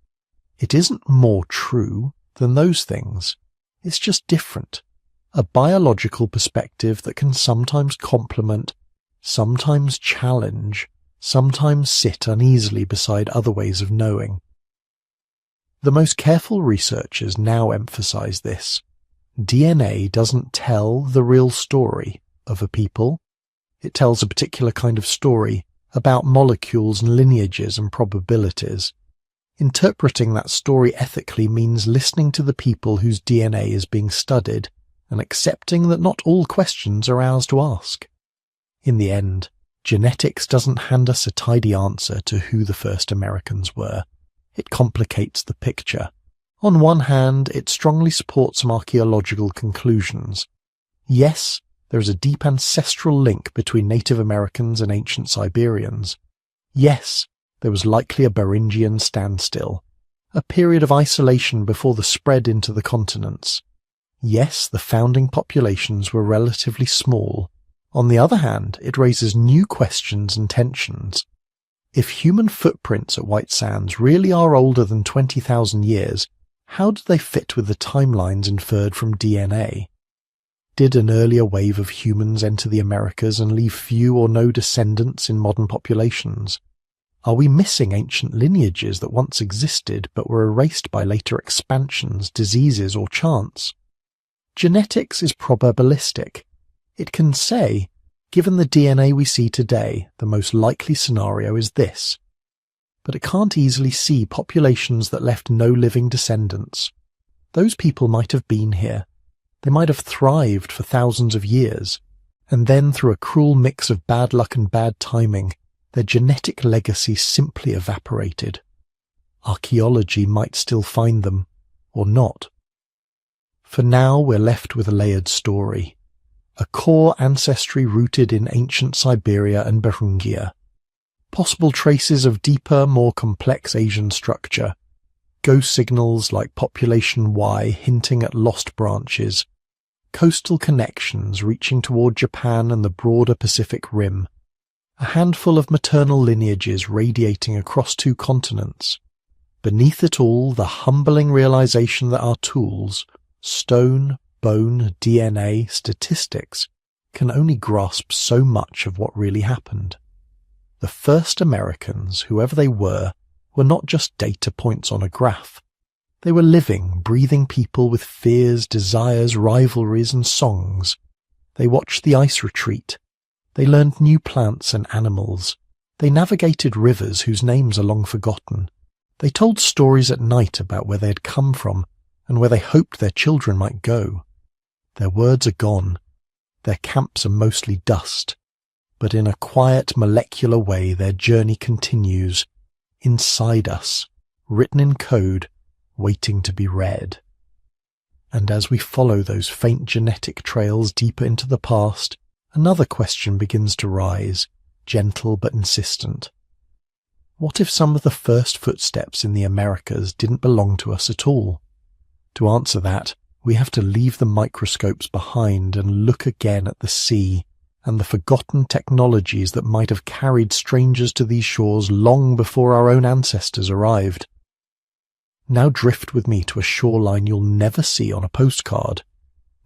A: It isn't more true than those things. It's just different. A biological perspective that can sometimes complement, sometimes challenge, sometimes sit uneasily beside other ways of knowing. The most careful researchers now emphasize this. DNA doesn't tell the real story of a people. It tells a particular kind of story about molecules and lineages and probabilities. Interpreting that story ethically means listening to the people whose DNA is being studied and accepting that not all questions are ours to ask. In the end, genetics doesn't hand us a tidy answer to who the first Americans were. It complicates the picture. On one hand, it strongly supports some archaeological conclusions. Yes, there is a deep ancestral link between Native Americans and ancient Siberians. Yes, there was likely a Beringian standstill, a period of isolation before the spread into the continents. Yes, the founding populations were relatively small. On the other hand, it raises new questions and tensions. If human footprints at White Sands really are older than 20,000 years, how do they fit with the timelines inferred from DNA? Did an earlier wave of humans enter the Americas and leave few or no descendants in modern populations? Are we missing ancient lineages that once existed but were erased by later expansions, diseases, or chance? Genetics is probabilistic. It can say, given the DNA we see today, the most likely scenario is this. But it can't easily see populations that left no living descendants. Those people might have been here. They might have thrived for thousands of years, and then through a cruel mix of bad luck and bad timing, their genetic legacy simply evaporated. Archaeology might still find them, or not. For now, we're left with a layered story. A core ancestry rooted in ancient Siberia and Beringia. Possible traces of deeper, more complex Asian structure. Ghost signals like population Y hinting at lost branches. Coastal connections reaching toward Japan and the broader Pacific Rim. A handful of maternal lineages radiating across 2 continents. Beneath it all, the humbling realization that our tools, stone, bone, DNA, statistics, can only grasp so much of what really happened. The first Americans, whoever they were not just data points on a graph. They were living, breathing people with fears, desires, rivalries, and songs. They watched the ice retreat. They learned new plants and animals. They navigated rivers whose names are long forgotten. They told stories at night about where they had come from and where they hoped their children might go. Their words are gone. Their camps are mostly dust. But in a quiet, molecular way, their journey continues, inside us, written in code, waiting to be read. And as we follow those faint genetic trails deeper into the past, another question begins to rise, gentle but insistent. What if some of the first footsteps in the Americas didn't belong to us at all? To answer that, we have to leave the microscopes behind and look again at the sea and the forgotten technologies that might have carried strangers to these shores long before our own ancestors arrived. Now drift with me to a shoreline you'll never see on a postcard.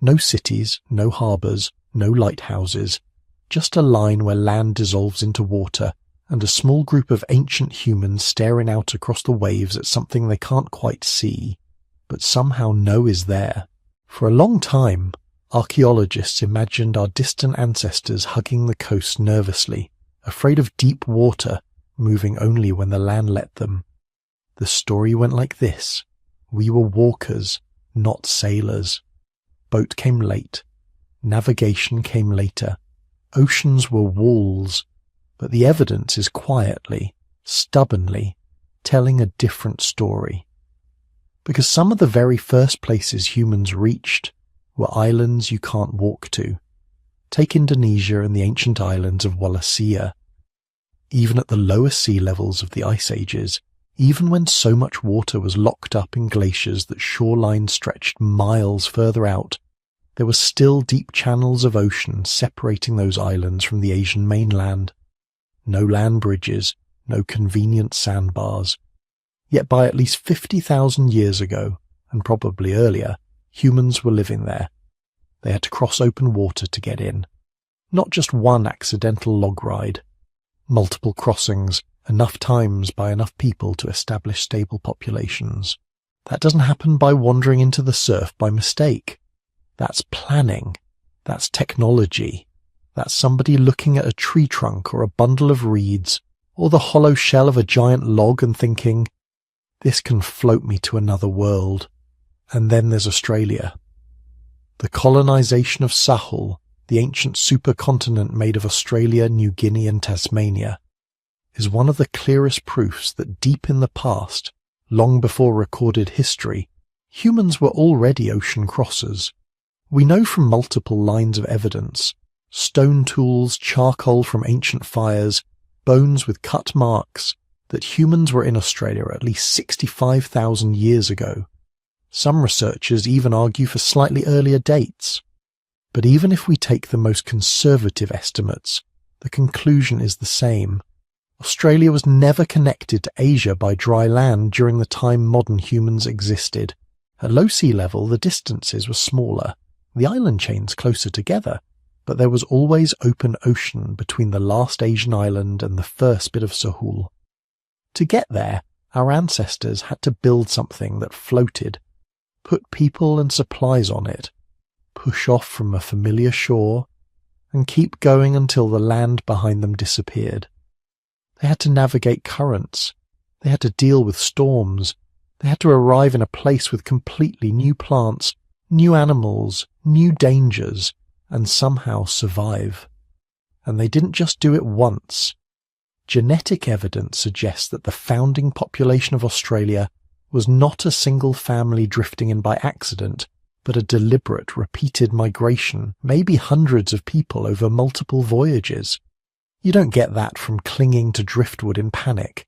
A: No cities, no harbours, no lighthouses, just a line where land dissolves into water and a small group of ancient humans staring out across the waves at something they can't quite see, but somehow know is there. For a long time, archaeologists imagined our distant ancestors hugging the coast nervously, afraid of deep water, moving only when the land let them. The story went like this. We were walkers, not sailors. Boat came late. Navigation came later. Oceans were walls, but the evidence is quietly, stubbornly, telling a different story. Because some of the very first places humans reached were islands you can't walk to. Take Indonesia and the ancient islands of Wallacea. Even at the lowest sea levels of the ice ages, even when so much water was locked up in glaciers that shorelines stretched miles further out, there were still deep channels of ocean separating those islands from the Asian mainland. No land bridges, no convenient sandbars. Yet by at least 50,000 years ago, and probably earlier, humans were living there. They had to cross open water to get in. Not just one accidental log ride. Multiple crossings, enough times by enough people to establish stable populations. That doesn't happen by wandering into the surf by mistake. That's planning. That's technology. That's somebody looking at a tree trunk or a bundle of reeds or the hollow shell of a giant log and thinking, this can float me to another world. And then there's Australia. The colonization of Sahul, the ancient supercontinent made of Australia, New Guinea and Tasmania, is one of the clearest proofs that deep in the past, long before recorded history, humans were already ocean crossers. We know from multiple lines of evidence, stone tools, charcoal from ancient fires, bones with cut marks, that humans were in Australia at least 65,000 years ago. Some researchers even argue for slightly earlier dates. But even if we take the most conservative estimates, the conclusion is the same. Australia was never connected to Asia by dry land during the time modern humans existed. At low sea level, the distances were smaller, the island chains closer together, but there was always open ocean between the last Asian island and the first bit of Sahul. To get there, our ancestors had to build something that floated, put people and supplies on it, push off from a familiar shore, and keep going until the land behind them disappeared. They had to navigate currents. They had to deal with storms. They had to arrive in a place with completely new plants, new animals, new dangers, and somehow survive. And they didn't just do it once. Genetic evidence suggests that the founding population of Australia was not a single family drifting in by accident, but a deliberate, repeated migration, maybe hundreds of people over multiple voyages. You don't get that from clinging to driftwood in panic.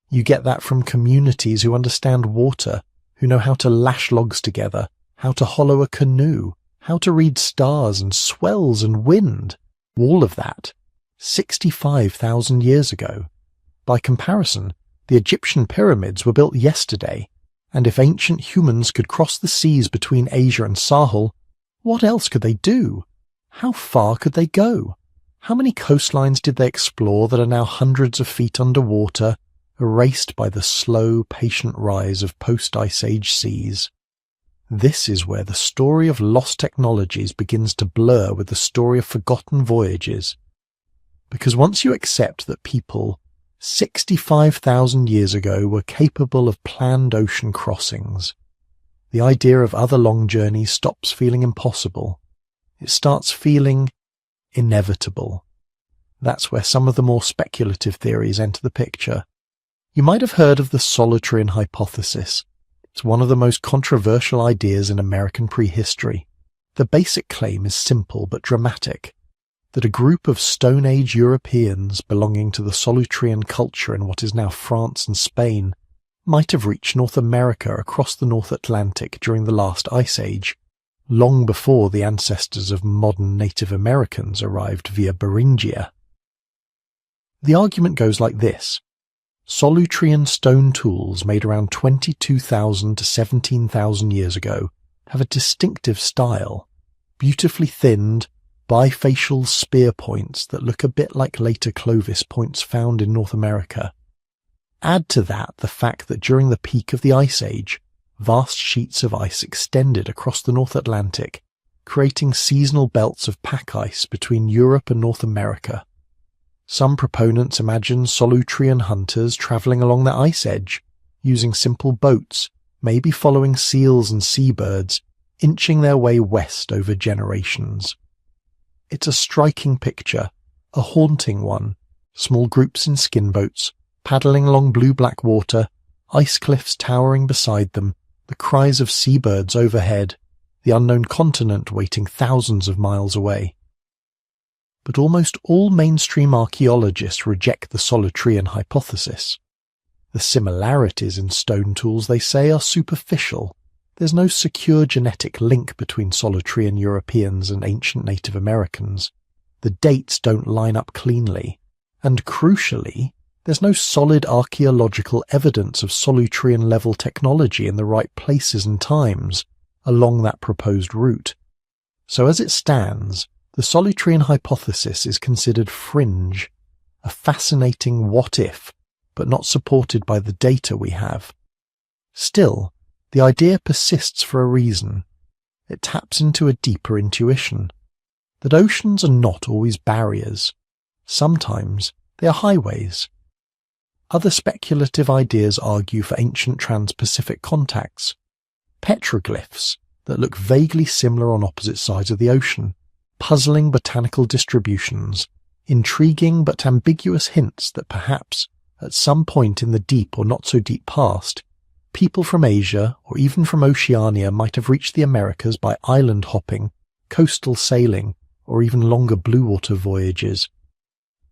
A: You get that from communities who understand water, who know how to lash logs together, how to hollow a canoe, how to read stars and swells and wind. All of that 65,000 years ago. By comparison, the Egyptian pyramids were built yesterday, and if ancient humans could cross the seas between Asia and Sahul, what else could they do? How far could they go? How many coastlines did they explore that are now hundreds of feet underwater, erased by the slow, patient rise of post-Ice Age seas? This is where the story of lost technologies begins to blur with the story of forgotten voyages. Because once you accept that people 65,000 years ago were capable of planned ocean crossings, the idea of other long journeys stops feeling impossible. It starts feeling inevitable. That's where some of the more speculative theories enter the picture. You might have heard of the Solutrean hypothesis. It's one of the most controversial ideas in American prehistory. The basic claim is simple but dramatic, that a group of Stone Age Europeans belonging to the Solutrean culture in what is now France and Spain might have reached North America across the North Atlantic during the last Ice Age, long before the ancestors of modern Native Americans arrived via Beringia. The argument goes like this. Solutrean stone tools made around 22,000 to 17,000 years ago have a distinctive style, beautifully thinned, bifacial spear points that look a bit like later Clovis points found in North America. Add to that the fact that during the peak of the Ice Age, vast sheets of ice extended across the North Atlantic, creating seasonal belts of pack ice between Europe and North America. Some proponents imagine Solutrean hunters travelling along the ice edge, using simple boats, maybe following seals and seabirds, inching their way west over generations. It's a striking picture, a haunting one. Small groups in skin boats, paddling along blue-black water, ice cliffs towering beside them, the cries of seabirds overhead, the unknown continent waiting thousands of miles away. but almost all mainstream archaeologists reject the Solutrean hypothesis. The similarities in stone tools, they say, are superficial. There's no secure genetic link between Solutrean Europeans and ancient Native Americans. The dates don't line up cleanly. And crucially, there's no solid archaeological evidence of Solutrean-level technology in the right places and times along that proposed route. So as it stands, the Solutrean hypothesis is considered fringe, a fascinating what-if, but not supported by the data we have. Still, the idea persists for a reason. It taps into a deeper intuition, that oceans are not always barriers. Sometimes they are highways. Other speculative ideas argue for ancient trans-Pacific contacts, petroglyphs that look vaguely similar on opposite sides of the ocean, puzzling botanical distributions, intriguing but ambiguous hints that perhaps, at some point in the deep or not-so-deep past, people from Asia or even from Oceania might have reached the Americas by island hopping, coastal sailing, or even longer blue water voyages.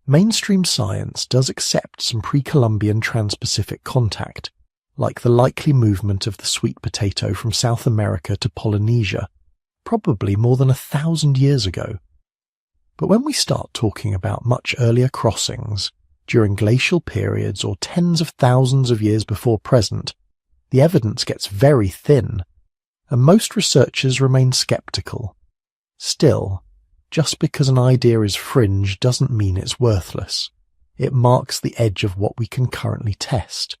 A: Mainstream science does accept some pre-Columbian trans-Pacific contact, like the likely movement of the sweet potato from South America to Polynesia, probably more than 1,000 years ago. But when we start talking about much earlier crossings, during glacial periods or tens of thousands of years before present, the evidence gets very thin, and most researchers remain skeptical. Still, just because an idea is fringe doesn't mean it's worthless. It marks the edge of what we can currently test.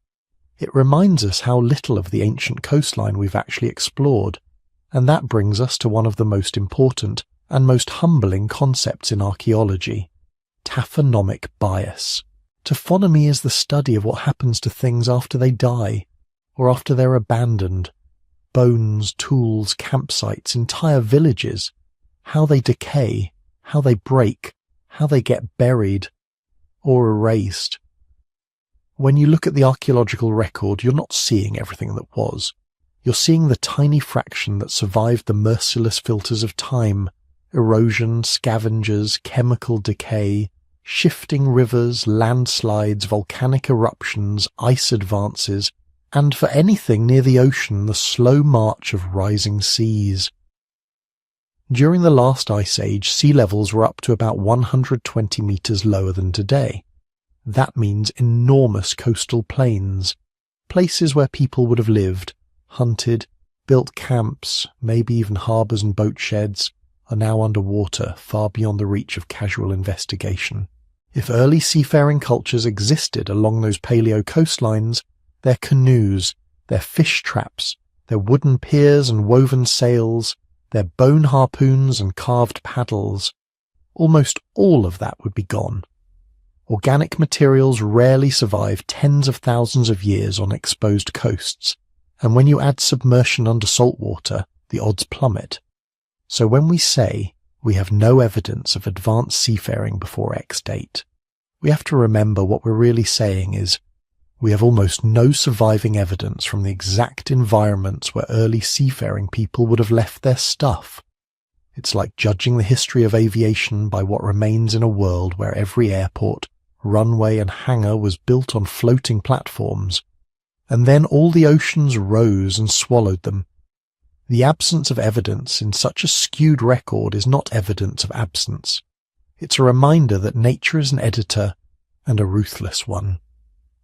A: It reminds us how little of the ancient coastline we've actually explored, and that brings us to one of the most important and most humbling concepts in archaeology, taphonomic bias. Taphonomy is the study of what happens to things after they die, or after they're abandoned. Bones, tools, campsites, entire villages. How they decay, how they break, how they get buried, or erased. When you look at the archaeological record, you're not seeing everything that was. You're seeing the tiny fraction that survived the merciless filters of time, erosion, scavengers, chemical decay, shifting rivers, landslides, volcanic eruptions, ice advances, and for anything near the ocean, the slow march of rising seas. During the last ice age, sea levels were up to about 120 meters lower than today. That means enormous coastal plains, places where people would have lived, hunted, built camps, maybe even harbours and boat sheds, are now underwater, far beyond the reach of casual investigation. If early seafaring cultures existed along those paleo coastlines, their canoes, their fish traps, their wooden piers and woven sails, their bone harpoons and carved paddles, almost all of that would be gone. Organic materials rarely survive tens of thousands of years on exposed coasts, and when you add submersion under salt water, the odds plummet. So when we say we have no evidence of advanced seafaring before X date, we have to remember what we're really saying is we have almost no surviving evidence from the exact environments where early seafaring people would have left their stuff. It's like judging the history of aviation by what remains in a world where every airport, runway and hangar was built on floating platforms, and then all the oceans rose and swallowed them. The absence of evidence in such a skewed record is not evidence of absence. It's a reminder that nature is an editor, and a ruthless one.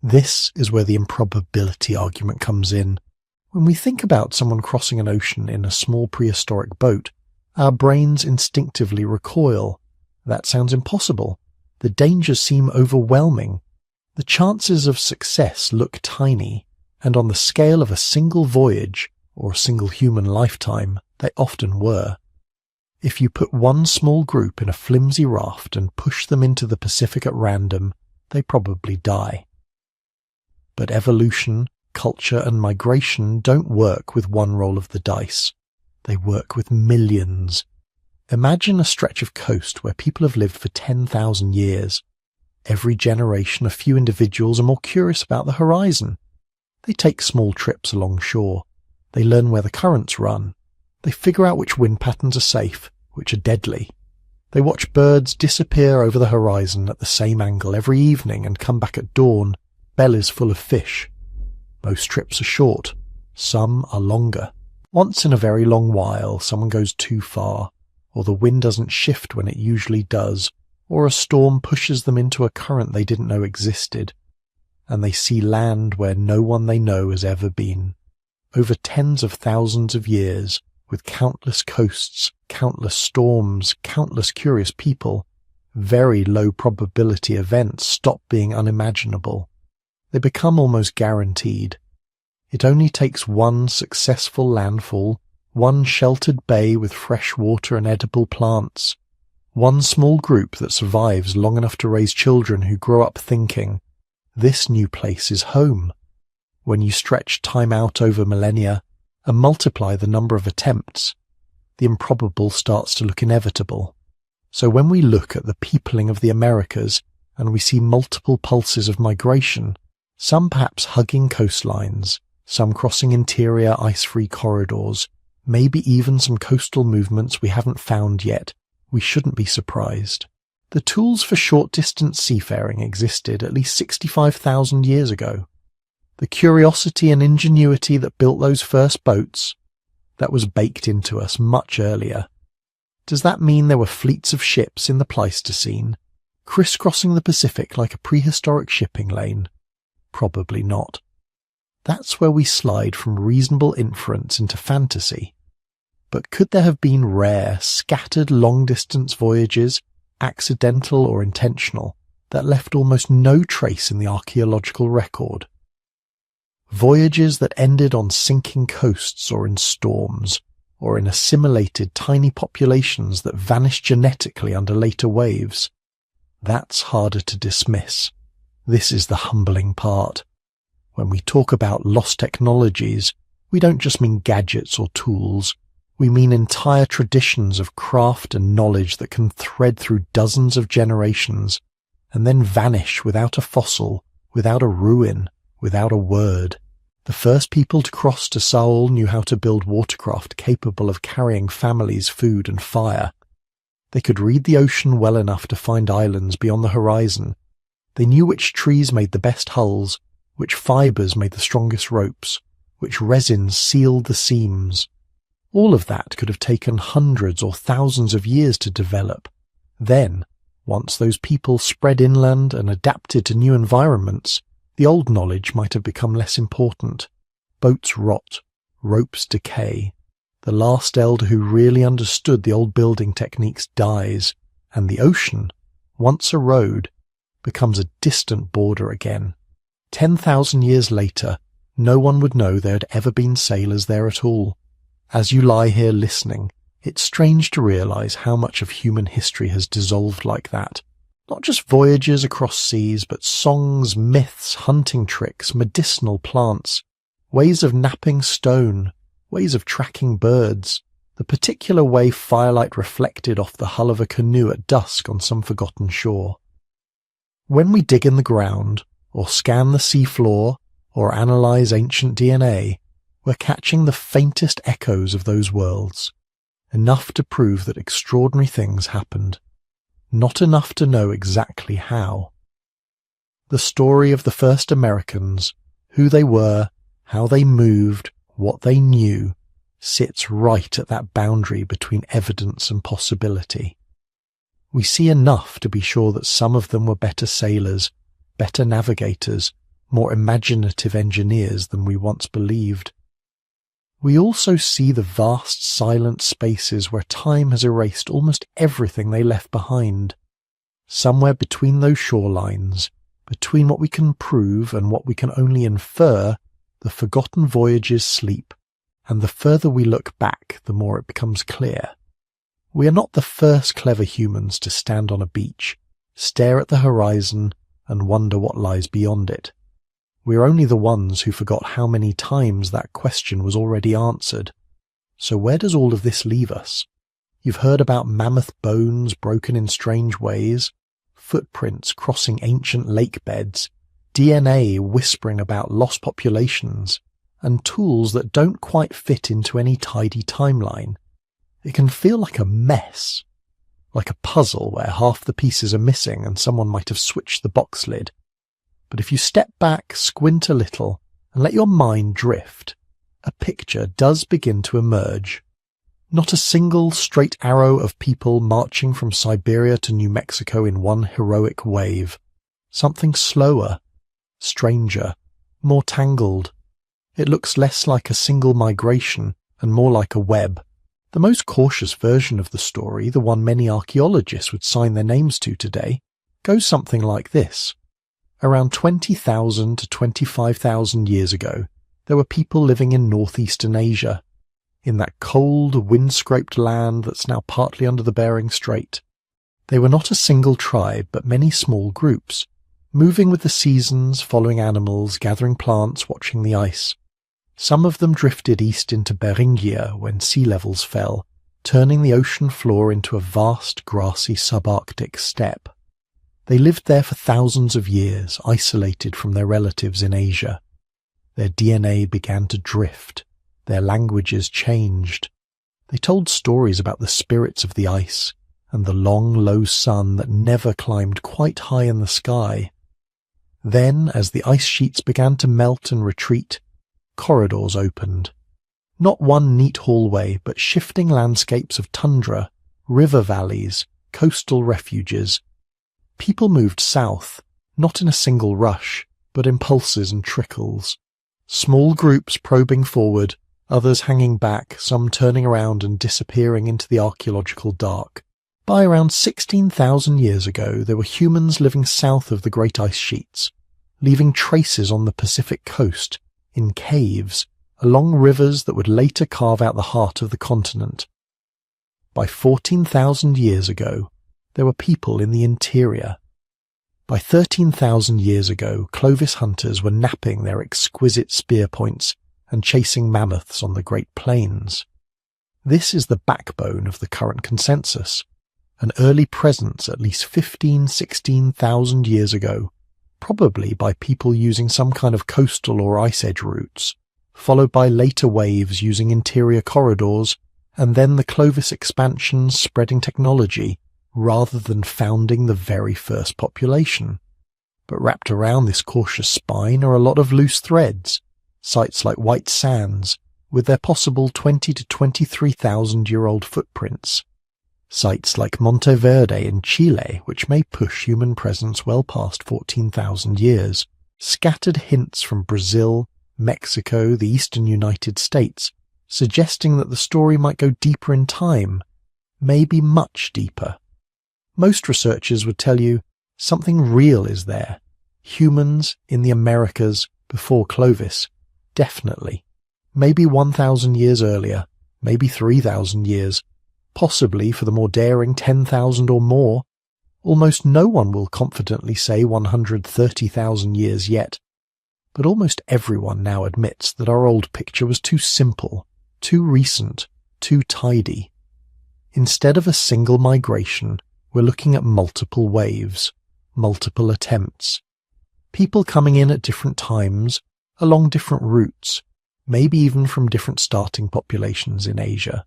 A: This is where the improbability argument comes in. When we think about someone crossing an ocean in a small prehistoric boat, our brains instinctively recoil. That sounds impossible. The dangers seem overwhelming. The chances of success look tiny, and on the scale of a single voyage, or a single human lifetime, they often were. If you put one small group in a flimsy raft and push them into the Pacific at random, they probably die. But evolution, culture, and migration don't work with one roll of the dice. They work with millions. Imagine a stretch of coast where people have lived for 10,000 years. Every generation, a few individuals are more curious about the horizon. They take small trips along shore. They learn where the currents run. They figure out which wind patterns are safe, which are deadly. They watch birds disappear over the horizon at the same angle every evening and come back at dawn, bellies full of fish. Most trips are short, some are longer. Once in a very long while, someone goes too far, or the wind doesn't shift when it usually does, or a storm pushes them into a current they didn't know existed, and they see land where no one they know has ever been. Over tens of thousands of years, with countless coasts, countless storms, countless curious people, very low probability events stop being unimaginable. They become almost guaranteed. It only takes one successful landfall, one sheltered bay with fresh water and edible plants, one small group that survives long enough to raise children who grow up thinking, this new place is home. When you stretch time out over millennia and multiply the number of attempts, the improbable starts to look inevitable. So when we look at the peopling of the Americas and we see multiple pulses of migration, some perhaps hugging coastlines, some crossing interior ice-free corridors, maybe even some coastal movements we haven't found yet, we shouldn't be surprised. The tools for short-distance seafaring existed at least 65,000 years ago. The curiosity and ingenuity that built those first boats, that was baked into us much earlier. Does that mean there were fleets of ships in the Pleistocene, crisscrossing the Pacific like a prehistoric shipping lane? Probably not. That's where we slide from reasonable inference into fantasy. But could there have been rare, scattered long-distance voyages, accidental or intentional, that left almost no trace in the archaeological record? Voyages that ended on sinking coasts or in storms, or in assimilated tiny populations that vanished genetically under later waves. That's harder to dismiss. This is the humbling part. When we talk about lost technologies, we don't just mean gadgets or tools. We mean entire traditions of craft and knowledge that can thread through dozens of generations and then vanish without a fossil, without a ruin, without a word. The first people to cross to Seoul knew how to build watercraft capable of carrying families, food and fire. They could read the ocean well enough to find islands beyond the horizon. They knew which trees made the best hulls, which fibres made the strongest ropes, which resins sealed the seams. All of that could have taken hundreds or thousands of years to develop. Then, once those people spread inland and adapted to new environments, the old knowledge might have become less important. Boats rot, ropes decay. The last elder who really understood the old building techniques dies, and the ocean, once a road, becomes a distant border again. 10,000 years later, no one would know there had ever been sailors there at all. As you lie here listening, it's strange to realize how much of human history has dissolved like that. Not just voyages across seas, but songs, myths, hunting tricks, medicinal plants, ways of napping stone, ways of tracking birds, the particular way firelight reflected off the hull of a canoe at dusk on some forgotten shore. When we dig in the ground, or scan the seafloor, or analyze ancient DNA, we're catching the faintest echoes of those worlds, enough to prove that extraordinary things happened, not enough to know exactly how. The story of the first Americans, who they were, how they moved, what they knew, sits right at that boundary between evidence and possibility. We see enough to be sure that some of them were better sailors, better navigators, more imaginative engineers than we once believed. We also see the vast silent spaces where time has erased almost everything they left behind. Somewhere between those shorelines, between what we can prove and what we can only infer, the forgotten voyages sleep, and the further we look back, the more it becomes clear. We are not the first clever humans to stand on a beach, stare at the horizon, and wonder what lies beyond it. We are only the ones who forgot how many times that question was already answered. So where does all of this leave us? You've heard about mammoth bones broken in strange ways, footprints crossing ancient lake beds, DNA whispering about lost populations, and tools that don't quite fit into any tidy timeline. It can feel like a mess. like a puzzle where half the pieces are missing and someone might have switched the box lid. But if you step back, squint a little, and let your mind drift, a picture does begin to emerge. Not a single straight arrow of people marching from Siberia to New Mexico in one heroic wave. Something slower, stranger, more tangled. It looks less like a single migration and more like a web. The most cautious version of the story, the one many archaeologists would sign their names to today, goes something like this. Around 20,000 to 25,000 years ago, there were people living in northeastern Asia, in that cold, wind-scraped land that's now partly under the Bering Strait. They were not a single tribe, but many small groups, moving with the seasons, following animals, gathering plants, watching the ice. Some of them drifted east into Beringia when sea levels fell, turning the ocean floor into a vast, grassy subarctic steppe. They lived there for thousands of years, isolated from their relatives in Asia. Their DNA began to drift. Their languages changed. They told stories about the spirits of the ice and the long, low sun that never climbed quite high in the sky. Then, as the ice sheets began to melt and retreat, corridors opened. Not one neat hallway, but shifting landscapes of tundra, river valleys, coastal refuges. People moved south, not in a single rush, but in pulses and trickles. Small groups probing forward, others hanging back, some turning around and disappearing into the archaeological dark. By around 16,000 years ago, there were humans living south of the great ice sheets, leaving traces on the Pacific coast, in caves, along rivers that would later carve out the heart of the continent. By 14,000 years ago, there were people in the interior. By 13,000 years ago, Clovis hunters were napping their exquisite spear points and chasing mammoths on the Great Plains. This is the backbone of the current consensus, an early presence at least 16,000 years ago, probably by people using some kind of coastal or ice edge routes, followed by later waves using interior corridors, and then the Clovis expansion spreading technology rather than founding the very first population. But wrapped around this cautious spine are a lot of loose threads, sites like White Sands, with their possible 20 to 23,000-year-old footprints. Sites like Monteverde in Chile, which may push human presence well past 14,000 years. Scattered hints from Brazil, Mexico, the eastern United States, suggesting that the story might go deeper in time, maybe much deeper. Most researchers would tell you something real is there. Humans in the Americas before Clovis, definitely. Maybe 1,000 years earlier, maybe 3,000 years, possibly for the more daring 10,000 or more. Almost no one will confidently say 130,000 years yet. But almost everyone now admits that our old picture was too simple, too recent, too tidy. Instead of a single migration, we're looking at multiple waves, multiple attempts. People coming in at different times, along different routes, maybe even from different starting populations in Asia.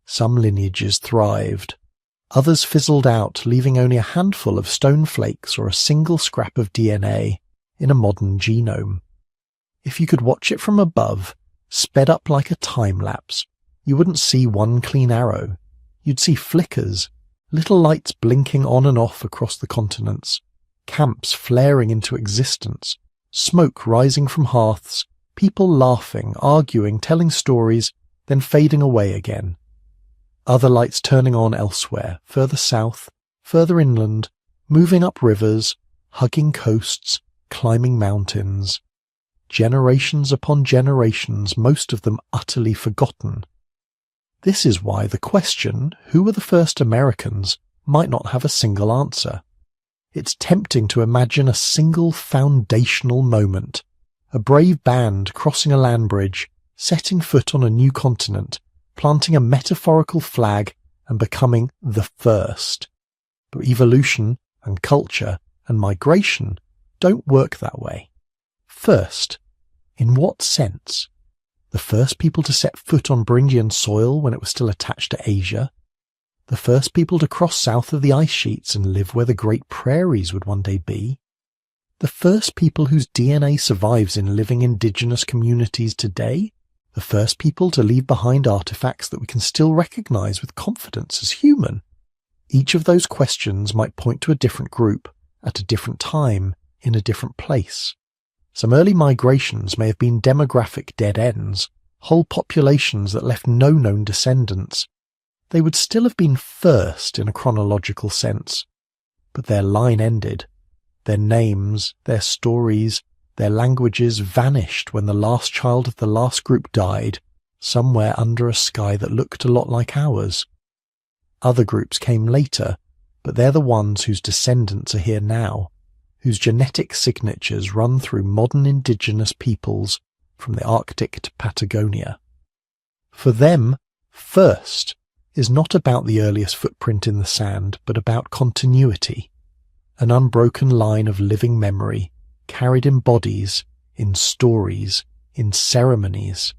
A: Some lineages thrived. Others fizzled out, leaving only a handful of stone flakes or a single scrap of DNA in a modern genome. If you could watch it from above, sped up like a time-lapse, you wouldn't see one clean arrow. You'd see flickers, little lights blinking on and off across the continents, camps flaring into existence, smoke rising from hearths, people laughing, arguing, telling stories, then fading away again. Other lights turning on elsewhere, further south, further inland, moving up rivers, hugging coasts, climbing mountains. Generations upon generations, most of them utterly forgotten. This is why the question, who were the first Americans, might not have a single answer. It's tempting to imagine a single foundational moment, a brave band crossing a land bridge, setting foot on a new continent, planting a metaphorical flag and becoming the first. But evolution and culture and migration don't work that way. First, in what sense? The first people to set foot on Beringian soil when it was still attached to Asia? The first people to cross south of the ice sheets and live where the great prairies would one day be. The first people whose DNA survives in living indigenous communities today. The first people to leave behind artifacts that we can still recognize with confidence as human. Each of those questions might point to a different group, at a different time, in a different place. Some early migrations may have been demographic dead ends, whole populations that left no known descendants. They would still have been first in a chronological sense, but their line ended. Their names, their stories, their languages vanished when the last child of the last group died, somewhere under a sky that looked a lot like ours. Other groups came later, but they're the ones whose descendants are here now, whose genetic signatures run through modern indigenous peoples from the Arctic to Patagonia. For them, first is not about the earliest footprint in the sand, but about continuity, an unbroken line of living memory carried in bodies, in stories, in ceremonies.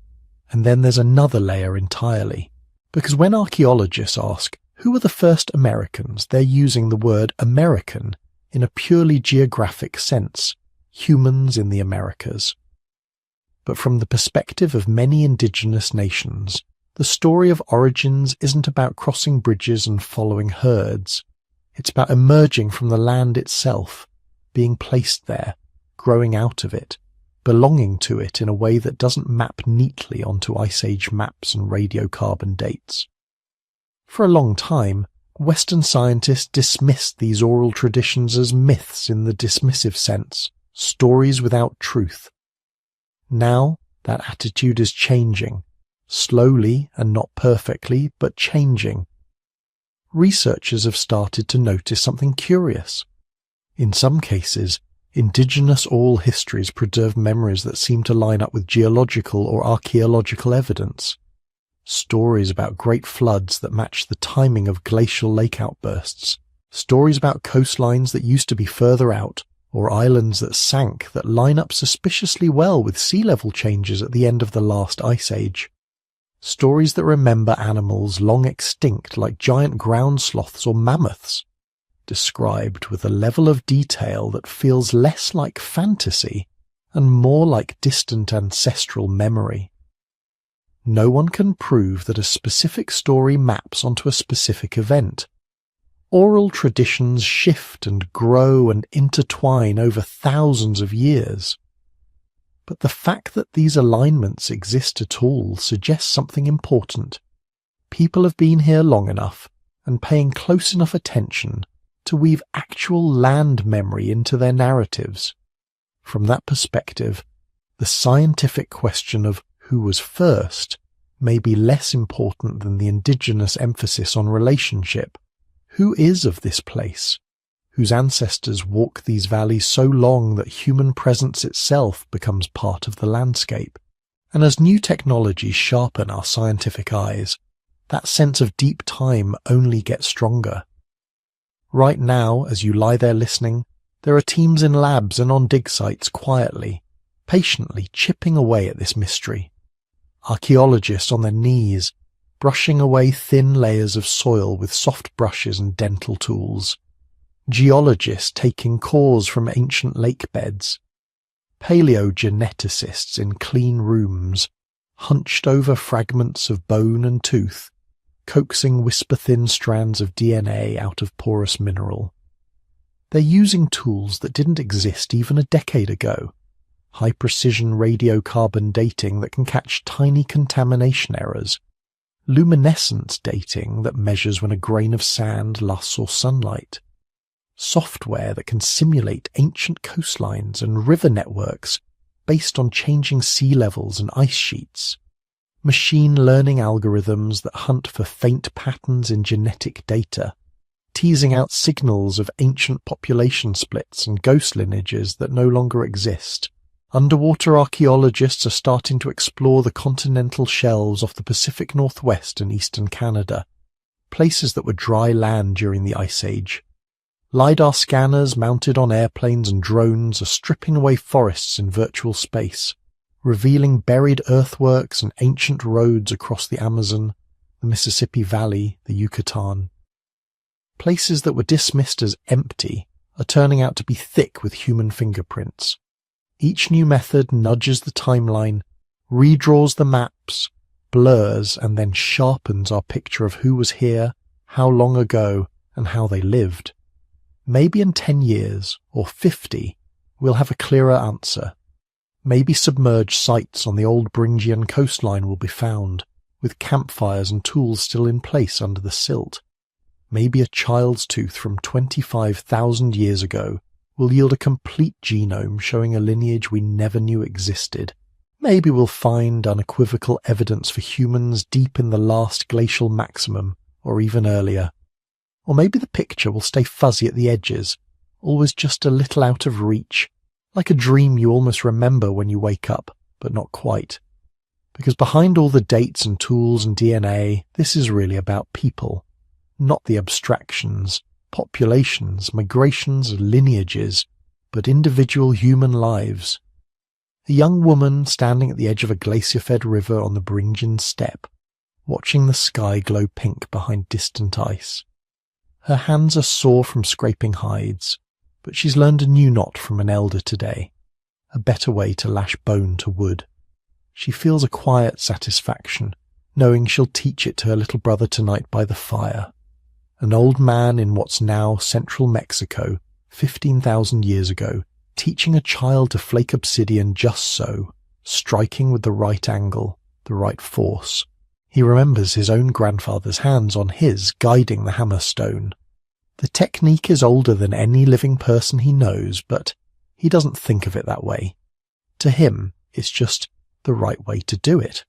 A: And then there's another layer entirely, because when archaeologists ask, who are the first Americans, they're using the word American in a purely geographic sense, humans in the Americas. But from the perspective of many indigenous nations, the story of origins isn't about crossing bridges and following herds. It's about emerging from the land itself, being placed there, growing out of it, belonging to it in a way that doesn't map neatly onto Ice Age maps and radiocarbon dates. For a long time, Western scientists dismissed these oral traditions as myths in the dismissive sense, stories without truth. Now, that attitude is changing, slowly and not perfectly, but changing. Researchers have started to notice something curious. In some cases, indigenous oral histories preserve memories that seem to line up with geological or archaeological evidence. Stories about great floods that match the timing of glacial lake outbursts. Stories about coastlines that used to be further out, or islands that sank that line up suspiciously well with sea level changes at the end of the last ice age. Stories that remember animals long extinct like giant ground sloths or mammoths, described with a level of detail that feels less like fantasy and more like distant ancestral memory. No one can prove that a specific story maps onto a specific event. Oral traditions shift and grow and intertwine over thousands of years. But the fact that these alignments exist at all suggests something important. People have been here long enough and paying close enough attention to weave actual land memory into their narratives. From that perspective, the scientific question of who was first may be less important than the indigenous emphasis on relationship. Who is of this place, whose ancestors walk these valleys so long that human presence itself becomes part of the landscape? And as new technologies sharpen our scientific eyes, that sense of deep time only gets stronger. Right now, as you lie there listening, there are teams in labs and on dig sites quietly, patiently chipping away at this mystery. Archaeologists on their knees, brushing away thin layers of soil with soft brushes and dental tools. Geologists taking cores from ancient lake beds. Paleogeneticists in clean rooms, hunched over fragments of bone and tooth, coaxing whisper-thin strands of DNA out of porous mineral. They're using tools that didn't exist even a decade ago. High-precision radiocarbon dating that can catch tiny contamination errors. Luminescence dating that measures when a grain of sand last saw sunlight. Software that can simulate ancient coastlines and river networks based on changing sea levels and ice sheets. Machine learning algorithms that hunt for faint patterns in genetic data, teasing out signals of ancient population splits and ghost lineages that no longer exist. Underwater archaeologists are starting to explore the continental shelves off the Pacific Northwest and eastern Canada, places that were dry land during the Ice Age. LiDAR scanners mounted on airplanes and drones are stripping away forests in virtual space, revealing buried earthworks and ancient roads across the Amazon, the Mississippi Valley, the Yucatan. Places that were dismissed as empty are turning out to be thick with human fingerprints. Each new method nudges the timeline, redraws the maps, blurs and then sharpens our picture of who was here, how long ago, and how they lived. Maybe in 10 years, or 50, we'll have a clearer answer. Maybe submerged sites on the old Bringian coastline will be found, with campfires and tools still in place under the silt. Maybe a child's tooth from 25,000 years ago will yield a complete genome showing a lineage we never knew existed. Maybe we'll find unequivocal evidence for humans deep in the last glacial maximum, or even earlier. Or maybe the picture will stay fuzzy at the edges, always just a little out of reach, like a dream you almost remember when you wake up, but not quite. Because behind all the dates and tools and DNA, this is really about people, not the abstractions, populations, migrations, lineages, but individual human lives. A young woman standing at the edge of a glacier-fed river on the Bringian steppe, watching the sky glow pink behind distant ice. Her hands are sore from scraping hides, but she's learned a new knot from an elder today, a better way to lash bone to wood. She feels a quiet satisfaction, knowing she'll teach it to her little brother tonight by the fire. An old man in what's now central Mexico, 15,000 years ago, teaching a child to flake obsidian just so, striking with the right angle, the right force. He remembers his own grandfather's hands on his guiding the hammerstone. The technique is older than any living person he knows, but he doesn't think of it that way. To him, it's just the right way to do it.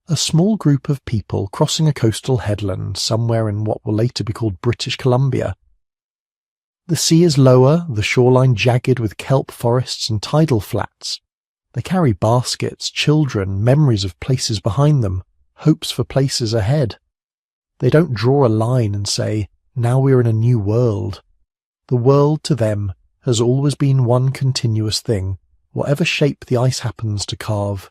A: A small group of people crossing a coastal headland somewhere in what will later be called British Columbia. The sea is lower, the shoreline jagged with kelp forests and tidal flats. They carry baskets, children, memories of places behind them, hopes for places ahead. They don't draw a line and say, now we're in a new world. The world to them has always been one continuous thing, whatever shape the ice happens to carve.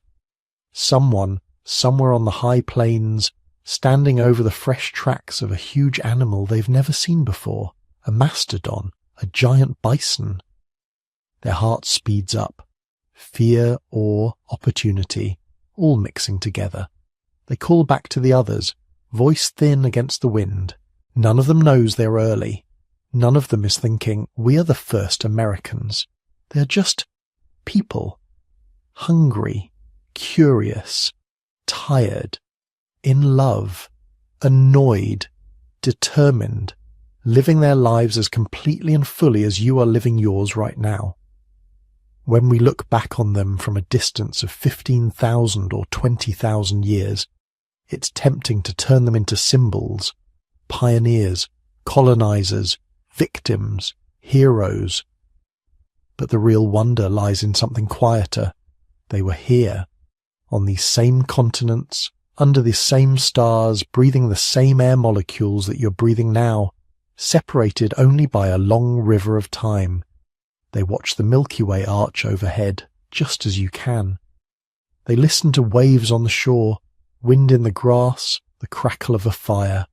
A: Someone, somewhere on the high plains, standing over the fresh tracks of a huge animal they've never seen before, a mastodon, a giant bison. Their heart speeds up. Fear, awe, opportunity, all mixing together. They call back to the others, voice thin against the wind. None of them knows they're early. None of them is thinking, we are the first Americans. They're just people. Hungry, curious, tired, in love, annoyed, determined, living their lives as completely and fully as you are living yours right now. When we look back on them from a distance of 15,000 or 20,000 years, it's tempting to turn them into symbols, pioneers, colonizers, victims, heroes. But the real wonder lies in something quieter. They were here, on these same continents, under the same stars, breathing the same air molecules that you're breathing now, separated only by a long river of time. They watch the Milky Way arch overhead, just as you can. They listen to waves on the shore, wind in the grass, the crackle of a fire.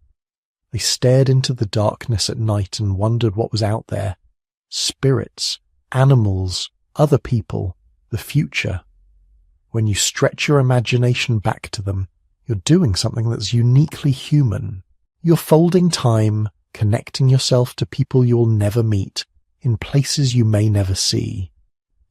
A: They stared into the darkness at night and wondered what was out there. Spirits, animals, other people, the future. When you stretch your imagination back to them, you're doing something that's uniquely human. You're folding time, connecting yourself to people you'll never meet, in places you may never see.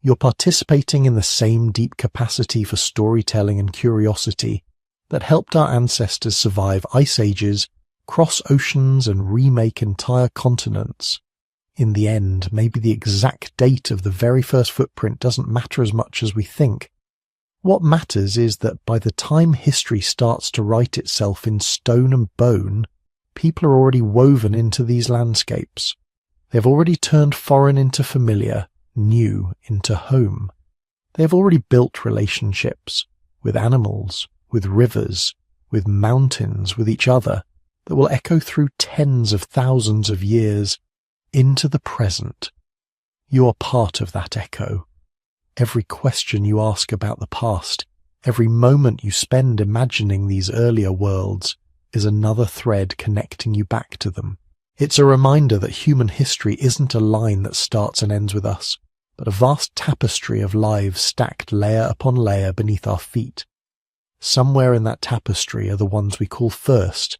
A: You're participating in the same deep capacity for storytelling and curiosity that helped our ancestors survive ice ages, cross oceans and remake entire continents. In the end, maybe the exact date of the very first footprint doesn't matter as much as we think. What matters is that by the time history starts to write itself in stone and bone, people are already woven into these landscapes. They've already turned foreign into familiar, new into home. They have already built relationships with animals, with rivers, with mountains, with each other, that will echo through tens of thousands of years into the present. You are part of that echo. Every question you ask about the past, every moment you spend imagining these earlier worlds, is another thread connecting you back to them. It's a reminder that human history isn't a line that starts and ends with us, but a vast tapestry of lives stacked layer upon layer beneath our feet. Somewhere in that tapestry are the ones we call first,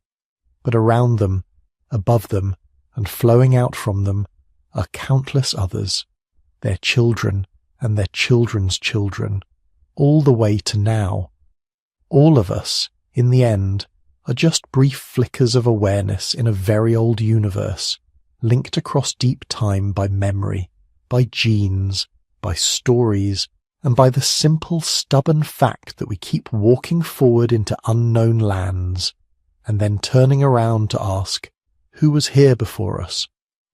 A: but around them, above them, and flowing out from them are countless others, their children and their children's children, all the way to now. All of us, in the end, are just brief flickers of awareness in a very old universe, linked across deep time by memory, by genes, by stories, and by the simple, stubborn fact that we keep walking forward into unknown lands, and then turning around to ask, who was here before us,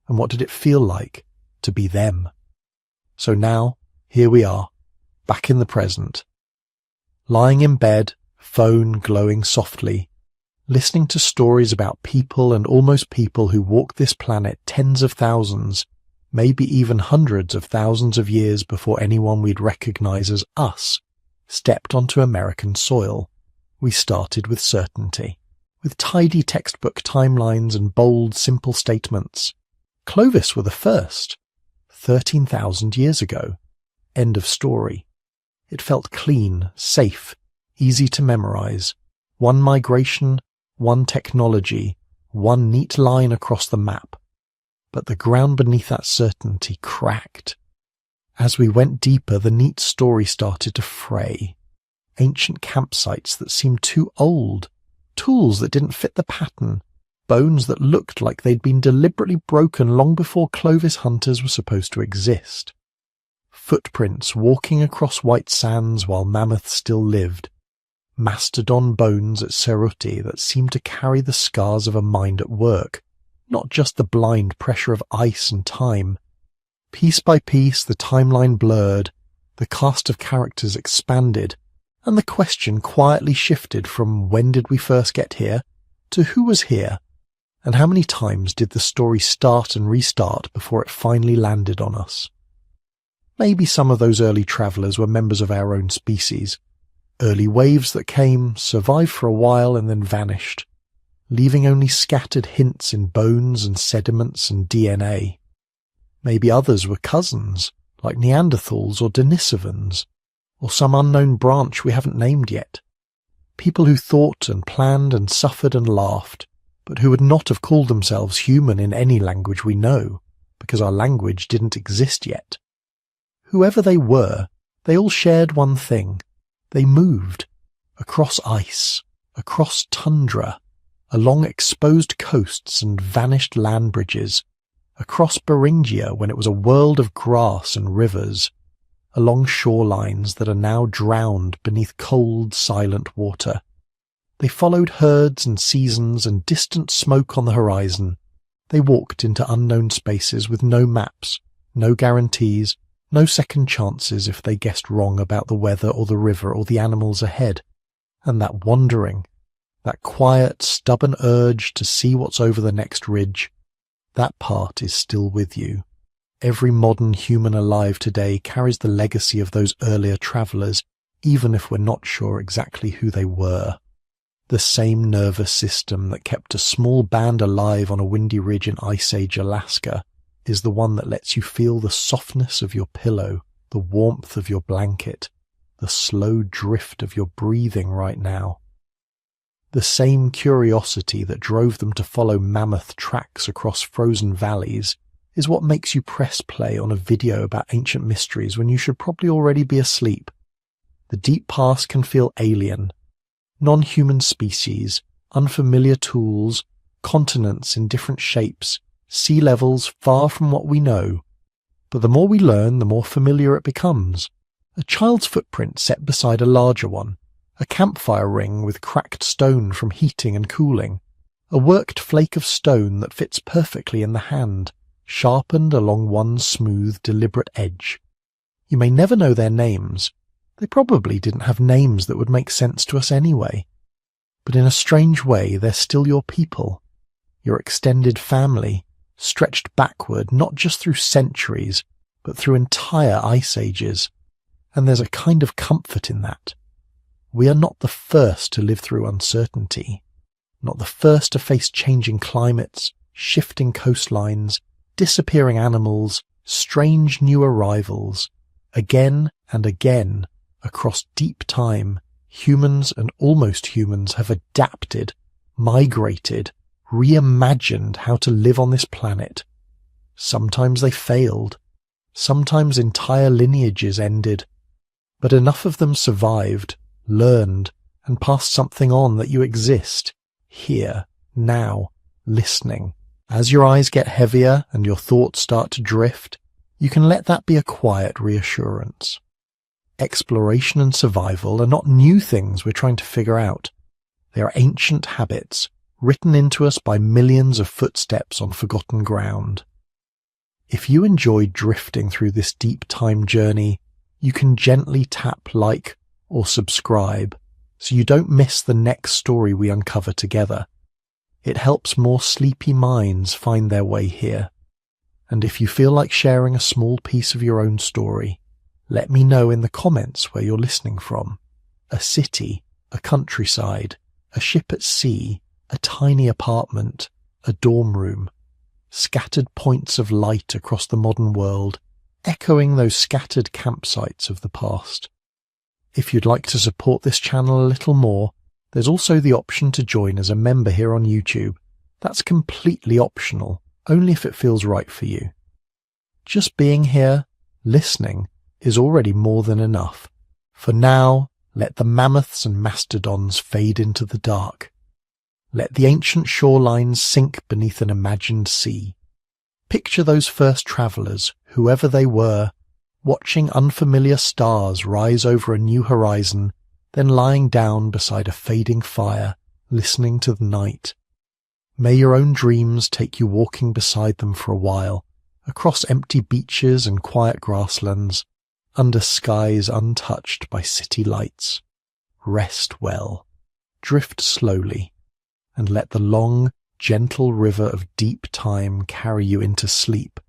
A: and what did it feel like to be them? So now, here we are, back in the present, lying in bed, phone glowing softly, listening to stories about people and almost people who walked this planet tens of thousands, maybe even hundreds of thousands of years before anyone we'd recognize as us stepped onto American soil. We started with certainty, with tidy textbook timelines and bold, simple statements. Clovis were the first, 13,000 years ago. End of story. It felt clean, safe, easy to memorize. One migration, one technology, one neat line across the map. But the ground beneath that certainty cracked. As we went deeper, the neat story started to fray. Ancient campsites that seemed too old, tools that didn't fit the pattern, bones that looked like they'd been deliberately broken long before Clovis hunters were supposed to exist. Footprints walking across white sands while mammoths still lived. Mastodon bones at Cerutti that seemed to carry the scars of a mind at work, not just the blind pressure of ice and time. Piece by piece, the timeline blurred, the cast of characters expanded, and the question quietly shifted from when did we first get here to who was here, and how many times did the story start and restart before it finally landed on us. Maybe some of those early travellers were members of our own species, early waves that came, survived for a while and then vanished, leaving only scattered hints in bones and sediments and DNA. Maybe others were cousins, like Neanderthals or Denisovans, or some unknown branch we haven't named yet. People who thought and planned and suffered and laughed, but who would not have called themselves human in any language we know, because our language didn't exist yet. Whoever they were, they all shared one thing. They moved across ice, across tundra, along exposed coasts and vanished land bridges, across Beringia when it was a world of grass and rivers, along shorelines that are now drowned beneath cold, silent water. They followed herds and seasons and distant smoke on the horizon. They walked into unknown spaces with no maps, no guarantees, no second chances if they guessed wrong about the weather or the river or the animals ahead. And that wandering, that quiet, stubborn urge to see what's over the next ridge, that part is still with you. Every modern human alive today carries the legacy of those earlier travellers, even if we're not sure exactly who they were. The same nervous system that kept a small band alive on a windy ridge in Ice Age Alaska is the one that lets you feel the softness of your pillow, the warmth of your blanket, the slow drift of your breathing right now. The same curiosity that drove them to follow mammoth tracks across frozen valleys is what makes you press play on a video about ancient mysteries when you should probably already be asleep. The deep past can feel alien. Non-human species, unfamiliar tools, continents in different shapes, sea levels far from what we know. But the more we learn, the more familiar it becomes. A child's footprint set beside a larger one, a campfire ring with cracked stone from heating and cooling, a worked flake of stone that fits perfectly in the hand, sharpened along one smooth, deliberate edge. You may never know their names. They probably didn't have names that would make sense to us anyway. But in a strange way, they're still your people, your extended family, stretched backward not just through centuries, but through entire ice ages. And there's a kind of comfort in that. We are not the first to live through uncertainty, not the first to face changing climates, shifting coastlines, disappearing animals, strange new arrivals. Again and again, across deep time, humans and almost humans have adapted, migrated, reimagined how to live on this planet. Sometimes they failed. Sometimes entire lineages ended. But enough of them survived, learned, and passed something on that you exist, here, now, listening. As your eyes get heavier and your thoughts start to drift, you can let that be a quiet reassurance. Exploration and survival are not new things we're trying to figure out. They are ancient habits, written into us by millions of footsteps on forgotten ground. If you enjoy drifting through this deep time journey, you can gently tap like or subscribe so you don't miss the next story we uncover together. It helps more sleepy minds find their way here. And if you feel like sharing a small piece of your own story, let me know in the comments where you're listening from. A city, a countryside, a ship at sea, a tiny apartment, a dorm room. Scattered points of light across the modern world, echoing those scattered campsites of the past. If you'd like to support this channel a little more, there's also the option to join as a member here on YouTube. That's completely optional, only if it feels right for you. Just being here, listening, is already more than enough. For now, let the mammoths and mastodons fade into the dark. Let the ancient shorelines sink beneath an imagined sea. Picture those first travellers, whoever they were, watching unfamiliar stars rise over a new horizon, then lying down beside a fading fire, listening to the night. May your own dreams take you walking beside them for a while, across empty beaches and quiet grasslands, under skies untouched by city lights. Rest well, drift slowly, and let the long, gentle river of deep time carry you into sleep